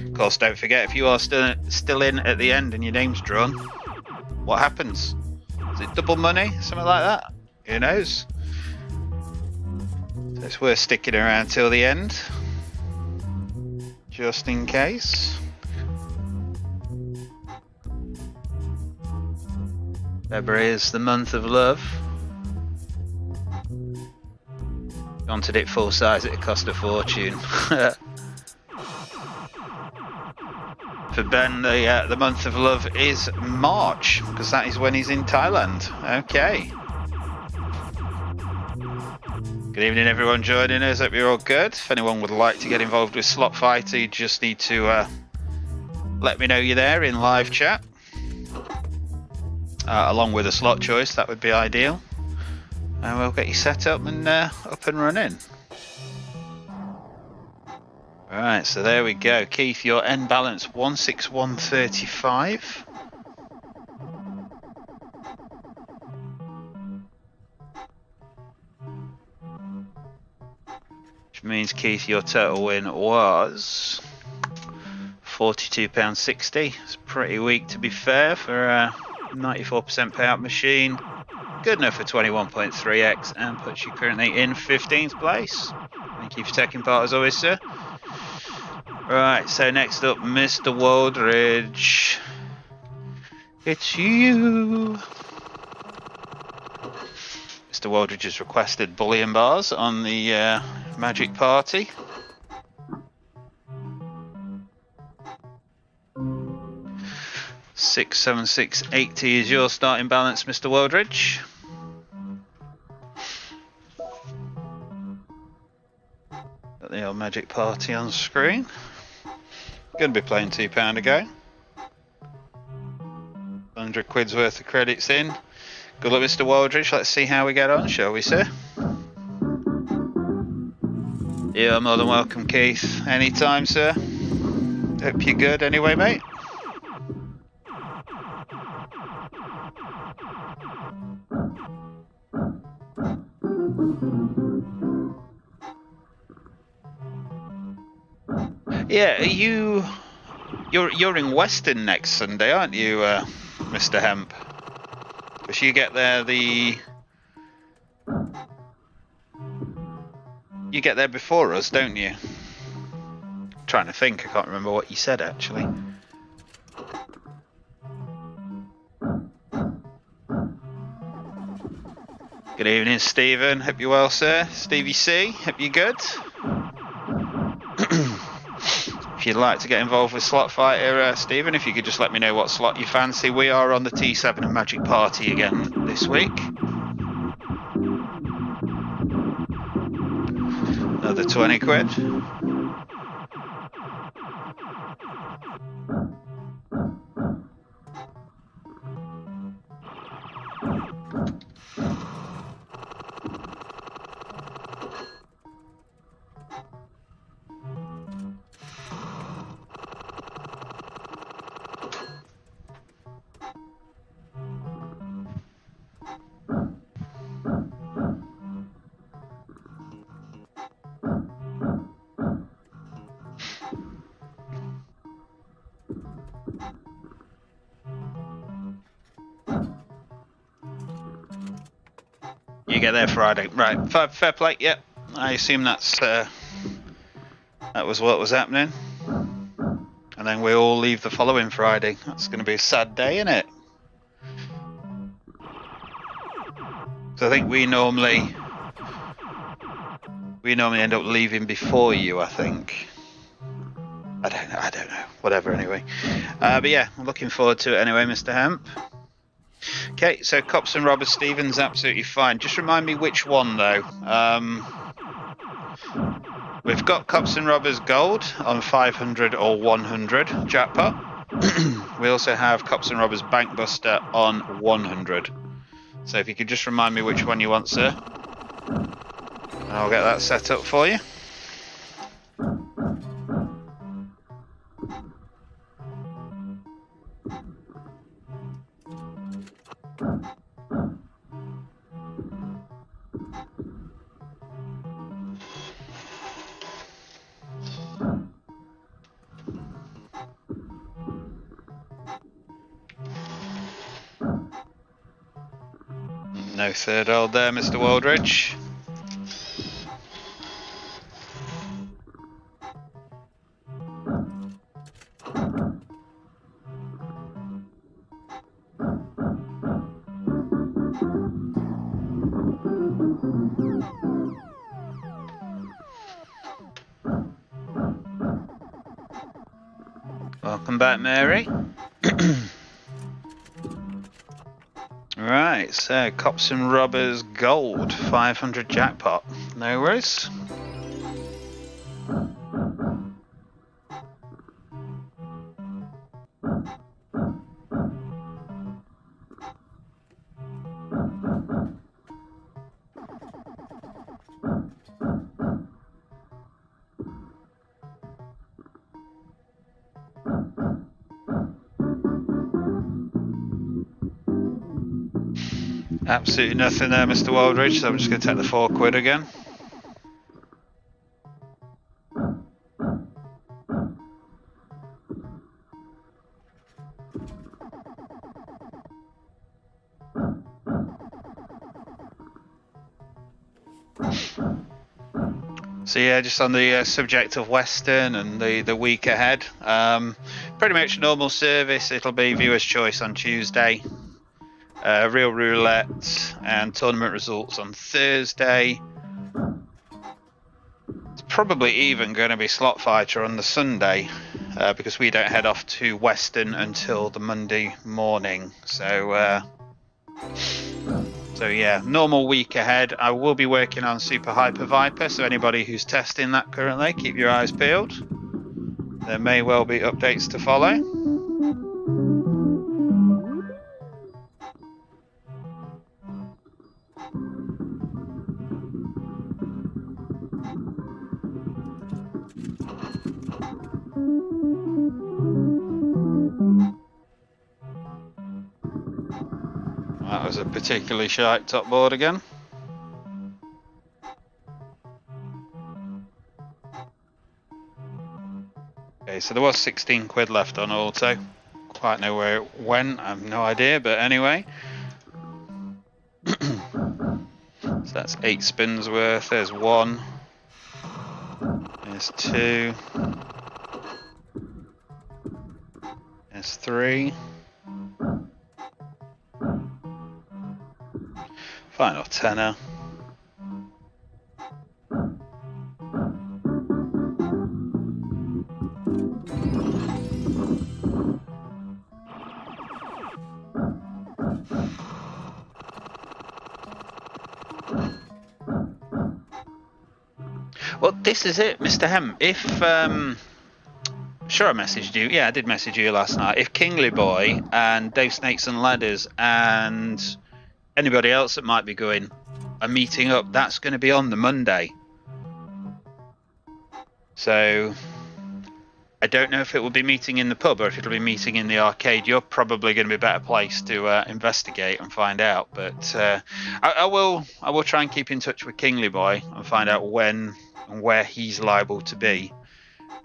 Of course, don't forget, if you are still in at the end and your name's drawn, what happens? Is it double money? Something like that? Who knows? So it's worth sticking around till the end, just in case. February is the month of love. Wanted it full size, it cost a fortune. For Ben, the month of love is March, because that is when he's in Thailand. Okay. Good evening, everyone joining us. Hope you're all good. If anyone would like to get involved with Slot Fighter, you just need to let me know you're there in live chat. Along with a slot choice, that would be ideal. And we'll get you set up and running. Right, so there we go. Keith, your end balance 161.35. Which means, Keith, your total win was £42.60. It's pretty weak, to be fair, for a 94% payout machine. Good enough for 21.3x and puts you currently in 15th place. Thank you for taking part as always, sir. Right, so next up, Mr. Waldridge. It's you. Mr. Waldridge has requested bullion bars on the Magic Party. $676.80 is your starting balance, Mr. Waldridge. Got the old Magic Party on screen. Going to be playing £2 a go. 100 quid's worth of credits in. Good luck, Mr. Waldridge. Let's see how we get on, shall we, sir? You're more than welcome, Keith. Anytime, sir. Hope you're good anyway, mate. Yeah, you're in Weston next Sunday, aren't you, Mr. Hemp? Because you get there you get there before us, don't you? I'm trying to think, I can't remember what you said actually. Good evening, Stephen. Hope you're well, sir. Stevie C, hope you're good. If you'd like to get involved with Slot Fighter, Stephen, if you could just let me know what slot you fancy. We are on the T7 and Magic Party again this week. Another 20 quid. You get there Friday, right? Fair play. Yep. I assume that's that was what was happening, and then we all leave the following Friday. That's going to be a sad day, isn't it? So I think we normally end up leaving before you. I think. I don't know. Whatever. Anyway, but yeah, I'm looking forward to it anyway, Mr. Hemp. Okay, so Cops and Robbers, Stevens, absolutely fine. Just remind me which one though. We've got Cops and Robbers Gold on 500 or 100 jackpot. We also have Cops and Robbers Bankbuster on 100. So if you could just remind me which one you want, sir, and I'll get that set up for you. No third old there, Mr. Waldridge. Welcome back, Mary. Right, so Cops and Robbers Gold, 500 jackpot. No worries. Absolutely nothing there, Mr. Waldridge, so I'm just going to take the £4 again. So yeah, just on the subject of Western and the week ahead, pretty much normal service. It'll be viewer's choice on Tuesday. Real roulette and tournament results on Thursday. It's probably even going to be slot fighter on the Sunday because we don't head off to Western until the Monday morning. So yeah, normal week ahead. I will be working on Super Hyper Viper, so anybody who's testing that currently, keep your eyes peeled. There may well be updates to follow. That was a particularly shite top board again. Okay, so there was £16 left on auto. Quite know where it went, I have no idea, but anyway. So that's 8 spins worth. There's 1. There's 2. There's 3. Final tenner. Well, this is it, Mr. Hemp. If sure, I messaged you. Yeah, I did message you last night. If Kingly Boy and Dave Snakes and Ladders and anybody else that might be going are meeting up, that's going to be on the Monday. So I don't know if it will be meeting in the pub or if it'll be meeting in the arcade. You're probably going to be a better place to investigate and find out. But I will try and keep in touch with Kingly Boy and find out when and where he's liable to be.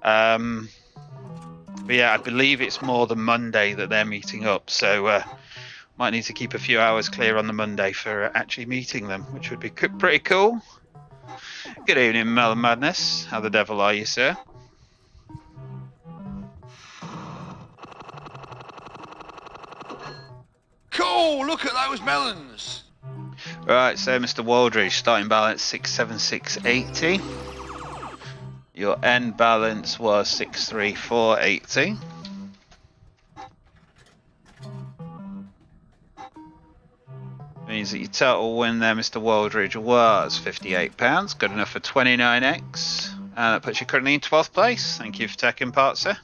But yeah, I believe it's more the Monday that they're meeting up. So might need to keep a few hours clear on the Monday for actually meeting them, which would be pretty cool. Good evening, Melon Madness. How the devil are you, sir? Cool, look at those melons. Right, so Mr. Waldridge, starting balance 676.80. Your end balance was 634.80. Means that your total win there, Mr. Waldridge, was £58. Good enough for 29x. And that puts you currently in 12th place. Thank you for taking part, sir.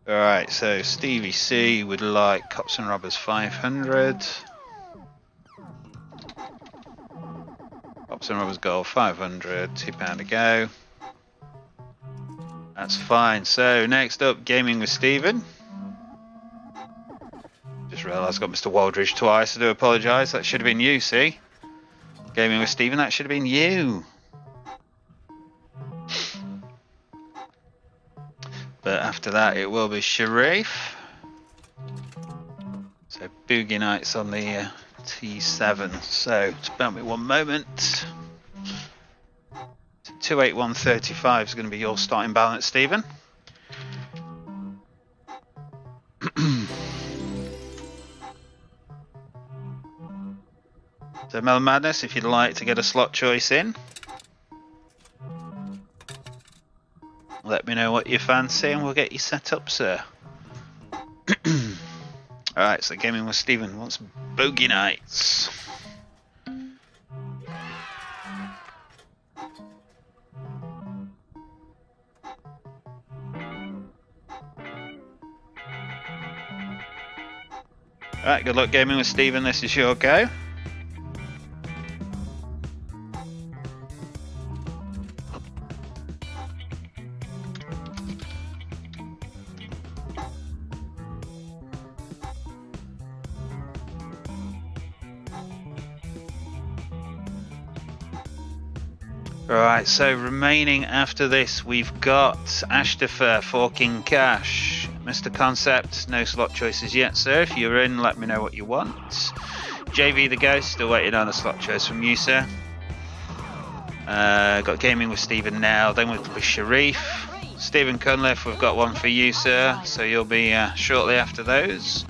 Alright, so Stevie C would like Cops and Robbers 500. Cops and Robbers Gold 500. £2 to go. That's fine. So next up, Gaming with Stephen. Just realised I got Mr. Waldridge twice. I do apologise. That should have been you, see? Gaming with Stephen, that should have been you. But after that, it will be Sharif. So Boogie Nights on the T7. So just bear with me one moment. 281.35 is going to be your starting balance, Stephen. So Melon Madness, if you'd like to get a slot choice in, let me know what you fancy and we'll get you set up, sir. Alright, so Gaming with Stephen wants Boogie Nights. Alright, good luck gaming with Stephen. This is your go. Right, so remaining after this, we've got Ashtafer, Forking Cash, Mr. Concept, no slot choices yet, sir. If you're in, let me know what you want. JV the Ghost, still waiting on a slot choice from you, sir. Got Gaming with Stephen now, then with Sharif. Stephen Cunliffe, we've got one for you, sir, so you'll be shortly after those.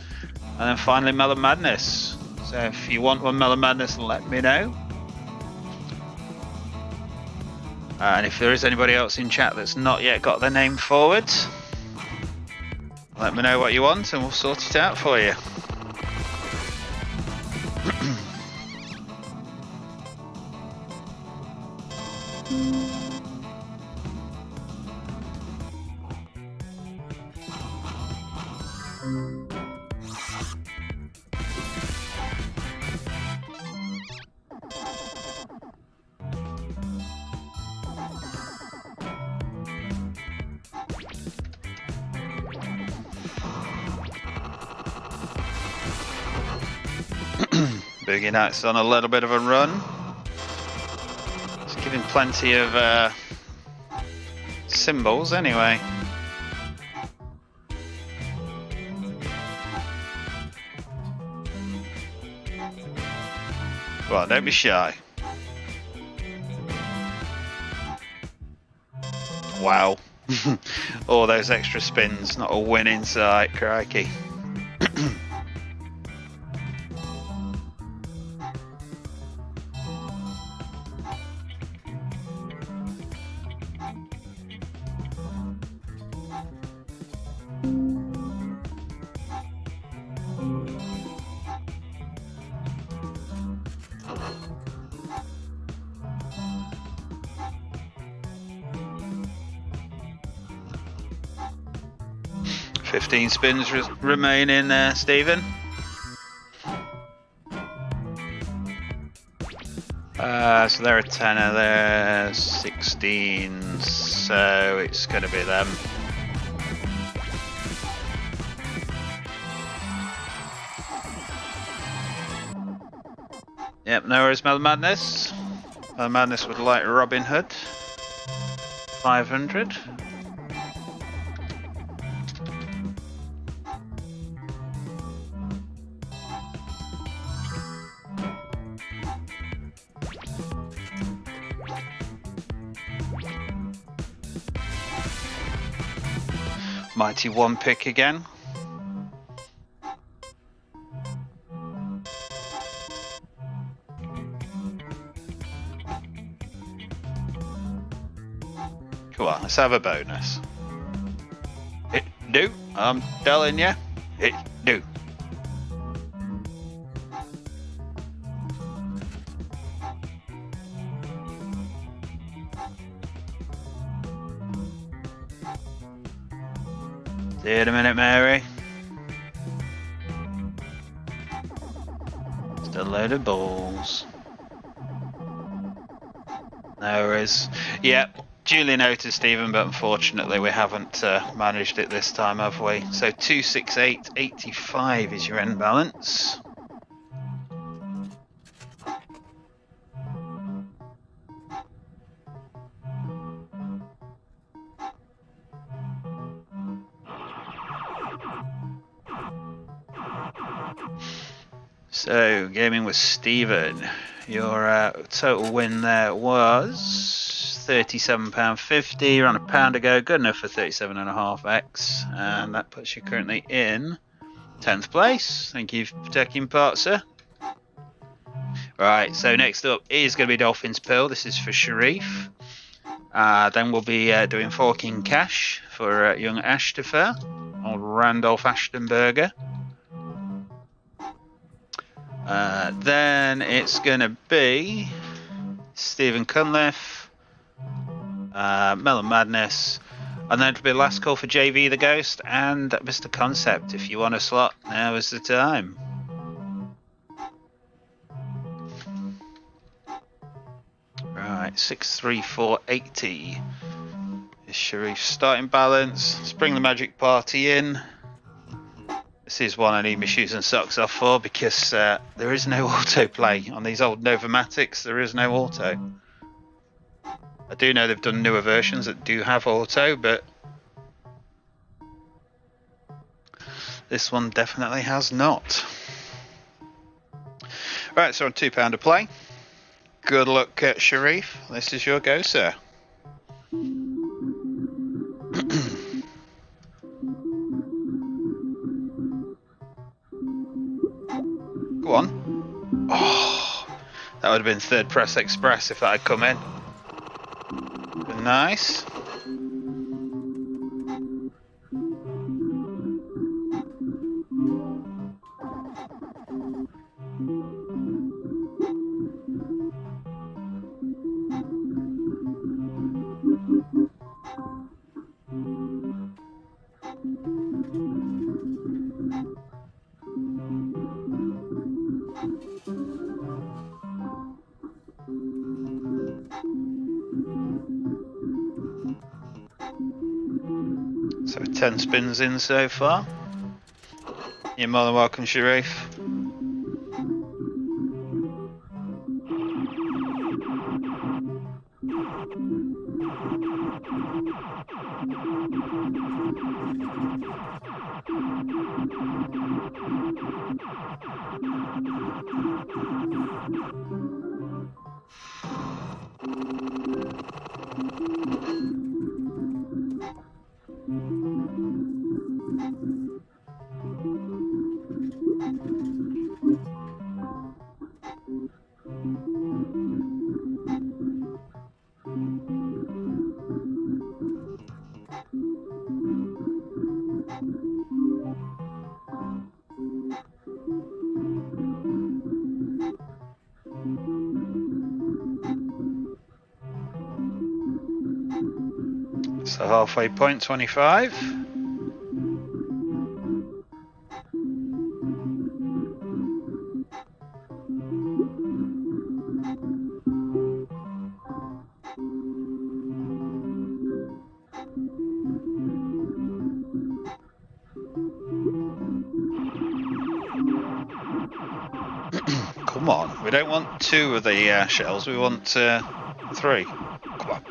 And then finally Melon Madness. So if you want one Melon Madness, let me know. And if there is anybody else in chat that's not yet got their name forward, let me know what you want and we'll sort it out for you. Boogie Nights on a little bit of a run. It's giving plenty of symbols anyway. Well, don't be shy. Wow. All those extra spins, not a win in sight, crikey. Spins remain in there, Stephen. So they're a tenner, they're 16, so it's going to be them. Yep, no worries, Melon Madness. Melon Madness would like Robin Hood. 500. Mighty one pick again. Come on, let's have a bonus. It do, I'm telling you, it do. See you in a minute, Mary. Just a load of balls. No worries. Yep, duly noted, Stephen, but unfortunately we haven't managed it this time, have we? So 268.85 is your end balance. So, gaming with Stephen, your total win there was £37.50, around £1 ago, good enough for 37.5x, and that puts you currently in 10th place. Thank you for taking part, sir. Right, so next up is going to be Dolphin's Pearl. This is for Sharif. Then we'll be doing Forking Cash for young Ashtafer, old Randolph Ashtonberger. Then it's going to be Stephen Cunliffe, Melon Madness, and then it'll be last call for JV the Ghost and Mr. Concept. If you want a slot, now is the time. Right, 63480 is Sharif's starting balance. Let's bring the magic party in. This is one I need my shoes and socks off for because there is no autoplay on these old Novomatics. There is no auto. I do know they've done newer versions that do have auto, but this one definitely has not. Right, so on £2 a play. Good luck, Sharif. This is your go, sir. Go on. Oh, that would have been third press express if that had come in. Been nice. So 10 spins in so far. You're more than welcome, Sharif. So halfway point, 25. Come on, we don't want 2 of the shells, we want 3. Come on.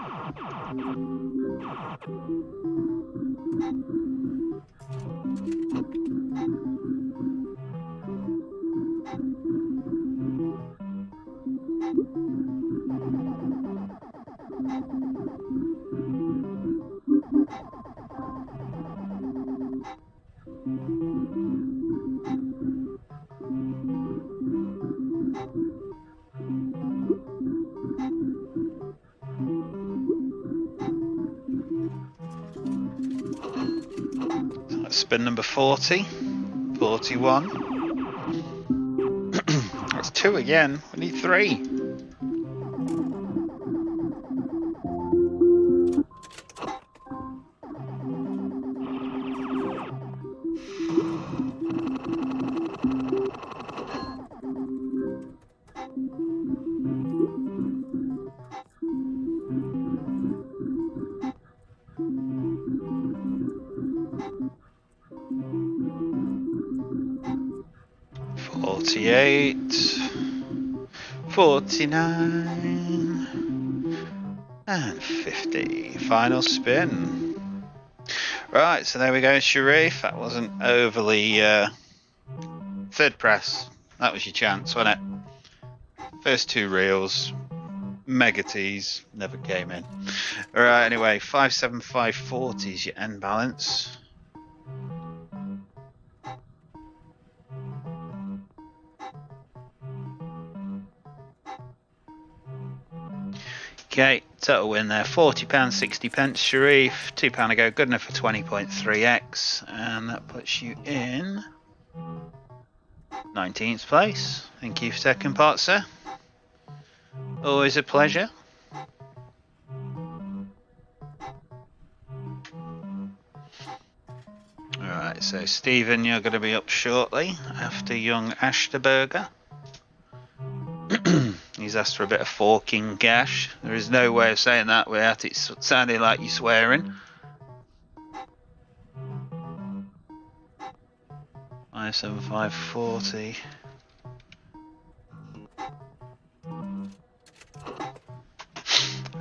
Spin number 40, 41. That's 2 again. We need 3. $48, $49, and $50. Final spin. Right, so there we go, Sharif. That wasn't overly third press. That was your chance, wasn't it? First 2 reels, mega tees, never came in. Alright, anyway, 57540 is your end balance. Okay, total win there, £40, 60p, Sharif, £2 a go, good enough for 20.3x, and that puts you in 19th place. Thank you for taking part, sir. Always a pleasure. Alright, so Stephen, you're going to be up shortly after young Ashterberger. He's asked for a bit of forking cash. There is no way of saying that without it sounding like you're swearing. 57540.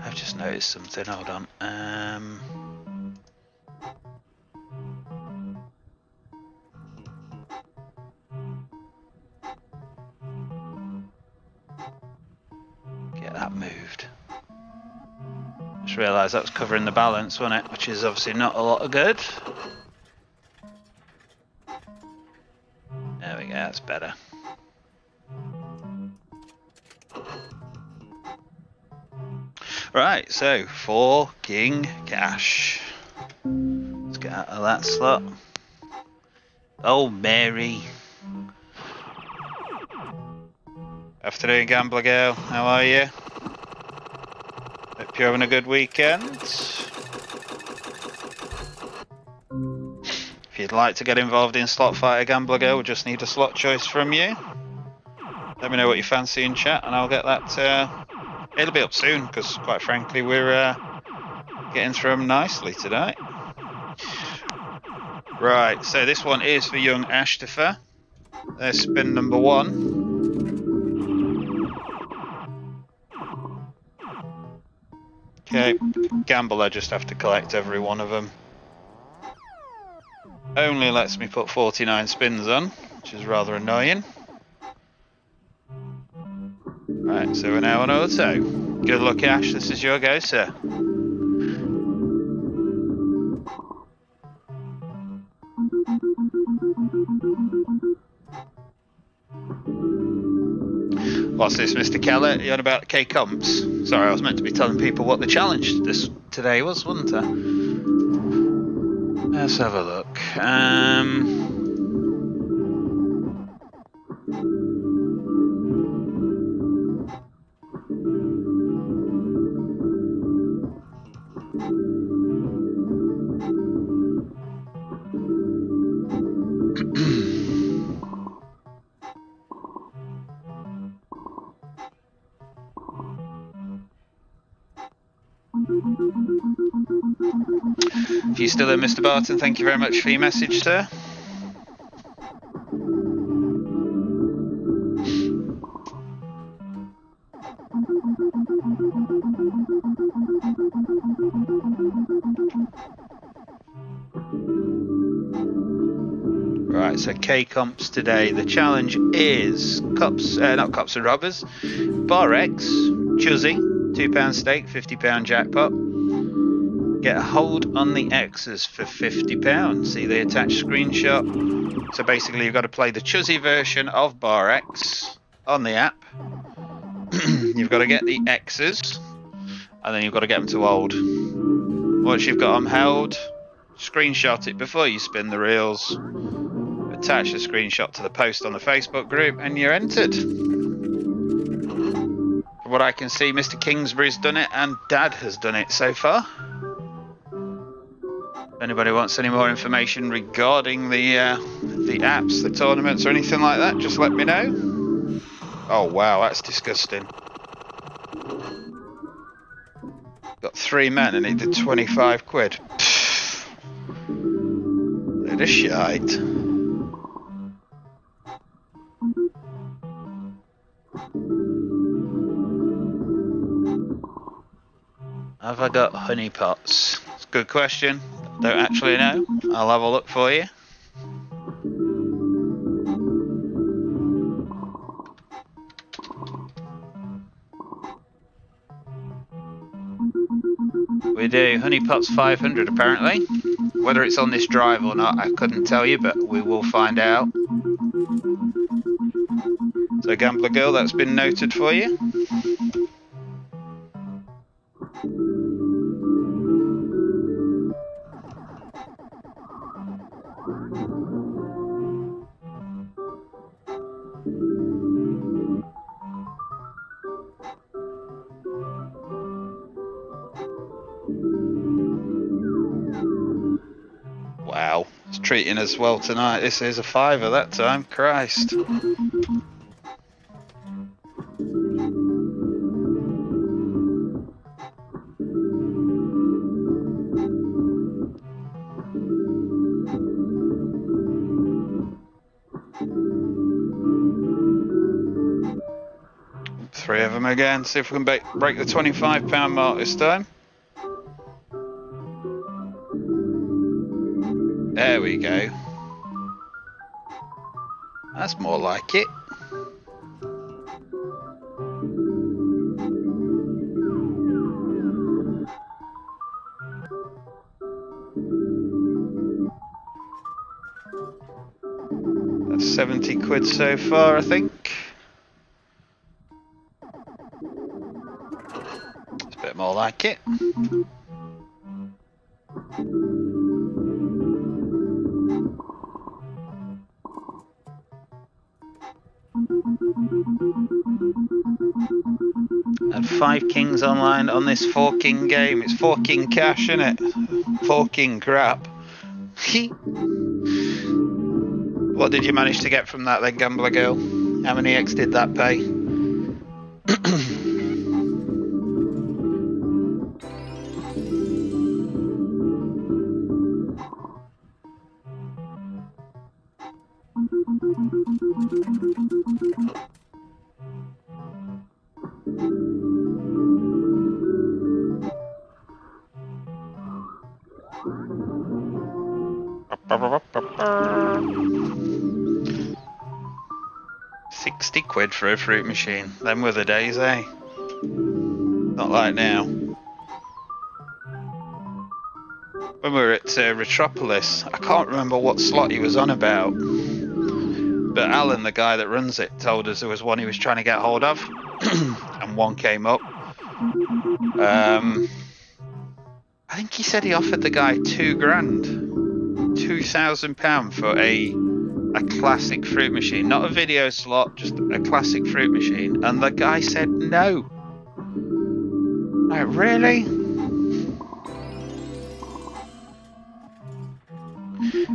I've just noticed something. Hold on. Get that moved. Just realised that was covering the balance, wasn't it? Which is obviously not a lot of good. There we go, that's better. Right, so 4 king cash. Let's get out of that slot. Oh, Mary. Afternoon, Gambler Girl. How are you? Hope you're having a good weekend. If you'd like to get involved in Slot Fighter, Gambler Girl, we just need a slot choice from you. Let me know what you fancy in chat, and I'll get that. It'll be up soon, because quite frankly, we're getting through them nicely today. Right, so this one is for young Ashtifer. There's spin number 1. Okay, gamble, I just have to collect every one of them. Only lets me put 49 spins on, which is rather annoying. Right, so we're now on auto. Good luck, Ash, this is your go, sir. What's this, Mr. Keller? You on about K comps? Sorry, I was meant to be telling people what the challenge today was, wasn't I? Let's have a look. If you're still there, Mr. Barton, thank you very much for your message, sir. Right, so K comps today. The challenge is cups, not cops and robbers. Bar X, Chuzzy, £2 stake, £50 jackpot. Get a hold on the X's for £50. See the attached screenshot. So basically, you've got to play the Chuzzy version of Bar X on the app. You've got to get the X's, and then you've got to get them to hold. Once you've got them held, screenshot it before you spin the reels. Attach the screenshot to the post on the Facebook group, and you're entered. From what I can see, Mr. Kingsbury's done it, and Dad has done it so far. If anybody wants any more information regarding the apps, the tournaments, or anything like that, just let me know. Oh wow, that's disgusting. Got 3 men and it did 25 quid. Load of shite. Have I got honey pots? It's a good question. Don't actually know. I'll have a look for you. We do. Honeypot's 500 apparently. Whether it's on this drive or not, I couldn't tell you, but we will find out. So Gambler Girl, that's been noted for you. Wow, it's treating us well tonight. This is a fiver that time, Christ. them again. See if we can break the £25 mark this time. There we go. That's more like it. That's 70 quid so far, I think. It's a bit more like it. And 5 kings online on this 4 king game. It's 4 king cash, isn't it? 4 king crap. What did you manage to get from that then, Gambler Girl? How many X did that pay? £60 for a fruit machine. Them were the days, eh? Not like now. When we were at Retropolis, I can't remember what slot he was on about, but Alan, the guy that runs it, told us there was one he was trying to get hold of, and one came up. I think he said he offered the guy £2,000 for a classic fruit machine, not a video slot, just a classic fruit machine, and the guy said no. Like, really?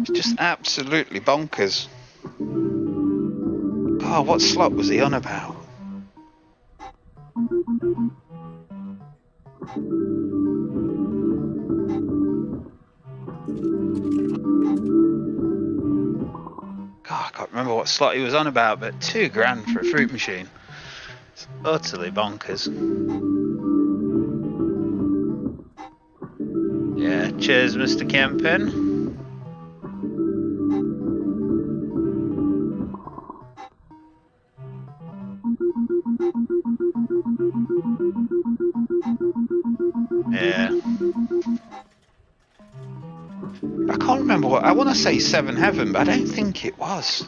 It's just absolutely bonkers. God, what slot was he on about? I can't remember what slot he was on about, but £2,000 for a fruit machine. It's utterly bonkers. Yeah, cheers, Mr. Kempin. Yeah. I can't remember what, I want to say 7 Heaven, but I don't think it was.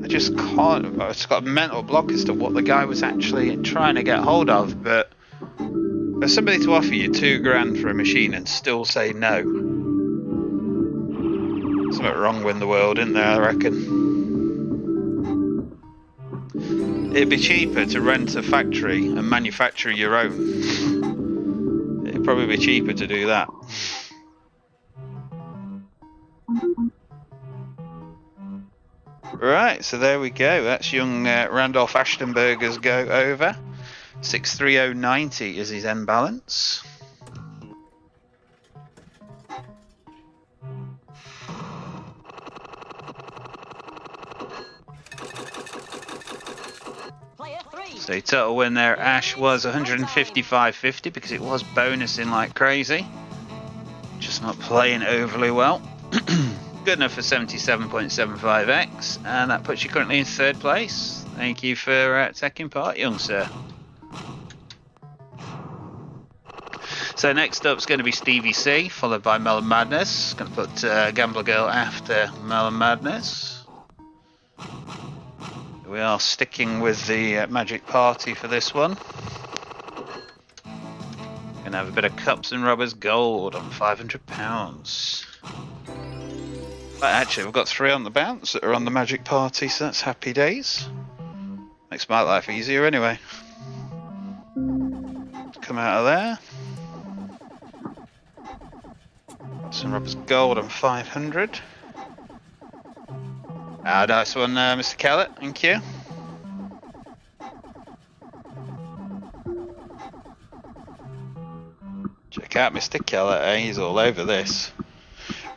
I just can't, it's got a mental block as to what the guy was actually trying to get hold of, but for somebody to offer you £2,000 for a machine and still say no, something wrong with the world, isn't there, I reckon? It'd be cheaper to rent a factory and manufacture your own. It'd probably be cheaper to do that. Right, so there we go. That's young Randolph Ashtonberger's go over. 63090 is his end balance. So total win there, Ash, was 155.50 because it was bonusing like crazy. Just not playing overly well. Good enough for 77.75x, and that puts you currently in 3rd place. Thank you for taking part, young sir. So next up is going to be Stevie C, followed by Melon Madness. Going to put Gambler Girl after Melon Madness. We are sticking with the Magic Party for this one. Going to have a bit of Cups and Rubbers Gold on £500. But actually, we've got 3 on the bounce that are on the Magic Party, so that's happy days. Makes my life easier anyway. Come out of there. Some Rubbers Gold on 500. Ah, nice one, Mr. Kellett, thank you. Check out Mr. Kellett, eh? He's all over this.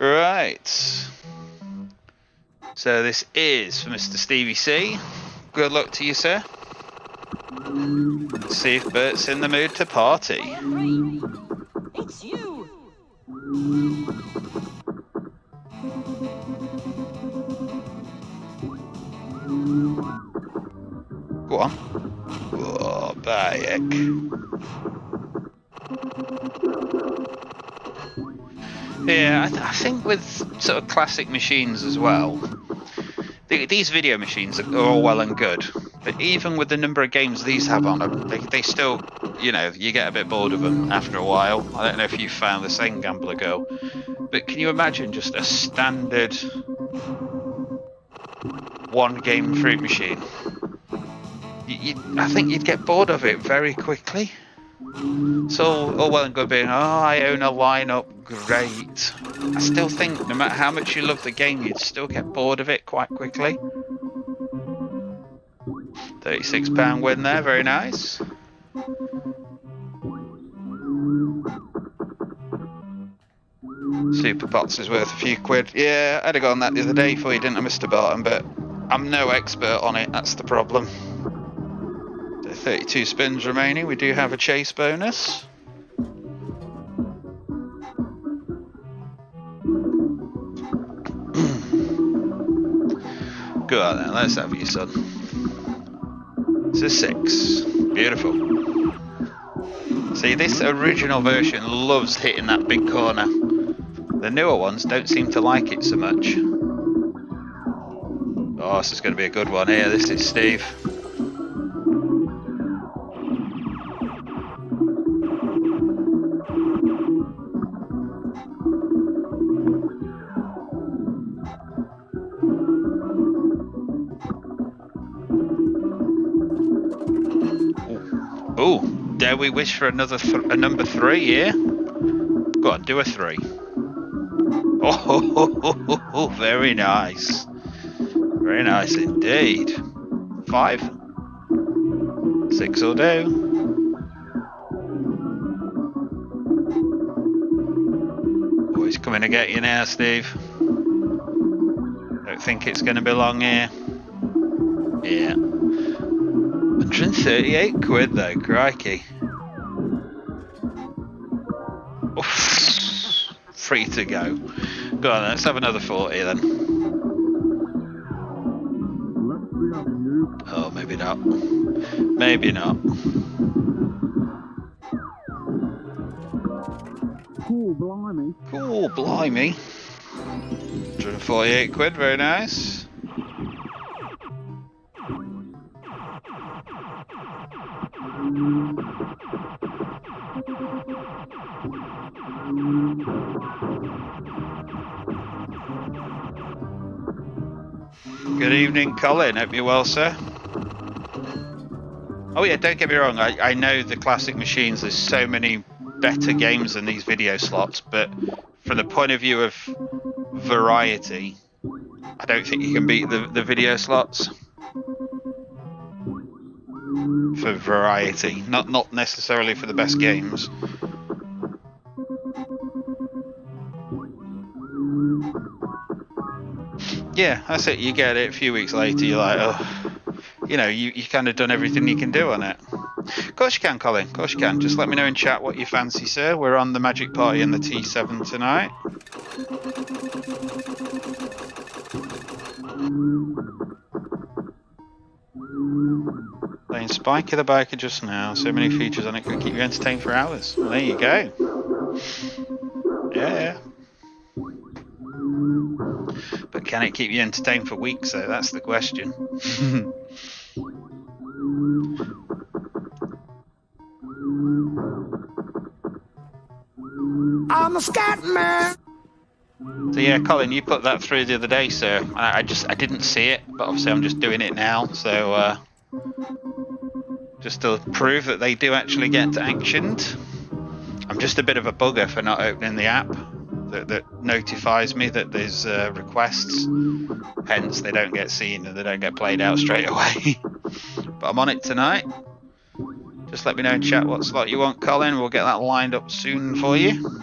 Right. So this is for Mr. Stevie C. Good luck to you, sir. Let's see if Bert's in the mood to party. Player 3. It's you. Go on. Oh, Bayek. Yeah, I think with sort of classic machines as well, these video machines are all well and good, but even with the number of games these have on them, they still, you know, you get a bit bored of them after a while. I don't know if you found the same, Gambler Girl, but can you imagine just a standard one-game fruit machine? I think you'd get bored of it very quickly. It's all well and good being, oh, I own a lineup, great. I still think no matter how much you love the game, you'd still get bored of it quite quickly. £36 win there, very nice. Super Pots is worth a few quid. Yeah, I'd have gone that the other day for you, didn't I, Mr. Barton? But I'm no expert on it, that's the problem. 32 spins remaining. We do have a chase bonus. Go on then, let's have you, son. It's a 6. Beautiful. See, this original version loves hitting that big corner. The newer ones don't seem to like it so much. Oh, this is going to be a good one here. This is Steve. Oh, dare we wish for another a number 3 here? Go on, do a 3. Oh, very nice. Very nice indeed. 5. 6 will do. Oh, he's coming to get you now, Steve. Don't think it's going to be long here. Yeah. 138 quid though, crikey. Oof. Free to go. Go on, let's have another 40 then. Oh, maybe not. Maybe not. Cool, blimey. Cool, blimey. 148 quid, very nice. Good evening, Colin. Hope you're well, sir. Oh yeah, don't get me wrong. I know the classic machines, there's so many better games than these video slots, but from the point of view of variety, I don't think you can beat the video slots. For variety, not necessarily for the best games. Yeah, that's it. You get it a few weeks later, you're like, oh, you know, you kind of done everything you can do on it. Of course you can, Colin. Of course you can. Just let me know in chat what you fancy, sir. We're on the Magic Party in the T7 tonight. Playing Spike of the Biker just now. So many features on it could keep you entertained for hours. Well, there you go. Yeah. But can it keep you entertained for weeks, though? That's the question. I'm a scat man. So yeah, Colin, you put that through the other day, sir. I didn't see it, but obviously I'm just doing it now. So just to prove that they do actually get actioned. I'm just a bit of a bugger for not opening the app that notifies me that there's requests. Hence, they don't get seen and they don't get played out straight away. But I'm on it tonight. Just let me know in chat what slot you want, Colin. We'll get that lined up soon for you.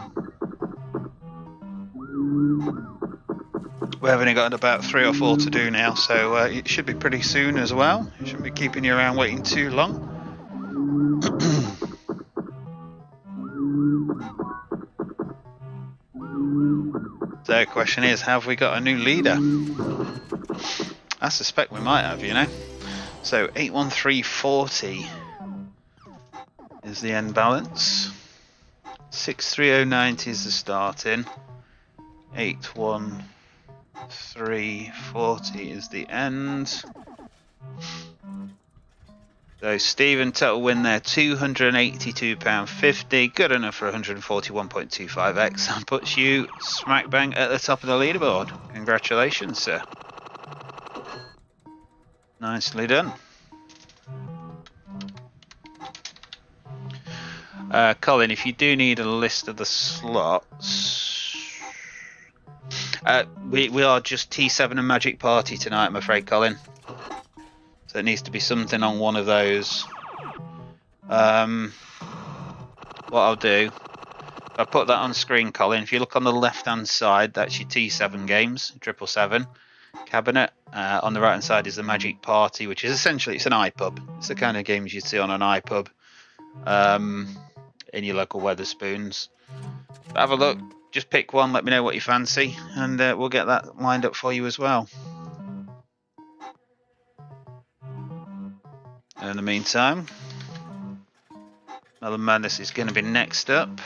We've only got about 3 or 4 to do now, so it should be pretty soon as well. It shouldn't be keeping you around waiting too long. So the question is, have we got a new leader? I suspect we might have, you know. So 81340 is the end balance. 63090 is the starting. 81340 is the end. So Steve and total win there, £282.50, good enough for 141.25x, and puts you smack bang at the top of the leaderboard. Congratulations, sir. Nicely done. Colin, if you do need a list of the slots, we are just T7 and Magic Party tonight, I'm afraid, Colin. So it needs to be something on one of those. What I'll do, I'll put that on screen, Colin. If you look on the left-hand side, that's your T7 games, 777 cabinet. On the right-hand side is the Magic Party, which is essentially, it's an iPub. It's the kind of games you'd see on an iPub in your local Wetherspoons. But have a look, just pick one, let me know what you fancy, and we'll get that lined up for you as well. In the meantime, Melon Madness is going to be next up.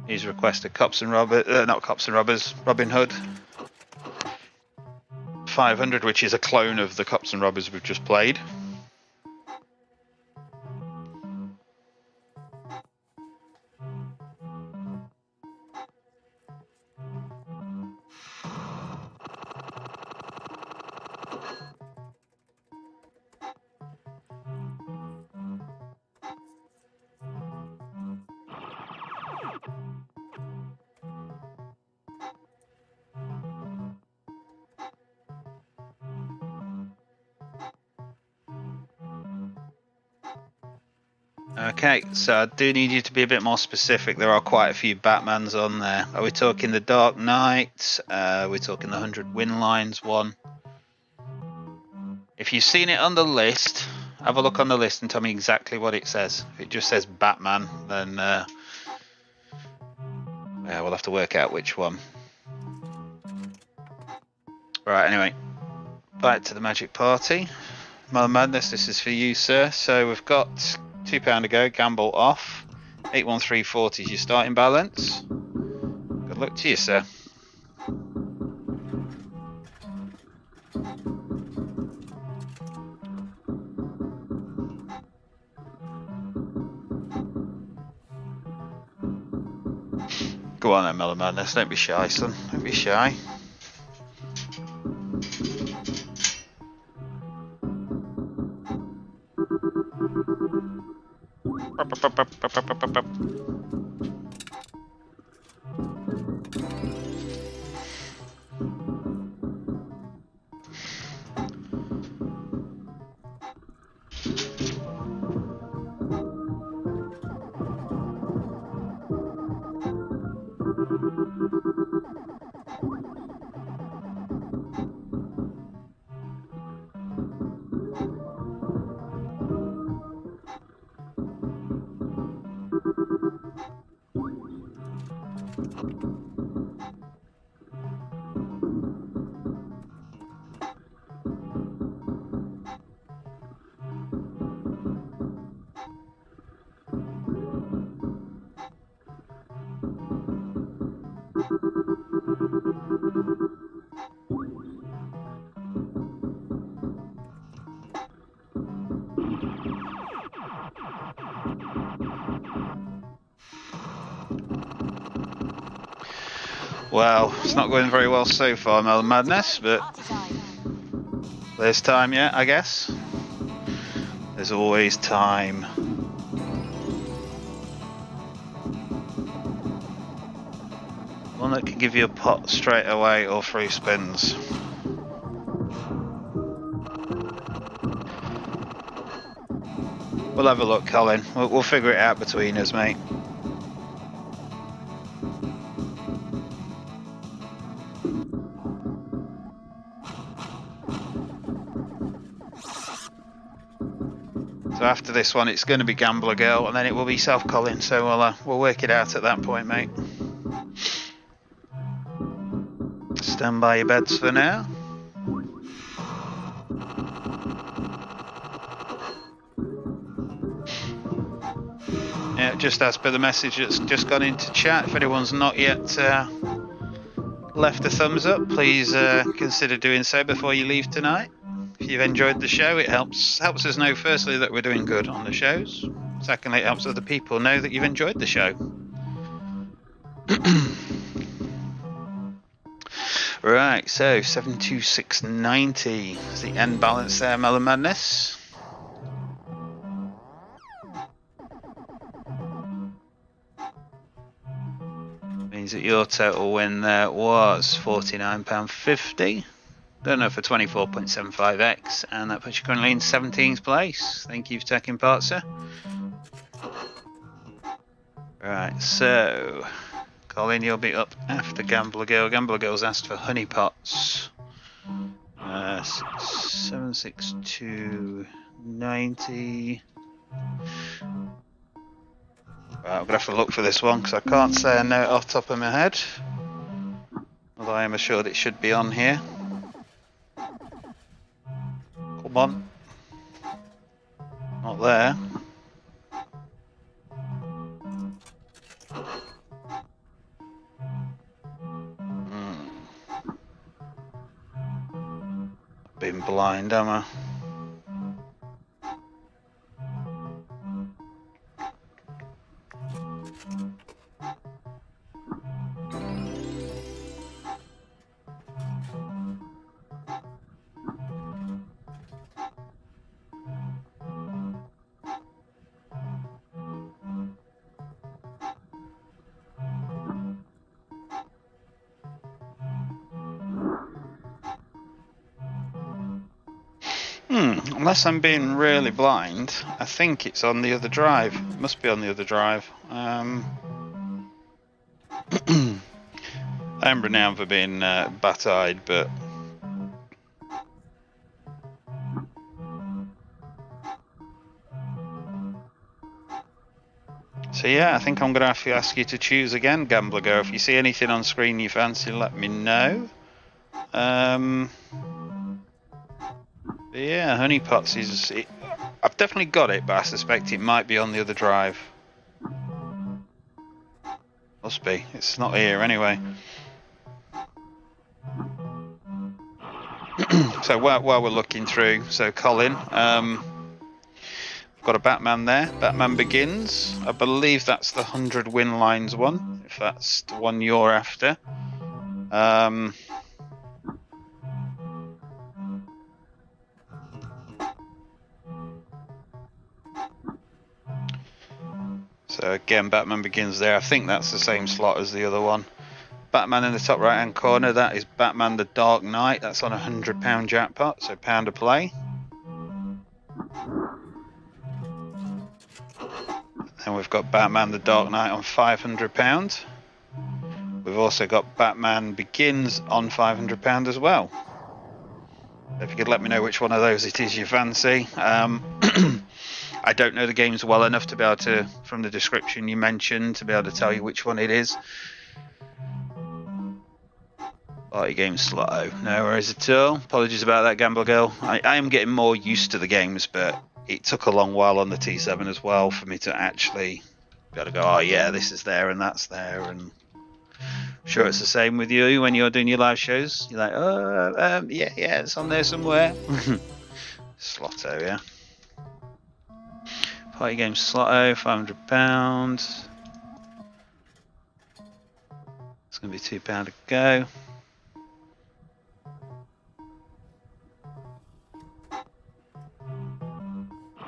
He's requested Cops and Robbers, not Cops and Robbers, Robin Hood 500, which is a clone of the Cops and Robbers we've just played. Okay, so I do need you to be a bit more specific. There are quite a few Batmans on there. Are we talking the Dark Knight? Are we talking the 100 Win Lines one? If you've seen it on the list, have a look on the list and tell me exactly what it says. If it just says Batman, then yeah, we'll have to work out which one. Right, anyway, back to the Magic Party. Melon Madness, this is for you, sir. So we've got £2 to go, gamble off. 81340 is your starting balance. Good luck to you, sir. Go on then, Melon Madness, don't be shy, son. Don't be shy. Well, it's not going very well so far, Melon Madness, but there's time yet, I guess. There's always time. One that can give you a pot straight away or free spins. We'll have a look, Colin. We'll figure it out between us, mate. So after this one, it's going to be Gambler Girl, and then it will be Self Colin. So we'll work it out at that point, mate. Stand by your beds for now. Yeah, just as per the message that's just gone into chat, if anyone's not yet left a thumbs up, please consider doing so before you leave tonight. If you've enjoyed the show, it helps us know, firstly, that we're doing good on the shows. Secondly, it helps other people know that you've enjoyed the show. Right, so 72690 is the end balance there, Melon Madness. Means that your total win there was £49.50. Don't know for 24.75x, and that puts you currently in 17th place. Thank you for taking part, sir. Right, so Colin, you'll be up after Gambler Girl. Gambler Girl's asked for honey pots. 76290. Right, I'm gonna have to look for this one because I can't say a note off the top of my head. Although I am assured it should be on here. Come on. Not there. Been blind, am I? Unless I'm being really blind, I think it's on the other drive. It must be on the other drive. I am renowned for being bat-eyed, but so yeah, I think I'm going to have to ask you to choose again, Gambler Go. If you see anything on screen you fancy, let me know. But yeah, honey pots is. I've definitely got it, but I suspect it might be on the other drive. Must be. It's not here anyway. So while we're looking through, so Colin, I've got a Batman there. Batman Begins. I believe that's the 100 win lines one, if that's the one you're after. So again, Batman Begins there. I think that's the same slot as the other one. Batman in the top right hand corner, that is Batman the Dark Knight. That's on a £100 jackpot, so £1 a play. And we've got Batman the Dark Knight on £500. We've also got Batman Begins on £500 as well. If you could let me know which one of those it is you fancy. I don't know the games well enough to be able to, from the description you mentioned, to be able to tell you which one it is. Party game Slotto. No worries at all. Apologies about that, Gambler Girl. I am getting more used to the games, but it took a long while on the T7 as well for me to actually be able to go, oh yeah, this is there and that's there. And I'm sure it's the same with you when you're doing your live shows. You're like, oh, yeah, it's on there somewhere. Slotto, yeah. Party game Slotto, £500. It's going to be £2 a go.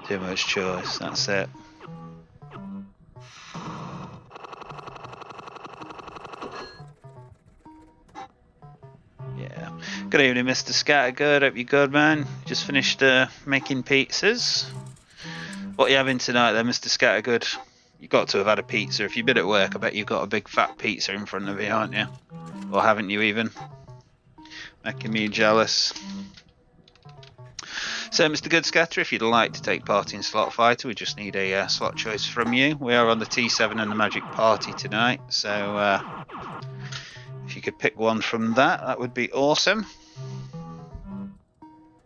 Too much choice, that's it. Yeah. Good evening, Mr. Scattergood. Hope you're good, man. Just finished making pizzas. What are you having tonight then, Mr. Scattergood? You've got to have had a pizza. If you've been at work, I bet you've got a big fat pizza in front of you, aren't you? Or haven't you even? Making me jealous. So, Mr. Good Scatter, if you'd like to take part in Slot Fighter, we just need a slot choice from you. We are on the T7 and the Magic Party tonight, so if you could pick one from that would be awesome.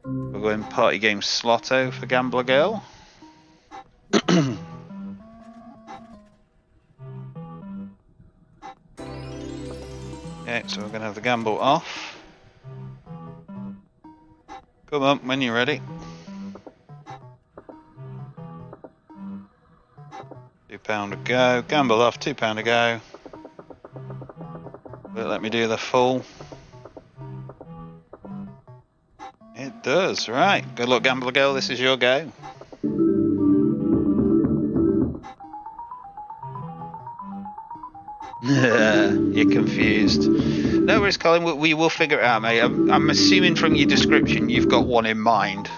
We're going Party Game Slotto for Gambler Girl. Okay, so we're going to have the gamble off. Come on, when you're ready. £2 to go. Gamble off, £2 to go. Will it let me do the full? It does, right. Good luck, Gambler Girl, this is your go. You're confused. No worries, Colin, we will figure it out, mate. I'm assuming from your description you've got one in mind.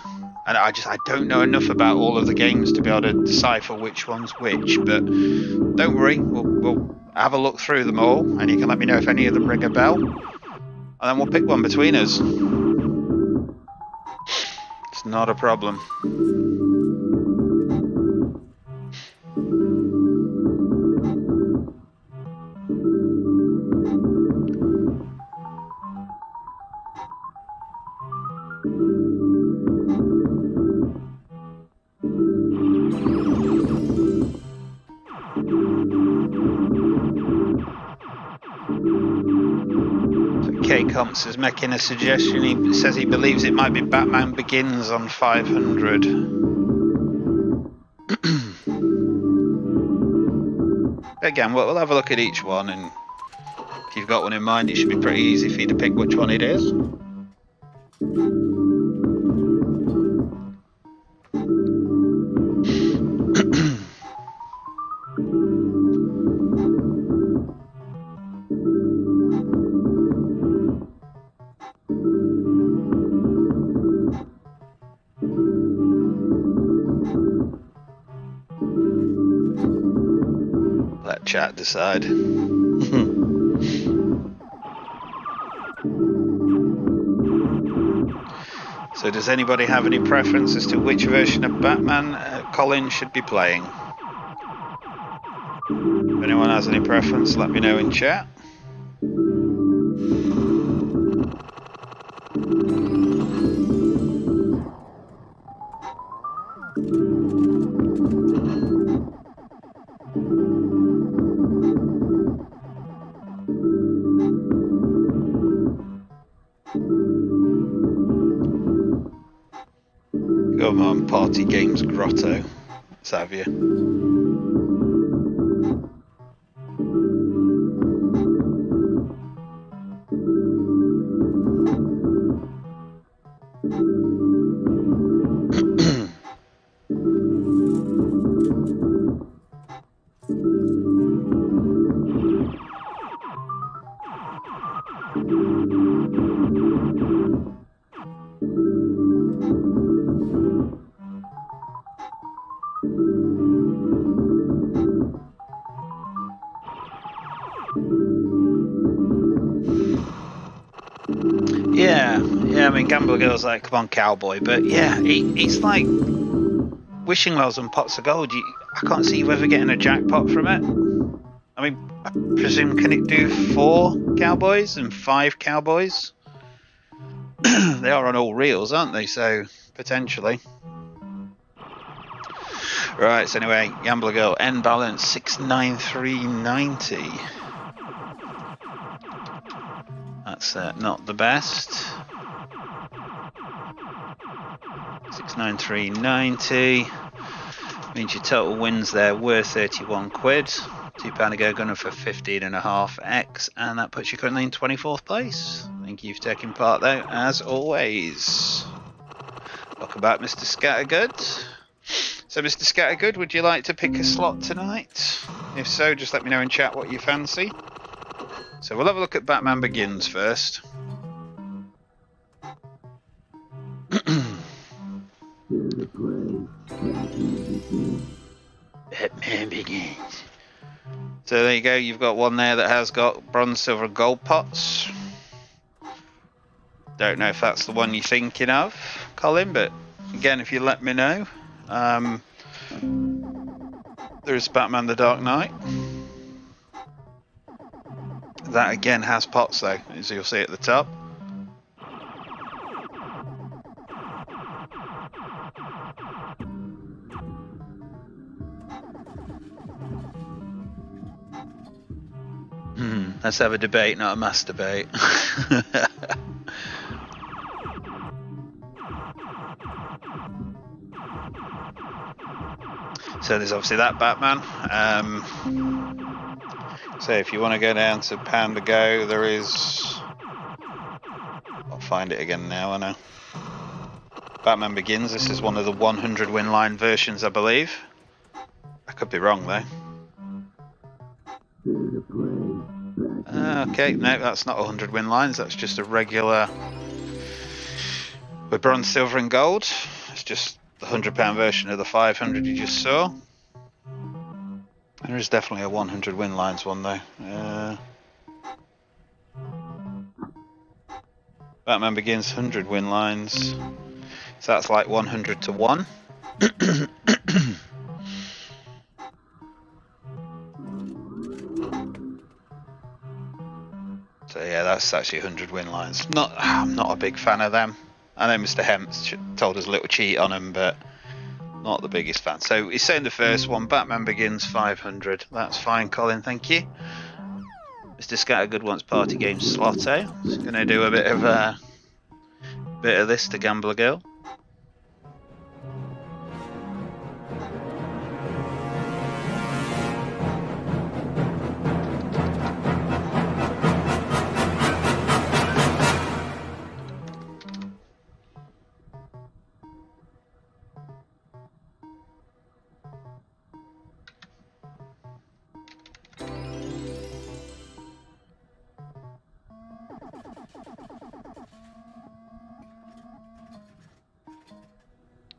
And I don't know enough about all of the games to be able to decipher which one's which, but don't worry, we'll have a look through them all, and you can let me know if any of them ring a bell, and then we'll pick one between us. It's not a problem. Comps is making a suggestion. He says he believes it might be Batman Begins on 500. Again, we'll have a look at each one, and if you've got one in mind, it should be pretty easy for you to pick which one it is. Chat decide. So does anybody have any preference as to which version of Batman Colin should be playing? If anyone has any preference, let me know in chat. Come on, Party Games Grotto. Let's have you. Yeah, I mean, Gambler Girl's like, come on, cowboy, but yeah, it's like wishing wells and pots of gold. I can't see you ever getting a jackpot from it. I mean, I presume, can it do 4 cowboys and 5 cowboys? They are on all reels, aren't they? So, potentially. Right, so anyway, Gambler Girl, end balance 693.90. That's not the best. 693.90 means your total wins there were 31 quid. £2 to go, gunning for 15.5x, and that puts you currently in 24th place. Thank you for taking part though, as always. Welcome back, Mr. Scattergood. So, Mr. Scattergood, would you like to pick a slot tonight? If so, just let me know in chat what you fancy. So we'll have a look at Batman Begins first. Batman Begins. So there you go, you've got one there that has got bronze, silver, gold pots. Don't know if that's the one you're thinking of, Colin, but again, if you let me know. There's Batman the Dark Knight. That again has pots though, as you'll see at the top. Let's have a debate, not a masturbate. So there's obviously that Batman. So if you want to go down to pound a go, there is... I'll find it again now, I know. Batman Begins, this is one of the 100 win line versions, I believe. I could be wrong though. Okay, no, that's not 100 win lines, that's just a regular with bronze, silver and gold. It's just the £100 version of the 500 you just saw. There is definitely a 100 win lines one though. Batman Begins 100 win lines, so that's like 100 to 1. So yeah, that's actually 100 win lines. I'm not a big fan of them. I know Mr. Hemp told us a little cheat on them, but not the biggest fan. So he's saying the first one, Batman Begins 500. That's fine, Colin, thank you. Mr. Scattergood wants party game Slotto. He's going to do a bit of this to Gambler Girl.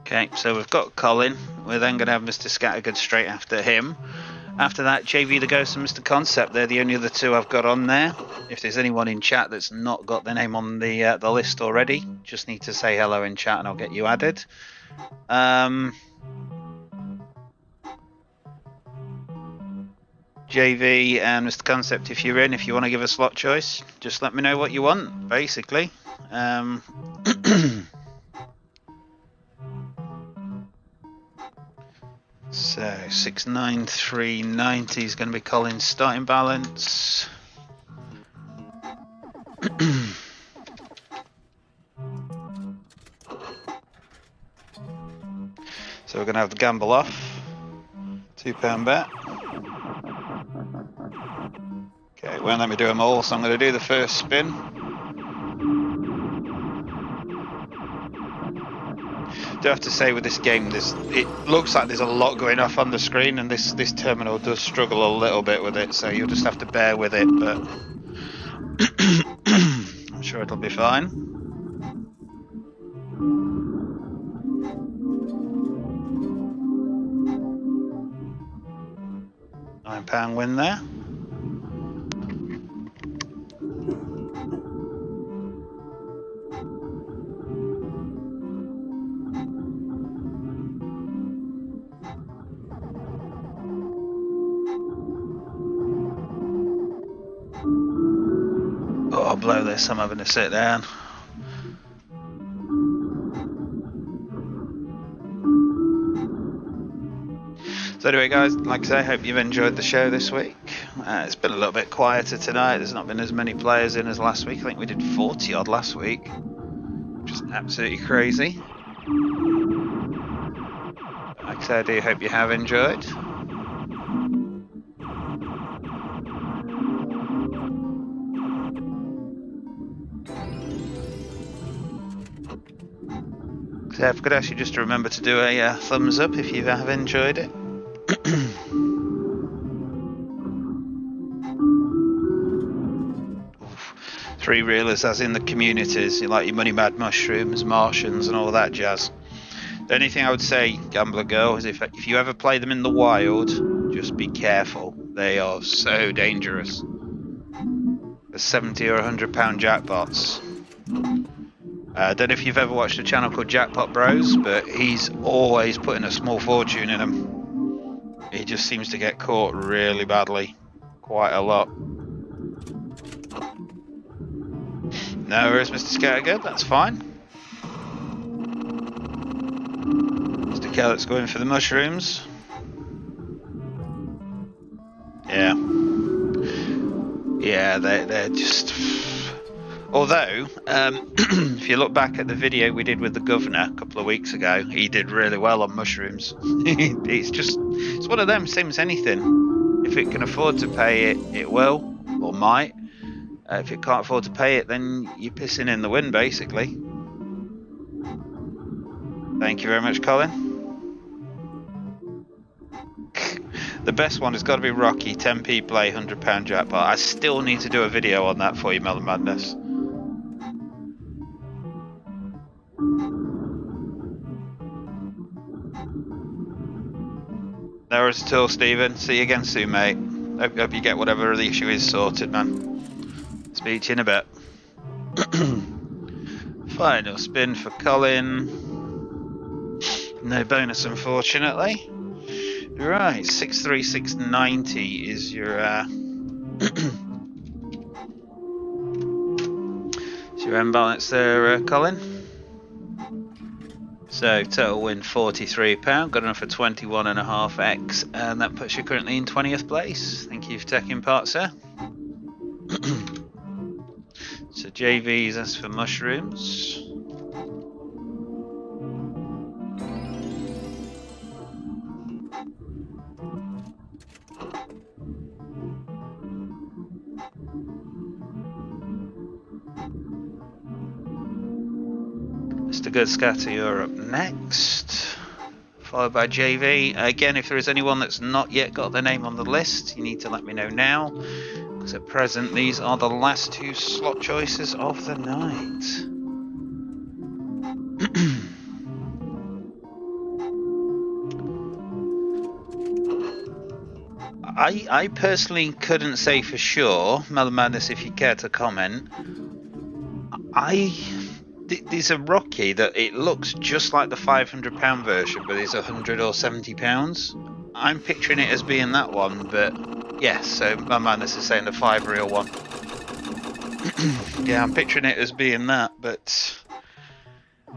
Okay, so we've got Colin. We're then going to have Mr. Scattergood straight after him. After that, JV the Ghost and Mr. Concept. They're the only other two I've got on there. If there's anyone in chat that's not got their name on the list already, just need to say hello in chat and I'll get you added. JV and Mr. Concept, if you're in, if you want to give a slot choice, just let me know what you want, basically. So 69390 is going to be Colin's starting balance. So we're going to have the gamble off. £2 bet. Okay, it won't let me do them all, so I'm going to do the first spin. I do have to say with this game, it looks like there's a lot going off on the screen, and this terminal does struggle a little bit with it, so you'll just have to bear with it, but I'm sure it'll be fine. £9 win there. I'll blow this, I'm having to sit down. So anyway guys, like I say, I hope you've enjoyed the show this week. It's been a little bit quieter tonight, there's not been as many players in as last week. I think we did 40 odd last week, which is absolutely crazy. Like I say, I do hope you have enjoyed. So I could ask you just to remember to do a thumbs up if you have enjoyed it. Three reelers as in the communities, like your Money Mad Mushrooms, Martians and all that jazz. The only thing I would say, Gambler Girl, is if you ever play them in the wild, just be careful. They are so dangerous. The 70 or £100 jackpots. I don't know if you've ever watched a channel called Jackpot Bros, but he's always putting a small fortune in them. He just seems to get caught really badly, quite a lot. No, where's Mr. Scattergood? That's fine. Mr. Kellett's going for the mushrooms. Yeah. Yeah, they're just... Although, if you look back at the video we did with the governor a couple of weeks ago, he did really well on mushrooms. It's one of them, same as anything. If it can afford to pay it, it will, or might. If it can't afford to pay it, then you're pissing in the wind, basically. Thank you very much, Colin. The best one has got to be Rocky, 10p play, £100 jackpot. I still need to do a video on that for you, Melon Madness. No worries at all, Stephen. See you again soon, mate. Hope you get whatever the issue is sorted, man. Speak to you in a bit. Final spin for Colin. No bonus, unfortunately. Right, 63690 is your is your end balance there, Colin. So total win £43, good enough for 21.5x, and that puts you currently in 20th place. Thank you for taking part, sir. So JV's asked for mushrooms. Mr. Good Scatter, you're up next, followed by JV. Again, if there is anyone that's not yet got their name on the list, you need to let me know now, because at present these are the last two slot choices of the night. I personally couldn't say for sure, Melon Madness, if you care to comment. There's a Rocky that it looks just like the £500 version, but it's £100 or £70. I'm picturing it as being that one, but yes, so my Madness is saying the 5 real one. Yeah, I'm picturing it as being that, but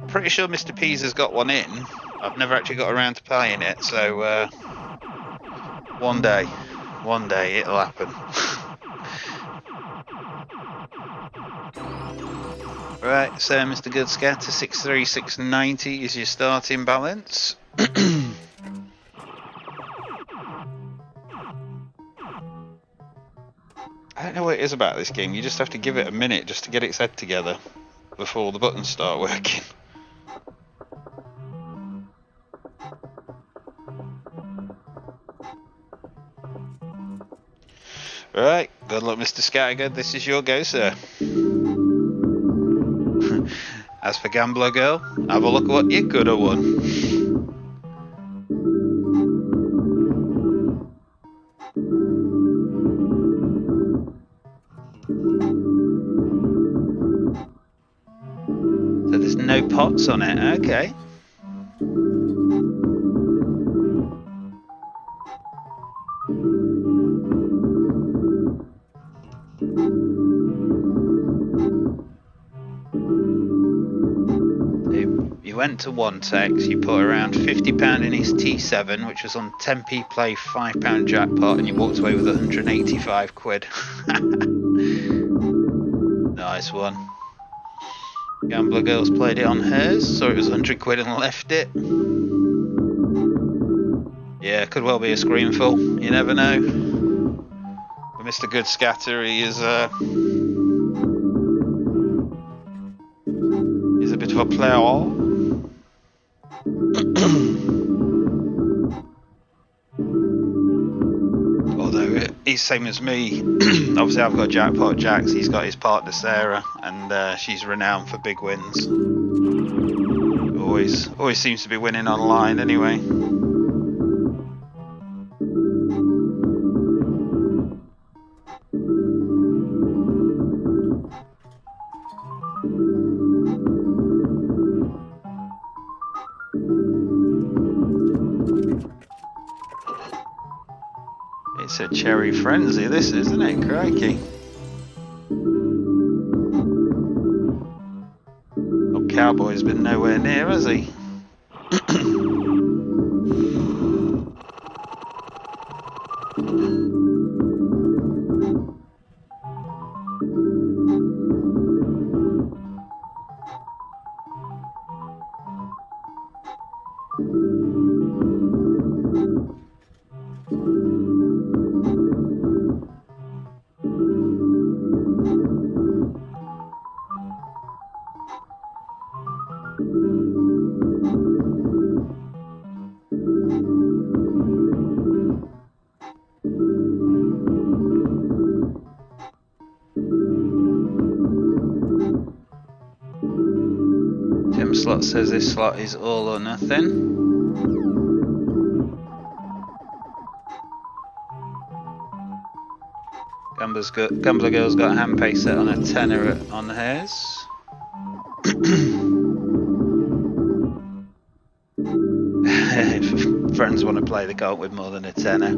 pretty sure Mr. P's has got one in. I've never actually got around to playing it, so one day it'll happen. Right, so Mr. Good Scatter, 63690 is your starting balance. I don't know what it is about this game, you just have to give it a minute just to get its head together before the buttons start working. Right, good luck Mr. Scattergood, this is your go, sir. As for Gambler Girl, have a look at what you could have won. So there's no pots on it, okay. Went to one text, you put around £50 in his T7, which was on 10p play, £5 jackpot, and you walked away with 185 quid. Nice one. Gambler Girl's played it on hers, so it was 100 quid and left it. Yeah, could well be a screenful, you never know. But Mr. Good Scatter, he is he's a bit of a player. Although he's same as me. Obviously I've got Jackpot Jacks, he's got his partner Sarah, and she's renowned for big wins. Always seems to be winning online anyway. It's a cherry frenzy, this, isn't it? Crikey. Oh, Cowboy's been nowhere near, has he? Slot says this slot is all or nothing. Gambler Girl's got a hand pay set on a tenner on hers. If friends want to play, they can't with more than a tenner.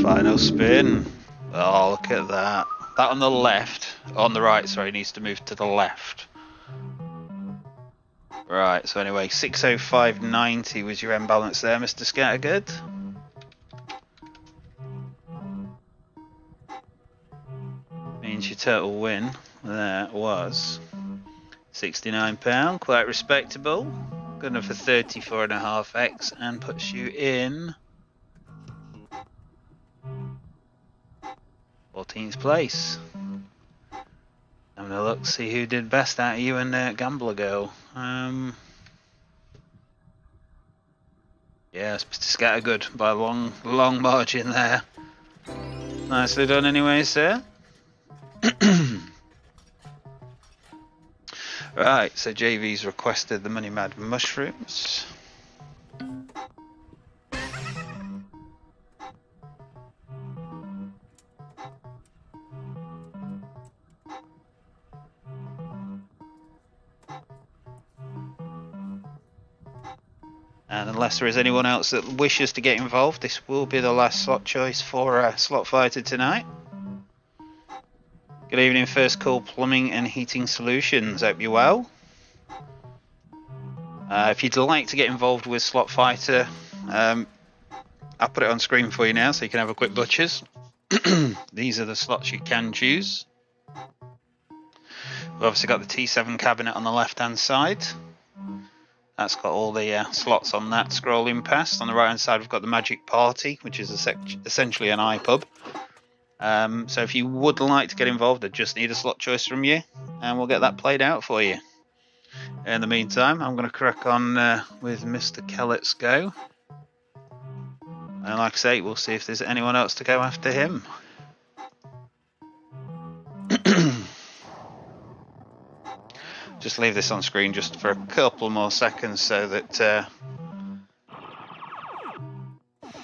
Final spin. Oh, look at that. That on the left, on the right, sorry, needs to move to the left. Right, so anyway, 605.90 was your end balance there, Mr. Scattergood. Means your total win there was £69, quite respectable. Good enough for 34.5x and puts you in 14th place. Having a look, see who did best out of you and Gambler Girl. Yes, Mr. Scattergood by a long margin there. Nicely done anyway, sir. Right, so JV's requested the Money Mad mushrooms. And unless there is anyone else that wishes to get involved, this will be the last slot choice for Slot Fighter tonight. Good evening, First Call Plumbing and Heating Solutions. Hope you're well. If you'd like to get involved with Slot Fighter, I'll put it on screen for you now so you can have a quick butchers. These are the slots you can choose. We've obviously got the T7 cabinet on the left hand side. That's got all the slots on that scrolling past. On the right hand side we've got the Magic Party, which is essentially an iPub. So if you would like to get involved, I just need a slot choice from you and we'll get that played out for you. In the meantime, I'm going to crack on with Mr. Kellett's go. And like I say, we'll see if there's anyone else to go after him. Just leave this on screen just for a couple more seconds so that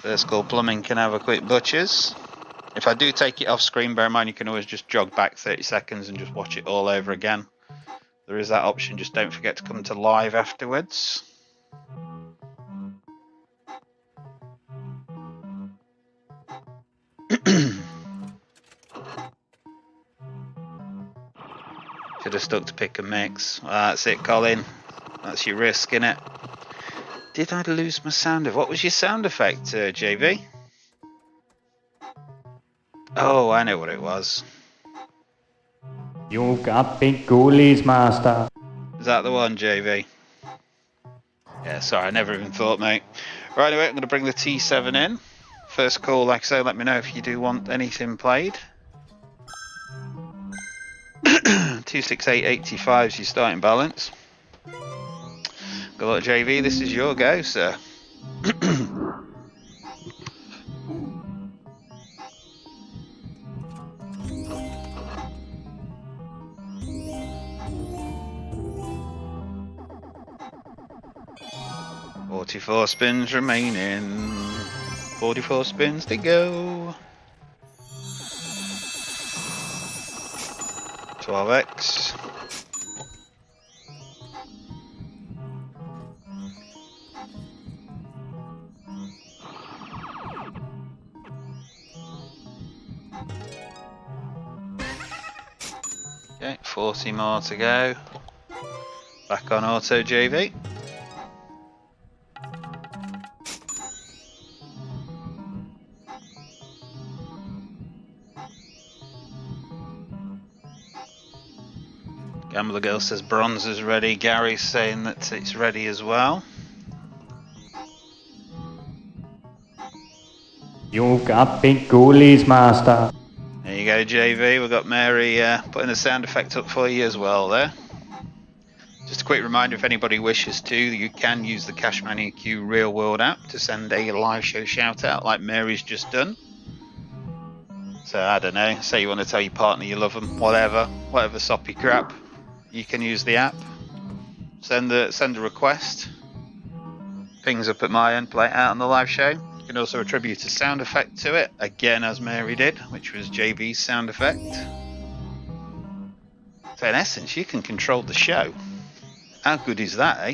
First Call Plumbing can have a quick butchers. If I do take it off screen, bear in mind you can always just jog back 30 seconds and just watch it all over again. There is that option, just don't forget to come to live afterwards. Should have stuck to pick a mix. That's it, Colin. That's your risk, innit? Did I lose my sound effect? What was your sound effect, JV? Oh, I know what it was. You got big ghoulies, master. Is that the one, JV? Yeah, sorry, I never even thought, mate. Right, anyway, I'm going to bring the T7 in. First call, like I say, let me know if you do want anything played. 268.85 is your starting balance. Good luck, JV. This is your go, sir. $44 spins remaining. 44 spins to go. 12x. Okay, 40 more to go. Back on auto JV. Gambler Girl says bronze is ready. Gary's saying that it's ready as well. You got big goalies, master. There you go, JV. We've got Mary putting the sound effect up for you as well there. Just a quick reminder, if anybody wishes to, you can use the Cash Money Q Real World app to send a live show shout out like Mary's just done. So I don't know, say you want to tell your partner you love them, whatever soppy crap, you can use the app. Send a request. Pings up at my end, play it out on the live show. You can also attribute a sound effect to it, again as Mary did, which was JV's sound effect. So in essence, you can control the show. How good is that, eh?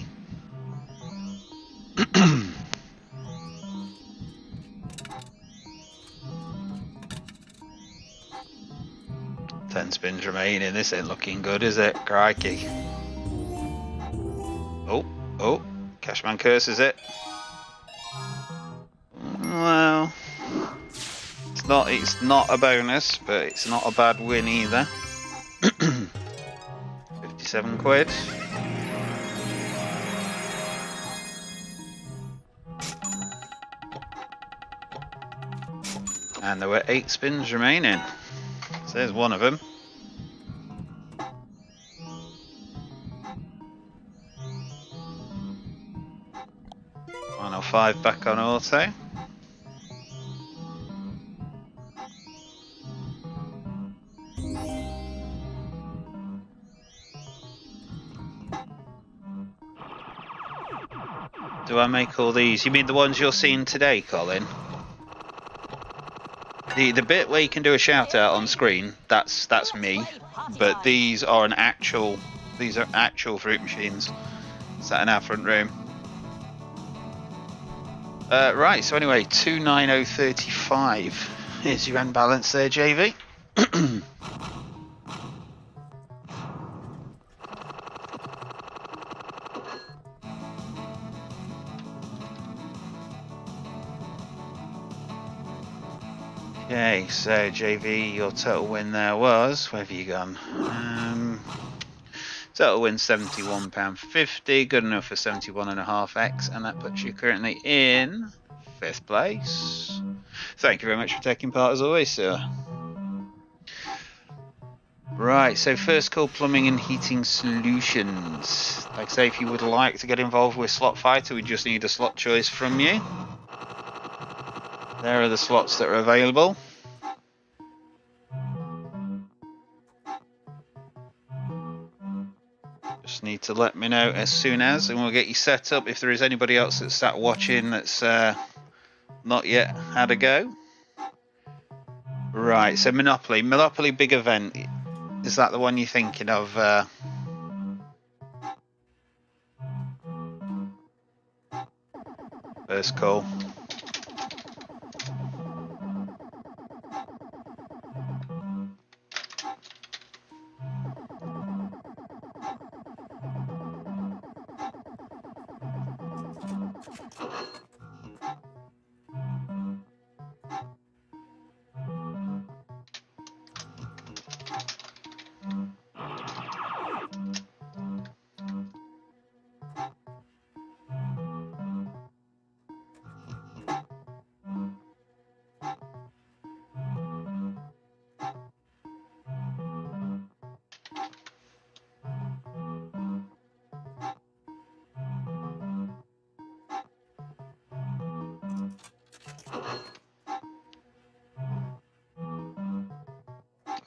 10 spins remaining. This ain't looking good, is it? Crikey. Oh, Cashman curses it. Well, it's not a bonus, but it's not a bad win either. 57 quid. And there were 8 spins remaining. So there's one of them. Final 5 back on auto. Do I make all these? You mean the ones you're seeing today, Colin? The bit where you can do a shout out on screen, that's me, but these are actual fruit machines sat in our front room. Right, so anyway, 29035 is your end balance there, JV. Okay, so JV, your total win there was, where have you gone? Total win £71.50, good enough for 71.5x, and that puts you currently in 5th place. Thank you very much for taking part as always, sir. Right, so first call plumbing and heating solutions. Like I say, if you would like to get involved with Slot Fighter, we just need a slot choice from you. There are the slots that are available. Just need to let me know as soon as, and we'll get you set up. If there is anybody else that's sat watching that's not yet had a go. Right, so Monopoly big event. Is that the one you're thinking of? First call.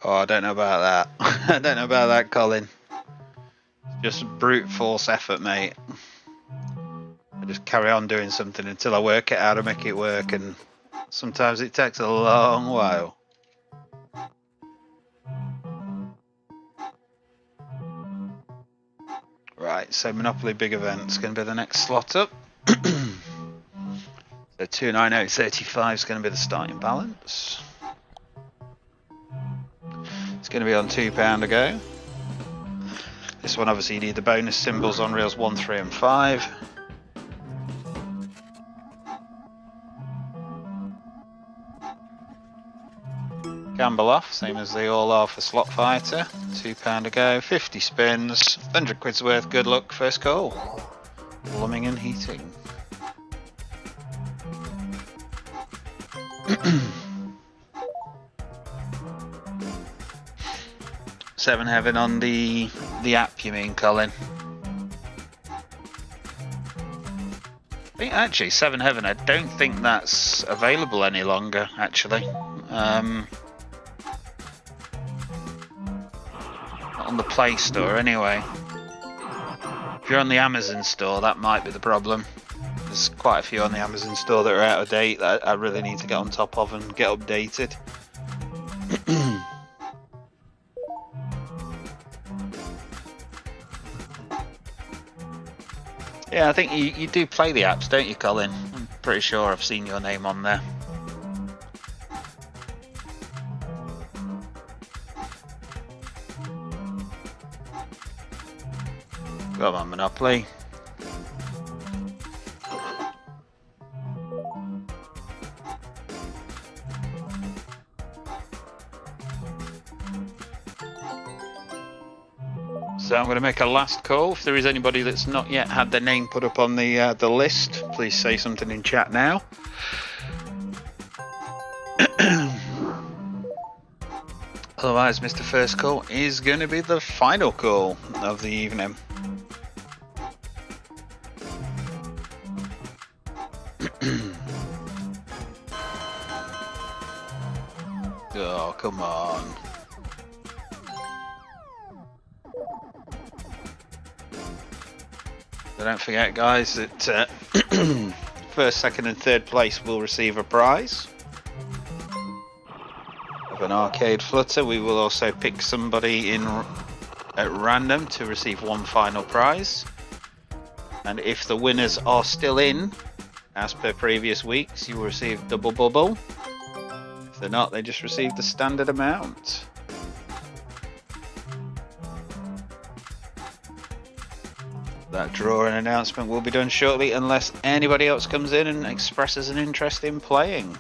Oh, I don't know about that. I don't know about that, Colin. Just brute force effort, mate. I just carry on doing something until I work it out and make it work, and sometimes it takes a long while. Right, so Monopoly Big Event's going to be the next slot up. So 290.35 is going to be the starting balance. It's going to be on £2 a go. This one obviously you need the bonus symbols on reels 1, 3 and 5. Gamble off, same as they all are for Slot Fighter. £2 a go, 50 spins, 100 quid's worth, good luck, first call. Plumbing and heating. Seven Heaven on the app, you mean, Colin? I think actually Seven Heaven, I don't think that's available any longer, actually. On the Play Store anyway. If you're on the Amazon store, that might be the problem. There's quite a few on the Amazon store that are out of date that I really need to get on top of and get updated. Yeah, I think you do play the apps, don't you, Colin? I'm pretty sure I've seen your name on there. Come on, Monopoly. So I'm going to make a last call. If there is anybody that's not yet had their name put up on the list, please say something in chat now. Otherwise, Mr. First Call is going to be the final call of the evening. Oh, come on. So don't forget, guys, that first, second and third place will receive a prize of an arcade Flutter. We will also pick somebody in at random to receive one final prize. And if the winners are still in, as per previous weeks, you will receive double bubble. If they're not, they just receive the standard amount. That drawing announcement will be done shortly unless anybody else comes in and expresses an interest in playing.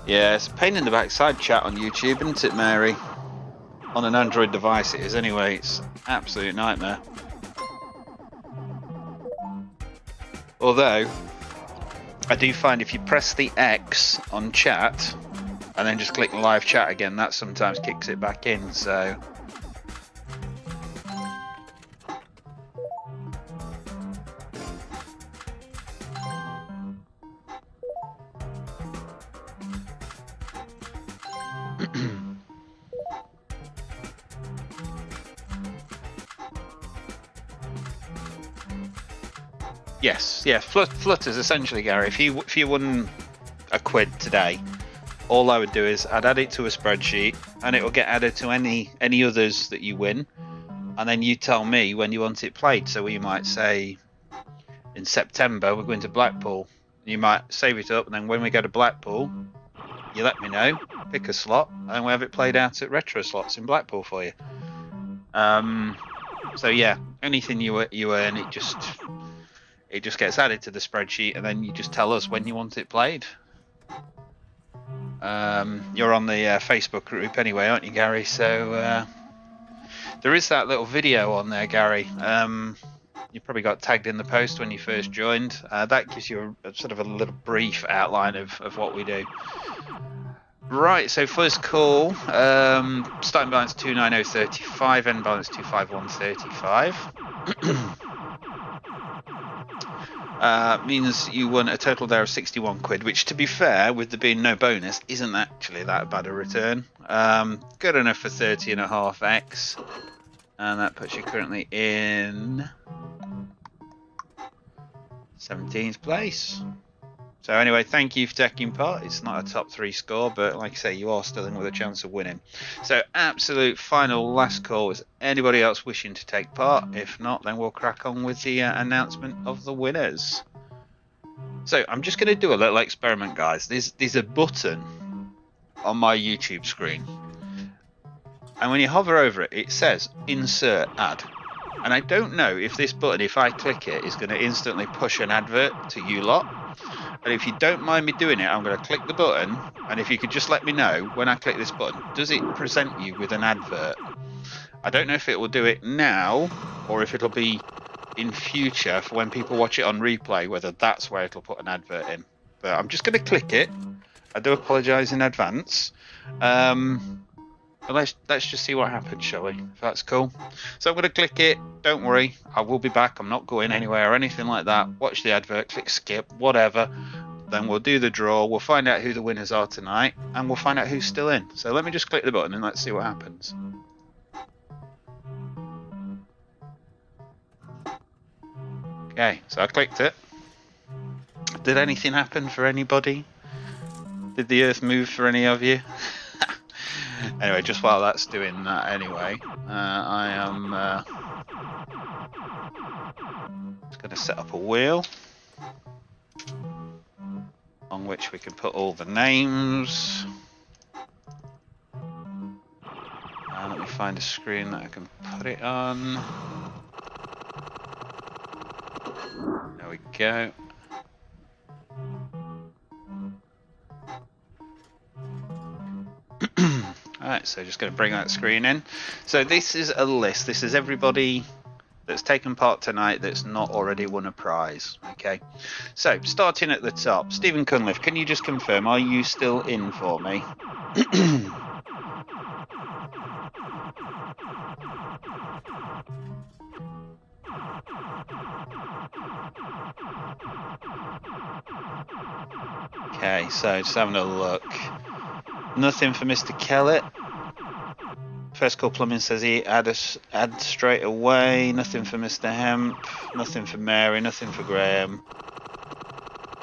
Yeah, it's a pain in the backside chat on YouTube, isn't it, Mary? On an Android device it is anyway, it's an absolute nightmare. Although, I do find if you press the X on chat and then just click live chat again, that sometimes kicks it back in, so... Yes, yeah, Flutter's essentially, Gary, if you won a quid today, all I would do is I'd add it to a spreadsheet and it will get added to any others that you win, and then you tell me when you want it played. So we might say in September we're going to Blackpool. You might save it up, and then when we go to Blackpool, you let me know, pick a slot, and then we have it played out at Retro Slots in Blackpool for you. So yeah, anything you earn, it just gets added to the spreadsheet, and then you just tell us when you want it played. You're on the Facebook group anyway, aren't you, Gary? So there is that little video on there, Gary. You probably got tagged in the post when you first joined. That gives you a sort of a little brief outline of what we do. Right, so first call, starting balance 290.35, end balance 251.35. Means you won a total there of 61 quid, which, to be fair, with there being no bonus, isn't actually that bad a return. Good enough for 30.5x, and that puts you currently in 17th place. So anyway, thank you for taking part. It's not a top 3 score, but like I say, you are still in with a chance of winning. So absolute final last call. Is anybody else wishing to take part? If not, then we'll crack on with the announcement of the winners. So I'm just going to do a little experiment, guys. There's a button on my YouTube screen, and when you hover over it, it says insert ad. And I don't know if this button, if I click it, is going to instantly push an advert to you lot. And if you don't mind me doing it, I'm going to click the button, and if you could just let me know when I click this button, does it present you with an advert? I don't know if it will do it now, or if it'll be in future for when people watch it on replay, whether that's where it'll put an advert in. But I'm just going to click it. I do apologise in advance. But let's just see what happens, shall we? If that's cool. So I'm going to click it. Don't worry, I will be back. I'm not going anywhere or anything like that. Watch the advert, click skip, whatever. Then we'll do the draw. We'll find out who the winners are tonight, and we'll find out who's still in. So let me just click the button and let's see what happens. Okay, so I clicked it. Did anything happen for anybody? Did the earth move for any of you? Anyway, just while that's doing that anyway, I am just going to set up a wheel on which we can put all the names. Let me find a screen that I can put it on. There we go. Alright, so just going to bring that screen in. So this is a list. This is everybody that's taken part tonight that's not already won a prize. Okay, so starting at the top, Stephen Cunliffe, can you just confirm, are you still in for me? Okay, so just having a look. Nothing for Mr. Kellett. First Call Plumbing says he add straight away. Nothing for Mr. Hemp. Nothing for Mary. Nothing for Graham.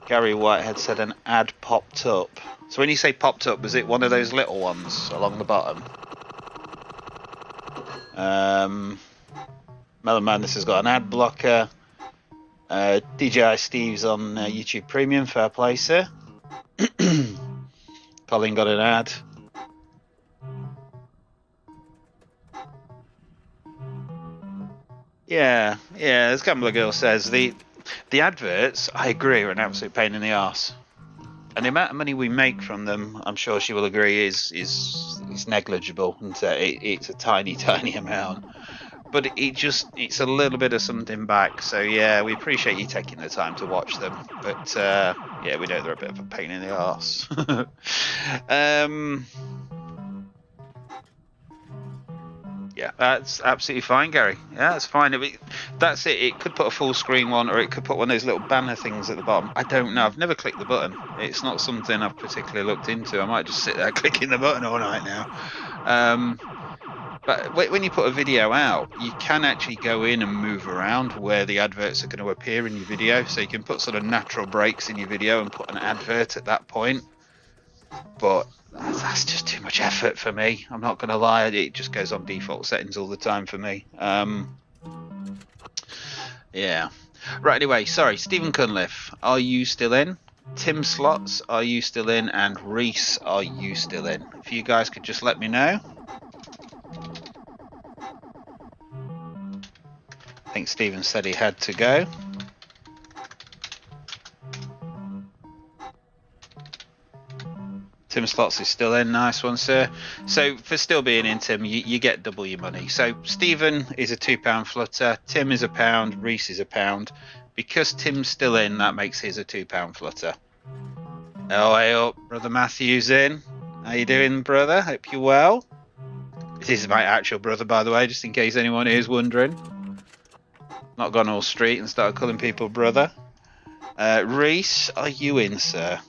Gary Whitehead said an ad popped up. So when you say popped up, was it one of those little ones along the bottom? Melon Madness has got an ad blocker. DJI Steve's on YouTube Premium. Fair play, sir. Colin got an ad. Yeah, as Gambler Girl says, the adverts, I agree, are an absolute pain in the arse. And the amount of money we make from them, I'm sure she will agree, is negligible. And it's a tiny, tiny amount. But it's a little bit of something back. So yeah, we appreciate you taking the time to watch them. But yeah, we know they're a bit of a pain in the arse. Yeah, that's absolutely fine, Gary. Yeah, that's fine. That's it. It could put a full screen one, or it could put one of those little banner things at the bottom. I don't know. I've never clicked the button. It's not something I've particularly looked into. I might just sit there clicking the button all night now. But when you put a video out, you can actually go in and move around where the adverts are going to appear in your video. So you can put sort of natural breaks in your video and put an advert at that point. But that's just too much effort for me. I'm not going to lie. It just goes on default settings all the time for me. Yeah. Right, anyway, sorry. Stephen Cunliffe, are you still in? Tim Slots, are you still in? And Reese, are you still in? If you guys could just let me know. I think Stephen said he had to go. Tim Slots is still in. Nice one, sir. So for still being in, Tim, you get double your money. So Stephen is a £2 flutter. Tim is £1. Reese is £1. Because Tim's still in, that makes his a £2 flutter. Oh, hey up, brother Matthew's in. How you doing, brother? Hope you're well. This is my actual brother, by the way, just in case anyone is wondering. Not gone all street and started calling people brother. Reese, are you in, sir?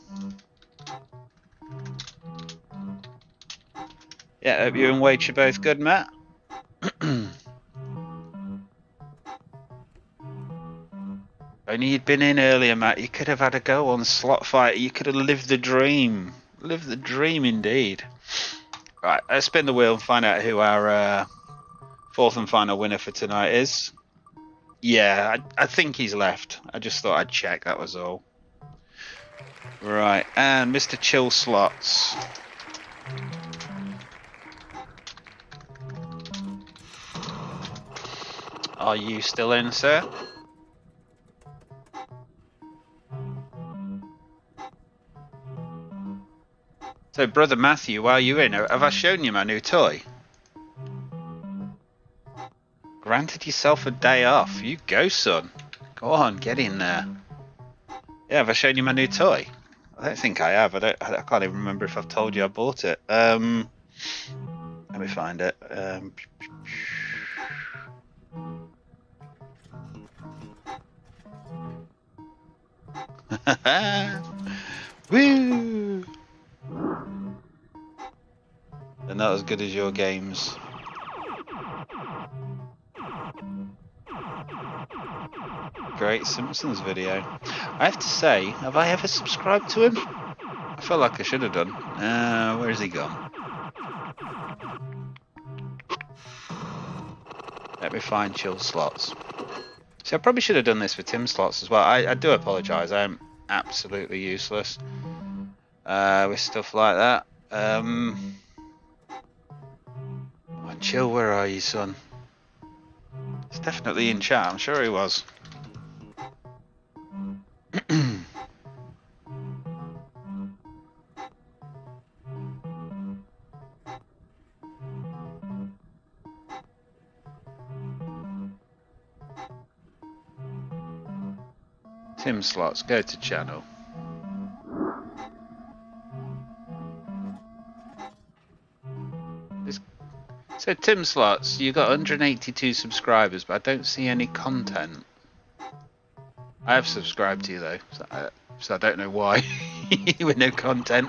Yeah, hope you and Wade are both good, Matt. only you'd been in earlier, Matt, you could have had a go on Slot Fighter. You could have lived the dream. Lived the dream indeed. Right, let's spin the wheel and find out who our fourth and final winner for tonight is. Yeah, I think he's left. I just thought I'd check, that was all. Right, and Mr. Chill Slots. Are you still in, sir? So, Brother Matthew, while you're in, have I shown you my new toy? Granted yourself a day off. You go, son. Go on, get in there. Yeah, have I shown you my new toy? I don't think I have. I can't even remember if I've told you I bought it. Let me find it. Woo! They're not as good as your games. Great Simpsons video. I have to say, have I ever subscribed to him? I felt like I should have done. Where's he gone? Let me find Chill Slots. See, I probably should have done this for Tim Slots as well. I do apologise. I am absolutely useless with stuff like that. Chill, where are you, son? He's definitely in chat. I'm sure he was. Tim Slots, go to channel. So Tim Slots, you got 182 subscribers, but I don't see any content. I have subscribed to you though, so I don't know why with no content.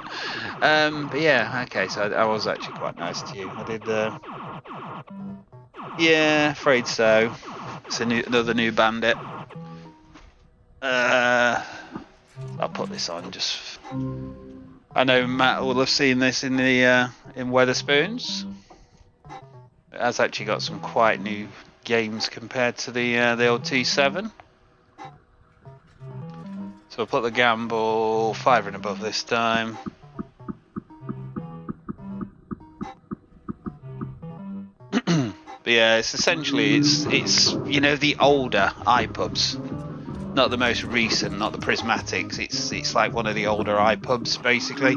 But yeah, okay, so I was actually quite nice to you. I did. Yeah, afraid so. It's another new bandit. I'll put this on just. I know Matt will have seen this in the in Weatherspoons. It has actually got some quite new games compared to the old T7. So I'll put the gamble 5 and above this time. But yeah, it's essentially it's you know, the older iPubs, not the most recent, not the prismatics. It's like one of the older iPubs basically.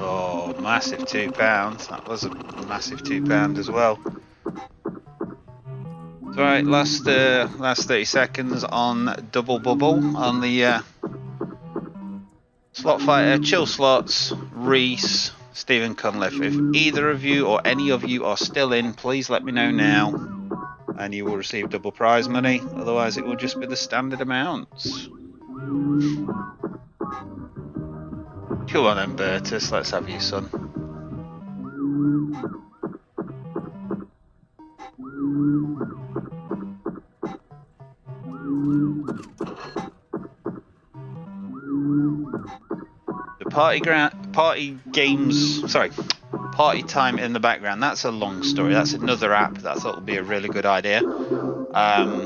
Oh, massive £2. That was a massive £2 as well. Right, last 30 seconds on Double Bubble on the Slot Fighter, Chill Slots, Reese, Stephen Cunliffe. If either of you or any of you are still in, please let me know now, and you will receive double prize money. Otherwise, it will just be the standard amounts. Come on then, Bertus, let's have you, son. The party time in the background, that's a long story. That's another app that I thought would be a really good idea. I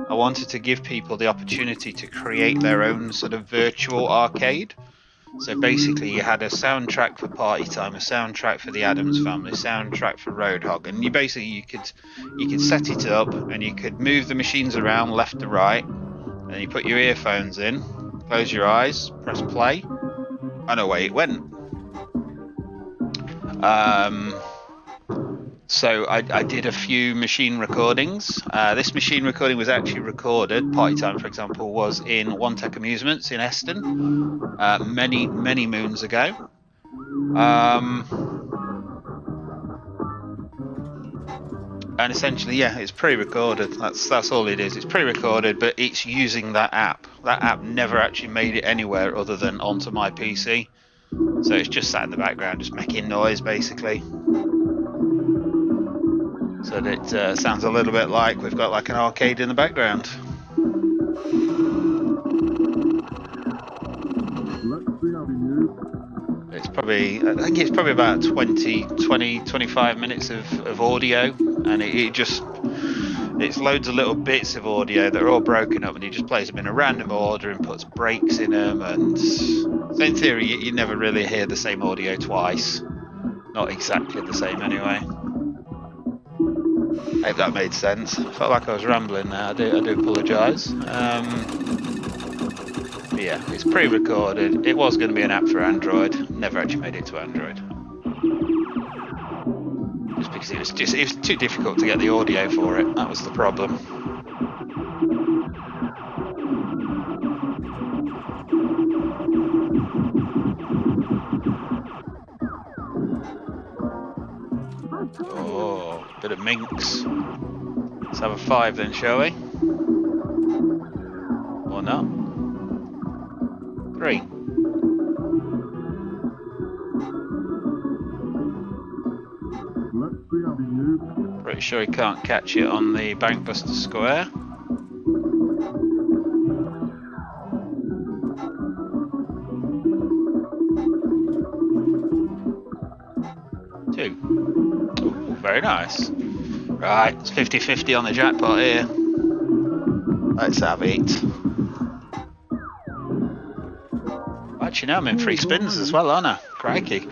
wanted to give people the opportunity to create their own sort of virtual arcade. So basically you had a soundtrack for Party Time, a soundtrack for the Addams Family, a soundtrack for Roadhog, and you could set it up and you could move the machines around left to right, and you put your earphones in, close your eyes, press play, and away it went. So I did a few machine recordings. This machine recording was actually recorded. Party Time, for example, was in One Tech Amusements in Eston many moons ago. And essentially, yeah, it's pre-recorded. That's all it is. It's pre-recorded, but it's using that app. That app never actually made it anywhere other than onto my PC. So it's just sat in the background, just making noise, basically. So that it sounds a little bit like we've got like an arcade in the background. It's probably, I think it's probably about 25 minutes of audio, and it's loads of little bits of audio that are all broken up, and he just plays them in a random order and puts breaks in them, and so in theory you never really hear the same audio twice. Not exactly the same anyway. I hope that made sense. I felt like I was rambling there. I do apologise. Yeah, it's pre-recorded. It was going to be an app for Android. Never actually made it to Android. Just because it was too difficult to get the audio for it. That was the problem. Oh, bit of minx. Let's have a 5 then, shall we? Or not? 3. Pretty sure he can't catch it on the Bankbuster Square. Two. Ooh, very nice. Right, it's 50-50 on the jackpot here. Let's have it. Actually, now I'm in free spins as well, aren't I? Crikey.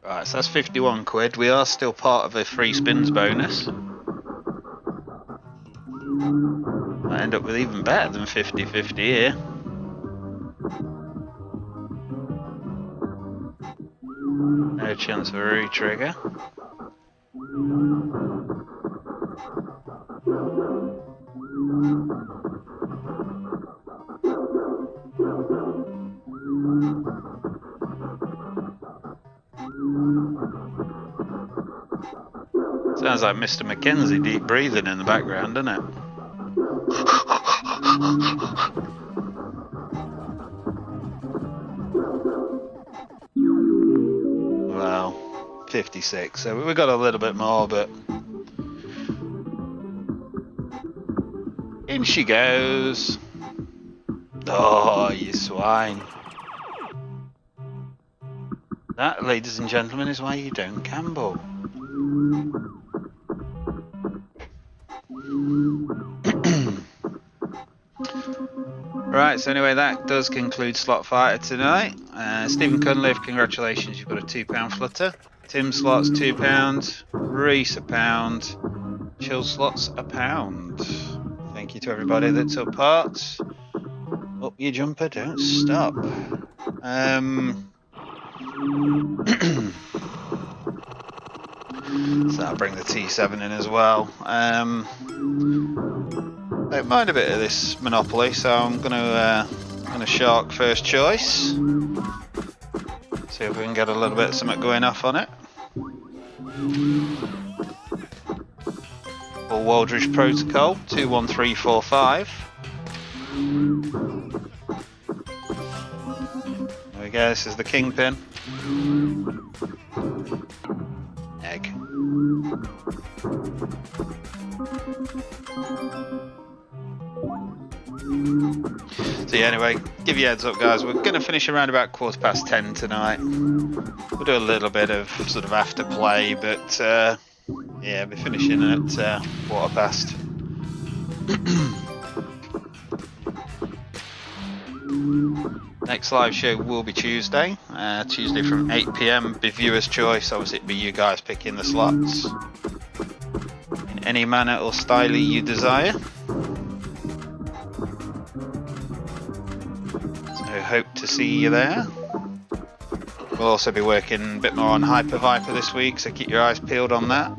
Right, so that's 51 quid. We are still part of a free spins bonus. I end up with even better than 50-50 here. No chance of a re-trigger. Sounds like Mr. McKenzie deep breathing in the background, doesn't it? Well, 56, so we got a little bit more, but in she goes. Oh, you swine. That, ladies and gentlemen, is why you don't gamble. Right, so anyway, that does conclude Slot Fighter tonight. Stephen Cunliffe, congratulations, you've got a £2 flutter. Tim Slots, £2. Reese, £1. Chill Slots, £1. Thank you to everybody that took part. Up your jumper, don't stop. So I'll bring the T7 in as well. Don't mind a bit of this Monopoly, so I'm gonna shark first choice. See if we can get a little bit of something going off on it. Or Waldridge Protocol 21345. There we go. This is the kingpin. Egg. So yeah, anyway, give you a heads up, guys. We're going to finish around about 10:15 tonight. We'll do a little bit of sort of after play, but yeah, we're finishing at 15:15. Next live show will be Tuesday. Tuesday from 8 PM. Be viewer's choice. Obviously, it'd be you guys picking the slots in any manner or style you desire. So hope to see you there. We'll also be working a bit more on Hyper Viper this week, so keep your eyes peeled on that.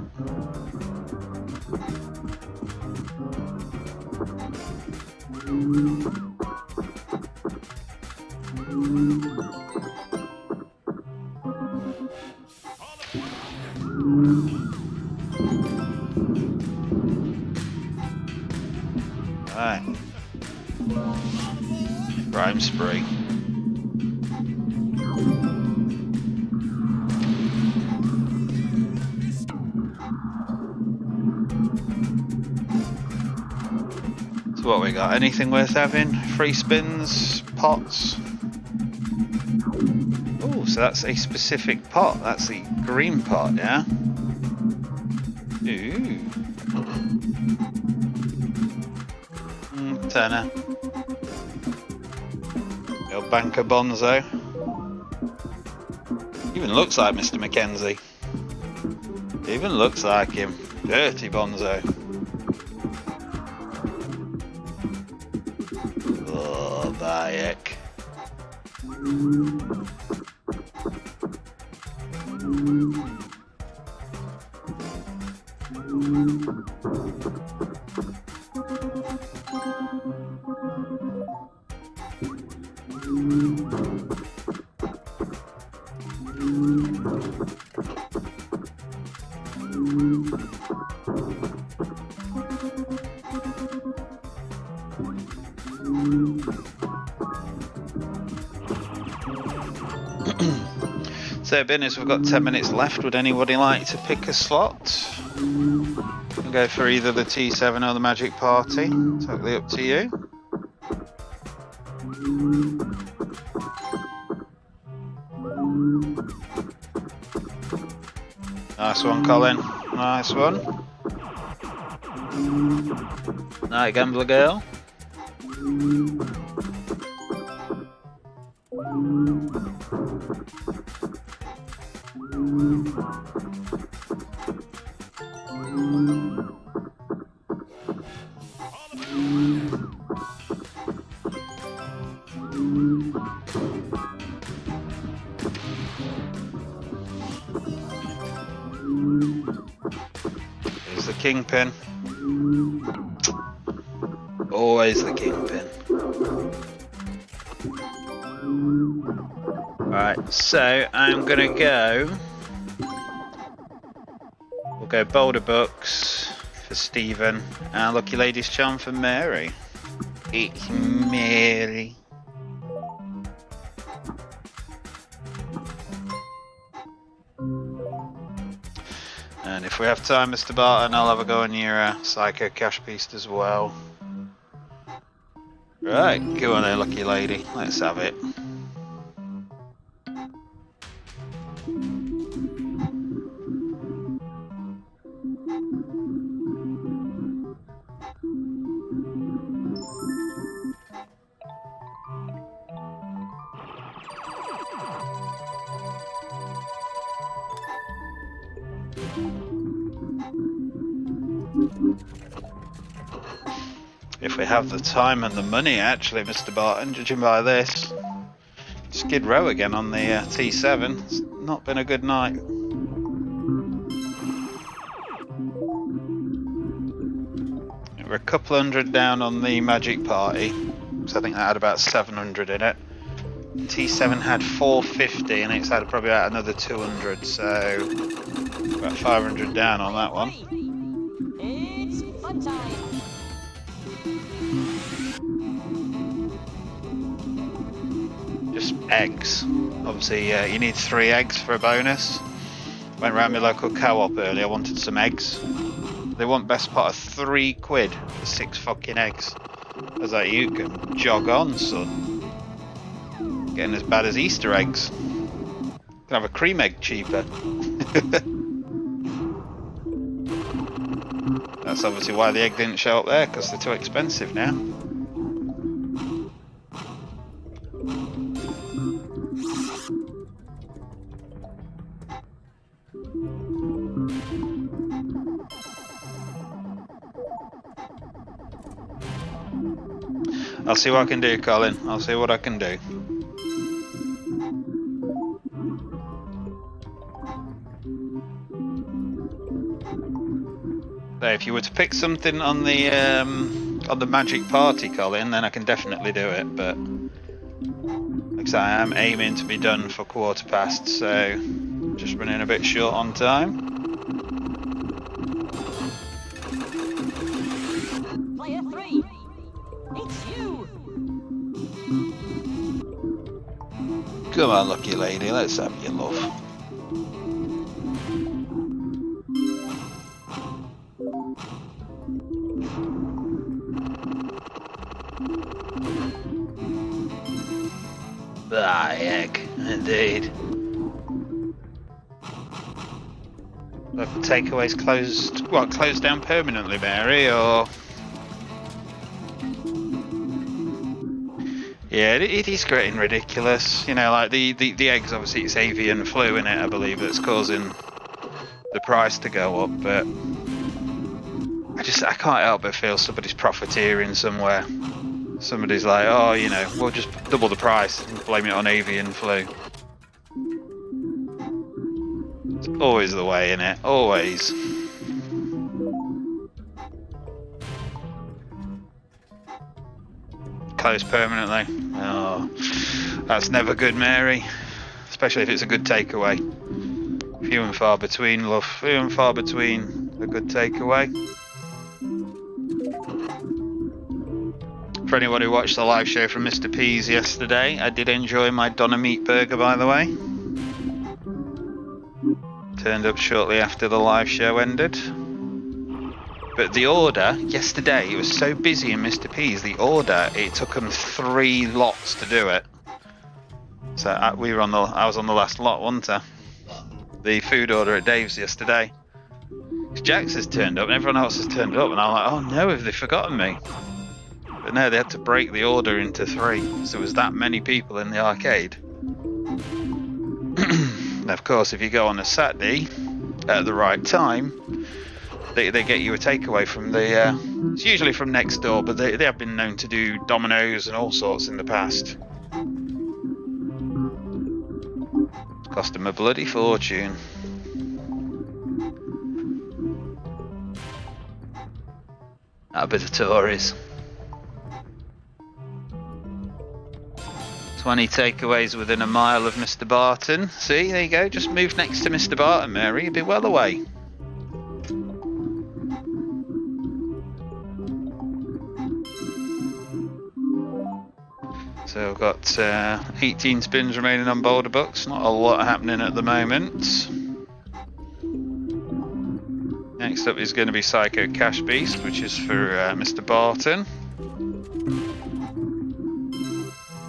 spree. So what we got? Anything worth having? Free spins? Pots? Oh, so that's a specific pot. That's the green pot, yeah? Ooh. Tenner. Your banker bonzo. Even looks like Mr. McKenzie. Even looks like him. Dirty bonzo. Oh, Bayek. So, Binners, we've got 10 minutes left. Would anybody like to pick a slot? We'll go for either the T7 or the Magic Party. Totally up to you. Nice one, Colin. Nice one. Night, Gambler Girl. Here's the kingpin. Always the kingpin. Right, so I'm gonna go. We'll go Boulder Books for Stephen and Lucky Lady's Charm for Mary. It's Mary. And if we have time, Mr. Barton, I'll have a go on your Psycho Cash Beast as well. Right, go on there, Lucky Lady. Let's have it. If we have the time and the money, actually, Mr. Barton, judging by this. Skid Row again on the T7. It's not been a good night. We're a couple hundred down on the Magic Party, so I think that had about 700 in it. T7 had 450 and it's had probably about another 200, so about 500 down on that one. It's fun time. Just eggs. Obviously, you need 3 eggs for a bonus. Went round my local co-op earlier, I wanted some eggs. They want best part of £3 for 6 fucking eggs. I was like, you can jog on, son. Getting as bad as Easter eggs. Can have a cream egg cheaper. That's obviously why the egg didn't show up there, because they're too expensive now. I'll see what I can do, Colin. I'll see what I can do. So if you were to pick something on the Magic Party, Colin, then I can definitely do it. But like I say, I am aiming to be done for 1/4 so just running a bit short on time. Player 3, it's you. Come on, lucky lady, let's have your love. Ah, heck, indeed. The takeaways closed, what, closed down permanently, Mary, or? Yeah, it is getting ridiculous. You know, like the eggs, obviously it's avian flu in it, I believe, that's causing the price to go up, but I can't help but feel somebody's profiteering somewhere. Somebody's like, oh, you know, we'll just double the price and blame it on avian flu. It's always the way, innit? Always. Closed permanently. Oh, that's never good, Mary. Especially if it's a good takeaway. Few and far between, love. Few and far between a good takeaway. For anyone who watched the live show from Mr. P's yesterday, I did enjoy my Donna Meat Burger, by the way. Turned up shortly after the live show ended. But the order, yesterday, it was so busy in Mr. P's, the order, it took them 3 lots to do it. So I was on the last lot, wasn't I? The food order at Dave's yesterday. Jax has turned up and everyone else has turned up, and I'm like, oh no, have they forgotten me? But no, they had to break the order into 3, so it was that many people in the arcade. And of course, if you go on a Saturday at the right time, they get you a takeaway from the, it's usually from next door, but they have been known to do Domino's and all sorts in the past. Cost them a bloody fortune. A bit of Tories. 20 takeaways within a mile of Mr. Barton. See, there you go. Just move next to Mr. Barton, Mary. You'll be well away. So we've got 18 spins remaining on Boulder Bucks. Not a lot happening at the moment. Next up is going to be Psycho Cash Beast, which is for Mr. Barton.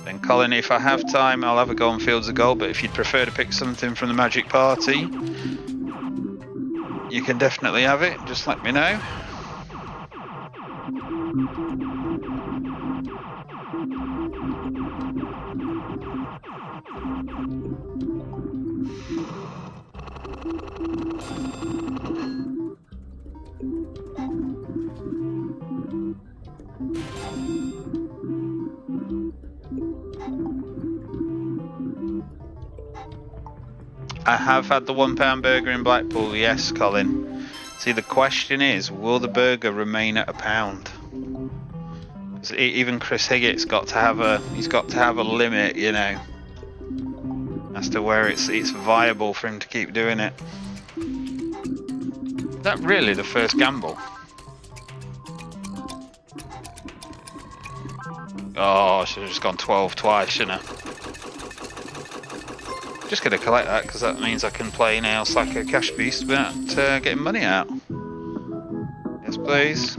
Then Colin, if I have time, I'll have a go on Fields of Gold, but if you'd prefer to pick something from the Magic Party, you can definitely have it. Just let me know. I have had the £1 burger in Blackpool, yes, Colin. See, the question is, will the burger remain at £1? Even Chris Higgett's got to have a limit, you know, as to where it's viable for him to keep doing it. Is that really the first gamble? Oh, I should have just gone 12 twice, shouldn't I? Just going to collect that because that means I can play now Psycho Cash Beast without getting money out. Yes, please.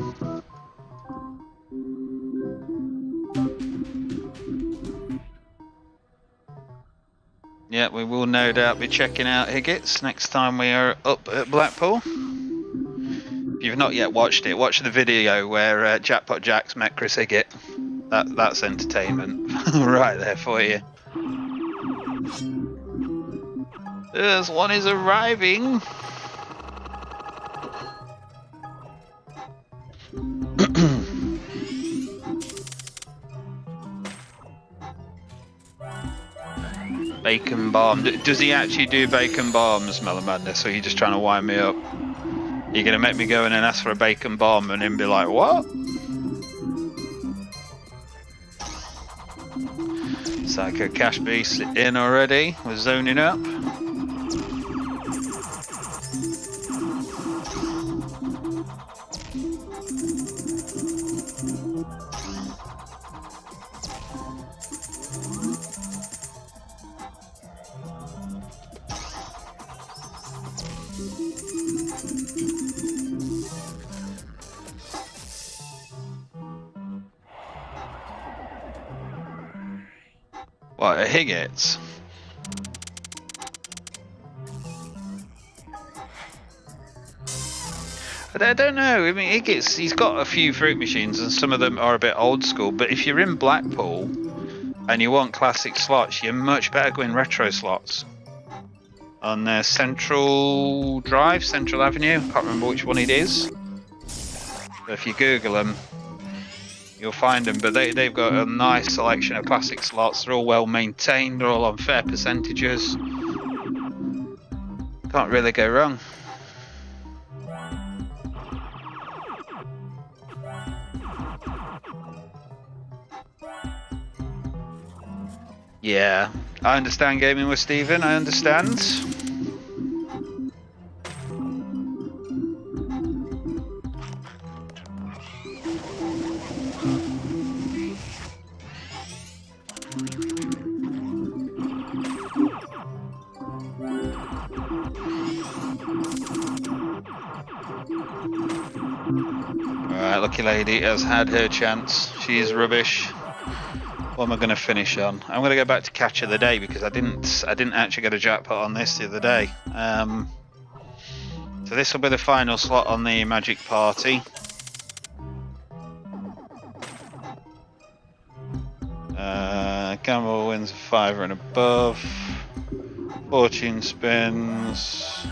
Yeah, we will no doubt be checking out Higgett's next time we are up at Blackpool. If you've not yet watched it, watch the video where Jackpot Jacks met Chris Higgett. That's entertainment right there for you. There's one is arriving. Bacon bomb. Does he actually do bacon bombs, Melon Madness, or are you just trying to wind me up? You're going to make me go in and ask for a bacon bomb and then be like, what? Psycho Cash Beast in already. We're zoning up. What, a Higgins? I don't know. I mean, he's got a few fruit machines, and some of them are a bit old school. But if you're in Blackpool and you want classic slots, you're much better going retro slots. On Central Drive, Central Avenue. I can't remember which one it is. But if you Google them, you'll find them. But they've got a nice selection of classic slots. They're all well maintained. They're all on fair percentages. Can't really go wrong. Yeah, I understand gaming with Stephen, I understand. Alright, lucky lady has had her chance. She is rubbish. What am I going to finish on? I'm going to go back to catch of the day because I didn't actually get a jackpot on this the other day. So this will be the final slot on the Magic Party. Gamble wins a $5 and above. Fortune spins.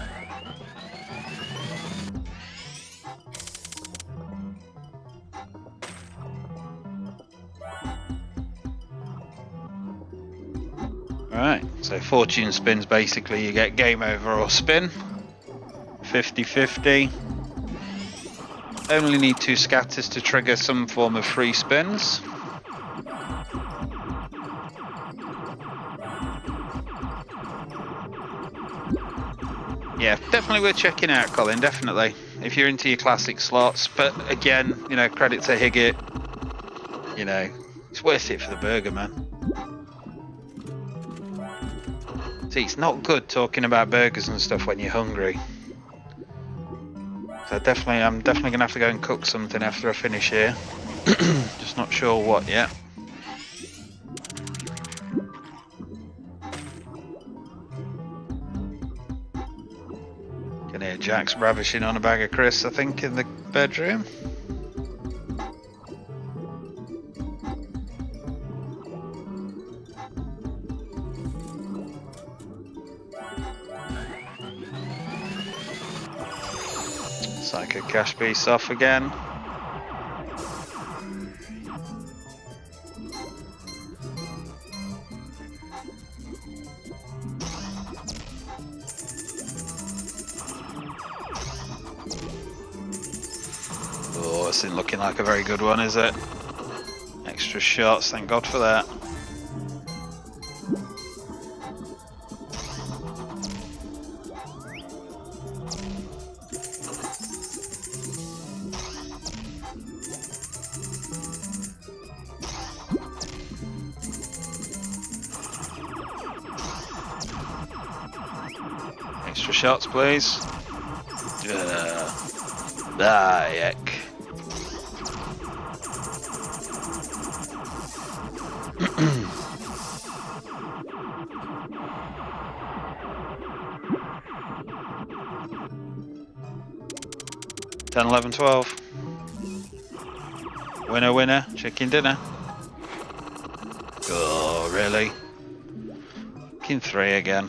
Alright, so fortune spins basically you get game over or spin. 50-50. Only need 2 scatters to trigger some form of free spins. Yeah, definitely worth checking out, Colin, definitely. If you're into your classic slots, but again, you know, credit to Higgett. You know, it's worth it for the burger, man. See, it's not good talking about burgers and stuff when you're hungry. So I'm definitely gonna have to go and cook something after I finish here. Just not sure what yet. Can hear Jack's ravishing on a bag of crisps, I think, in the bedroom. Psycho cash piece off again. Oh, this isn't looking like a very good one, is it? Extra shots, thank God for that. Extra shots, please. Yuck. $10, $11, $12. Winner, winner, chicken dinner. Oh, really? King 3 again.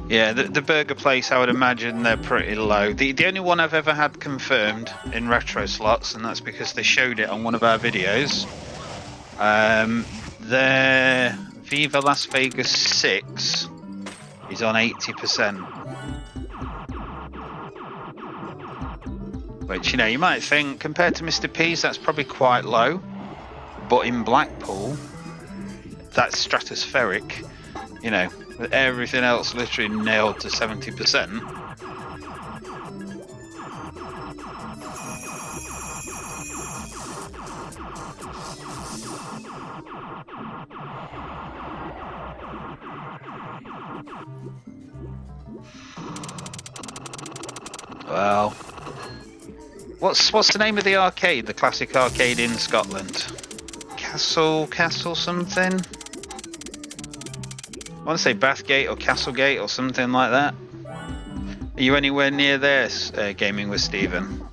Yeah, the burger place, I would imagine they're pretty low. The only one I've ever had confirmed in retro slots, and that's because they showed it on one of our videos, their Viva Las Vegas 6 is on 80%. Which, you know, you might think, compared to Mr. P's, that's probably quite low. But in Blackpool, that's stratospheric, you know. With everything else literally nailed to 70%. Well, what's the name of the arcade? The classic arcade in Scotland? Castle something? I want to say Bathgate or Castlegate or something like that. Are you anywhere near there, gaming with Stephen?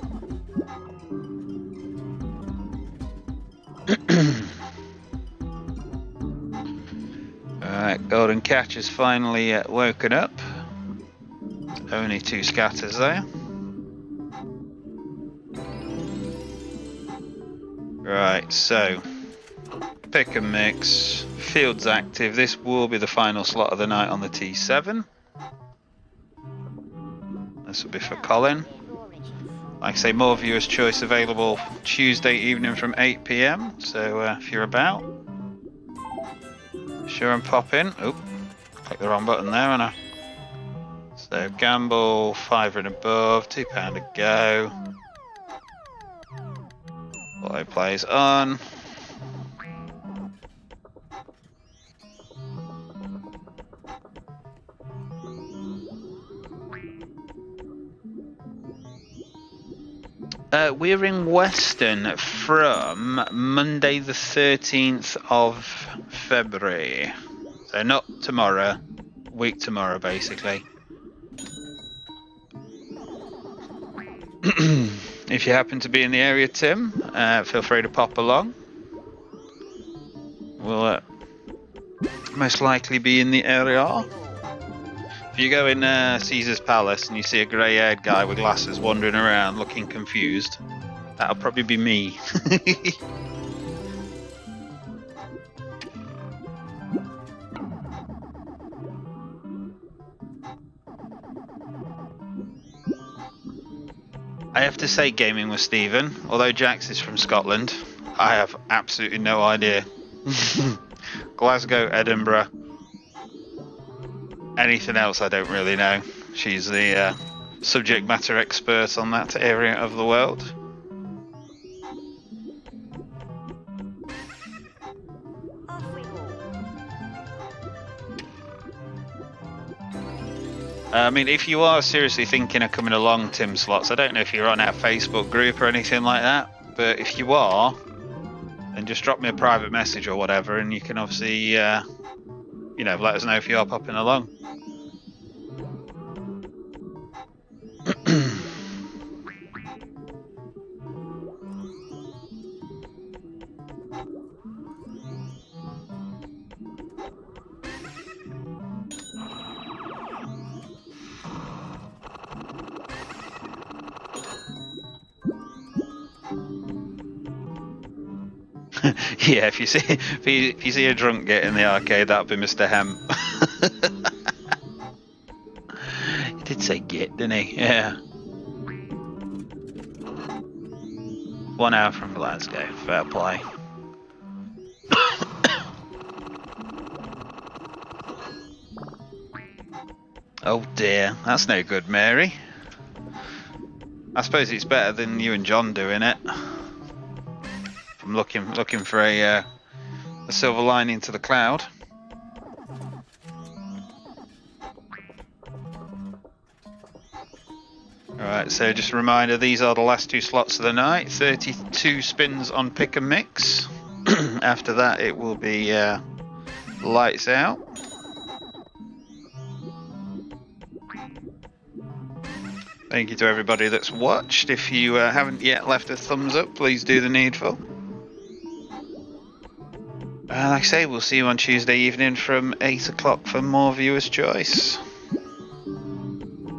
Alright, Golden Catch has finally woken up. Only 2 scatters there. Right, so pick and mix. Field's active. This will be the final slot of the night on the T7. This will be for Colin. Like I say, more viewers' choice available Tuesday evening from 8 PM. So if you're about, sure and pop in. Oop, click the wrong button there, haven't I? So gamble, 5 and above, £2 to go. Auto plays on. We're in Western from Monday the 13th of February. So not tomorrow, week tomorrow basically. If you happen to be in the area, Tim, feel free to pop along. We'll most likely be in the area. If you go in Caesar's Palace and you see a grey-haired guy with glasses wandering around looking confused, that'll probably be me. I have to say, gaming with Stephen, although Jax is from Scotland, I have absolutely no idea. Glasgow, Edinburgh, anything else I don't really know. She's the subject matter expert on that area of the world. I mean, if you are seriously thinking of coming along, Tim Slots, I don't know if you're on our Facebook group or anything like that, but if you are, then just drop me a private message or whatever, and you can obviously, you know, let us know if you are popping along. Yeah, if you see a drunk get in the arcade, that'll be Mr. Hemp. He did say get, didn't he? Yeah. 1 hour from Glasgow, fair play. Oh dear, that's no good, Mary. I suppose it's better than you and John doing it. I'm looking for a silver lining to the cloud. Alright, so just a reminder, these are the last 2 slots of the night. 32 spins on pick and mix. After that it will be lights out. Thank you to everybody that's watched. If you haven't yet left a thumbs up, please do the needful. Like I say, we'll see you on Tuesday evening from 8 o'clock for more viewers' choice.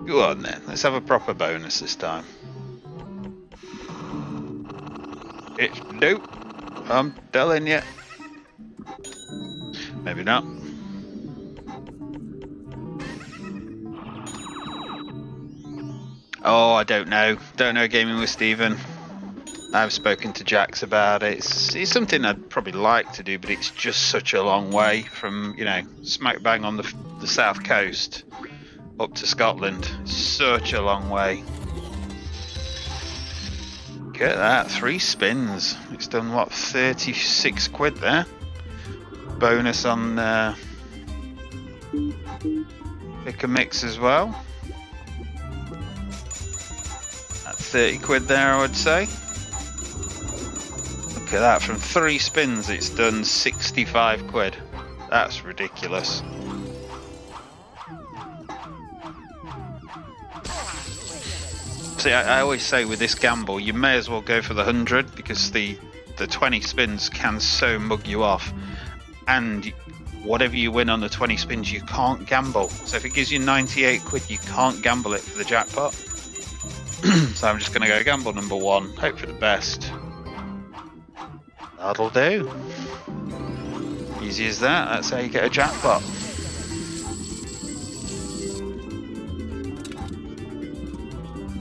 Go on then, let's have a proper bonus this time. It's dope, I'm telling you. Maybe not. Oh, I don't know. Don't know gaming with Stephen. I've spoken to Jax about it. It's something I'd probably like to do, but it's just such a long way from, you know, smack bang on the south coast up to Scotland. It's such a long way. Look at that, 3 spins. It's done what, 36 quid there? bonus on pick a mix as well. That's 30 quid there, I would say. Look at that, from 3 spins it's done 65 quid. That's ridiculous. See, I always say with this gamble, you may as well go for the 100 because the 20 spins can so mug you off. And whatever you win on the 20 spins, you can't gamble. So if it gives you 98 quid, you can't gamble it for the jackpot. So I'm just going to go gamble number 1, hope for the best. That'll do. Easy as that, that's how you get a jackpot.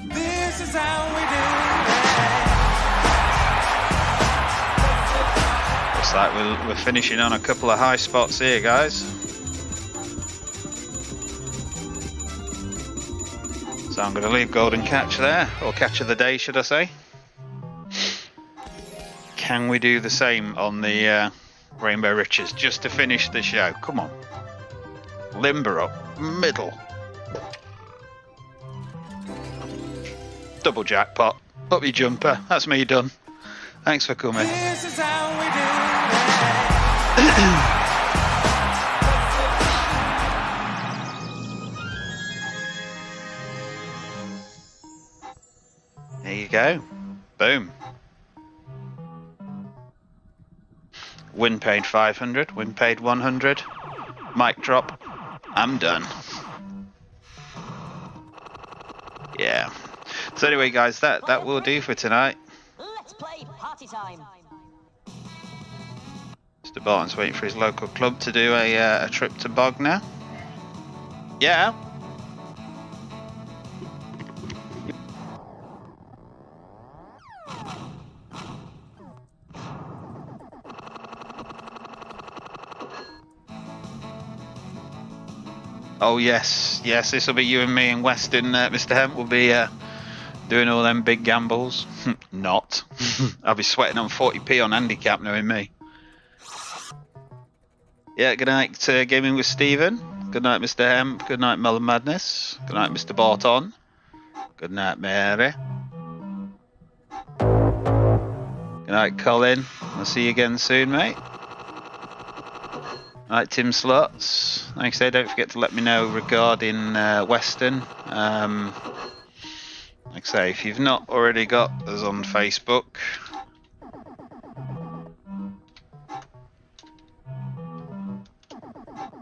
This is how we do it. Looks like we're finishing on a couple of high spots here, guys. So I'm going to leave golden catch there, or catch of the day should I say. Can we do the same on the Rainbow Riches just to finish the show? Come on. Limber up, middle. Double jackpot. Up your jumper. That's me done. Thanks for coming. This is how we do There you go. Boom. Win paid 500. Win paid 100. Mic drop. I'm done. Yeah. So anyway, guys, that will do for tonight. Let's play party time. Mr. Barton's waiting for his local club to do a trip to Bog now. Yeah. Oh yes, yes, this will be you and me and Weston. Mr. Hemp will be doing all them big gambles. Not. I'll be sweating on 40p on handicap knowing me. Yeah, good night gaming with Stephen. Good night, Mr. Hemp. Good night, Melon Madness. Good night, Mr. Barton. Good night, Mary. Good night, Colin. I'll see you again soon, mate. Right, Tim Slots. Like I say, don't forget to let me know regarding Weston. Like I say, if you've not already got us on Facebook,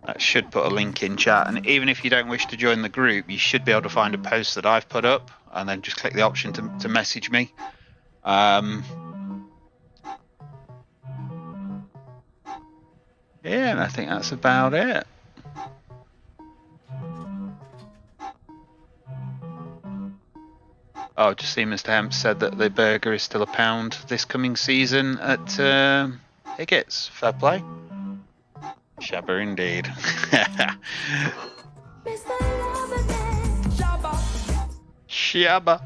that should put a link in chat. And even if you don't wish to join the group, you should be able to find a post that I've put up and then just click the option to message me. Yeah, and I think that's about it. Oh, just see Mr. Hemp said that the burger is still £1 this coming season at Higgett's. Fair play. Shabba indeed. Shabba.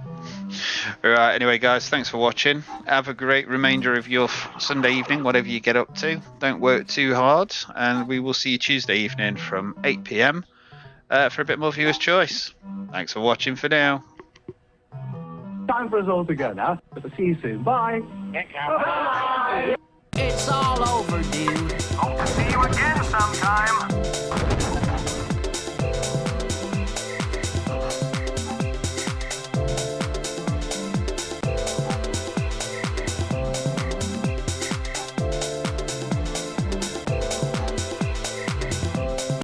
Right, anyway guys, thanks for watching. Have a great remainder of your Sunday evening, whatever you get up to. Don't work too hard, and we will see you Tuesday evening from 8 PM for a bit more viewers' choice. Thanks for watching for now. Time for us all to go now. See you soon. Bye. It's all over, dude. Hope to see you again sometime.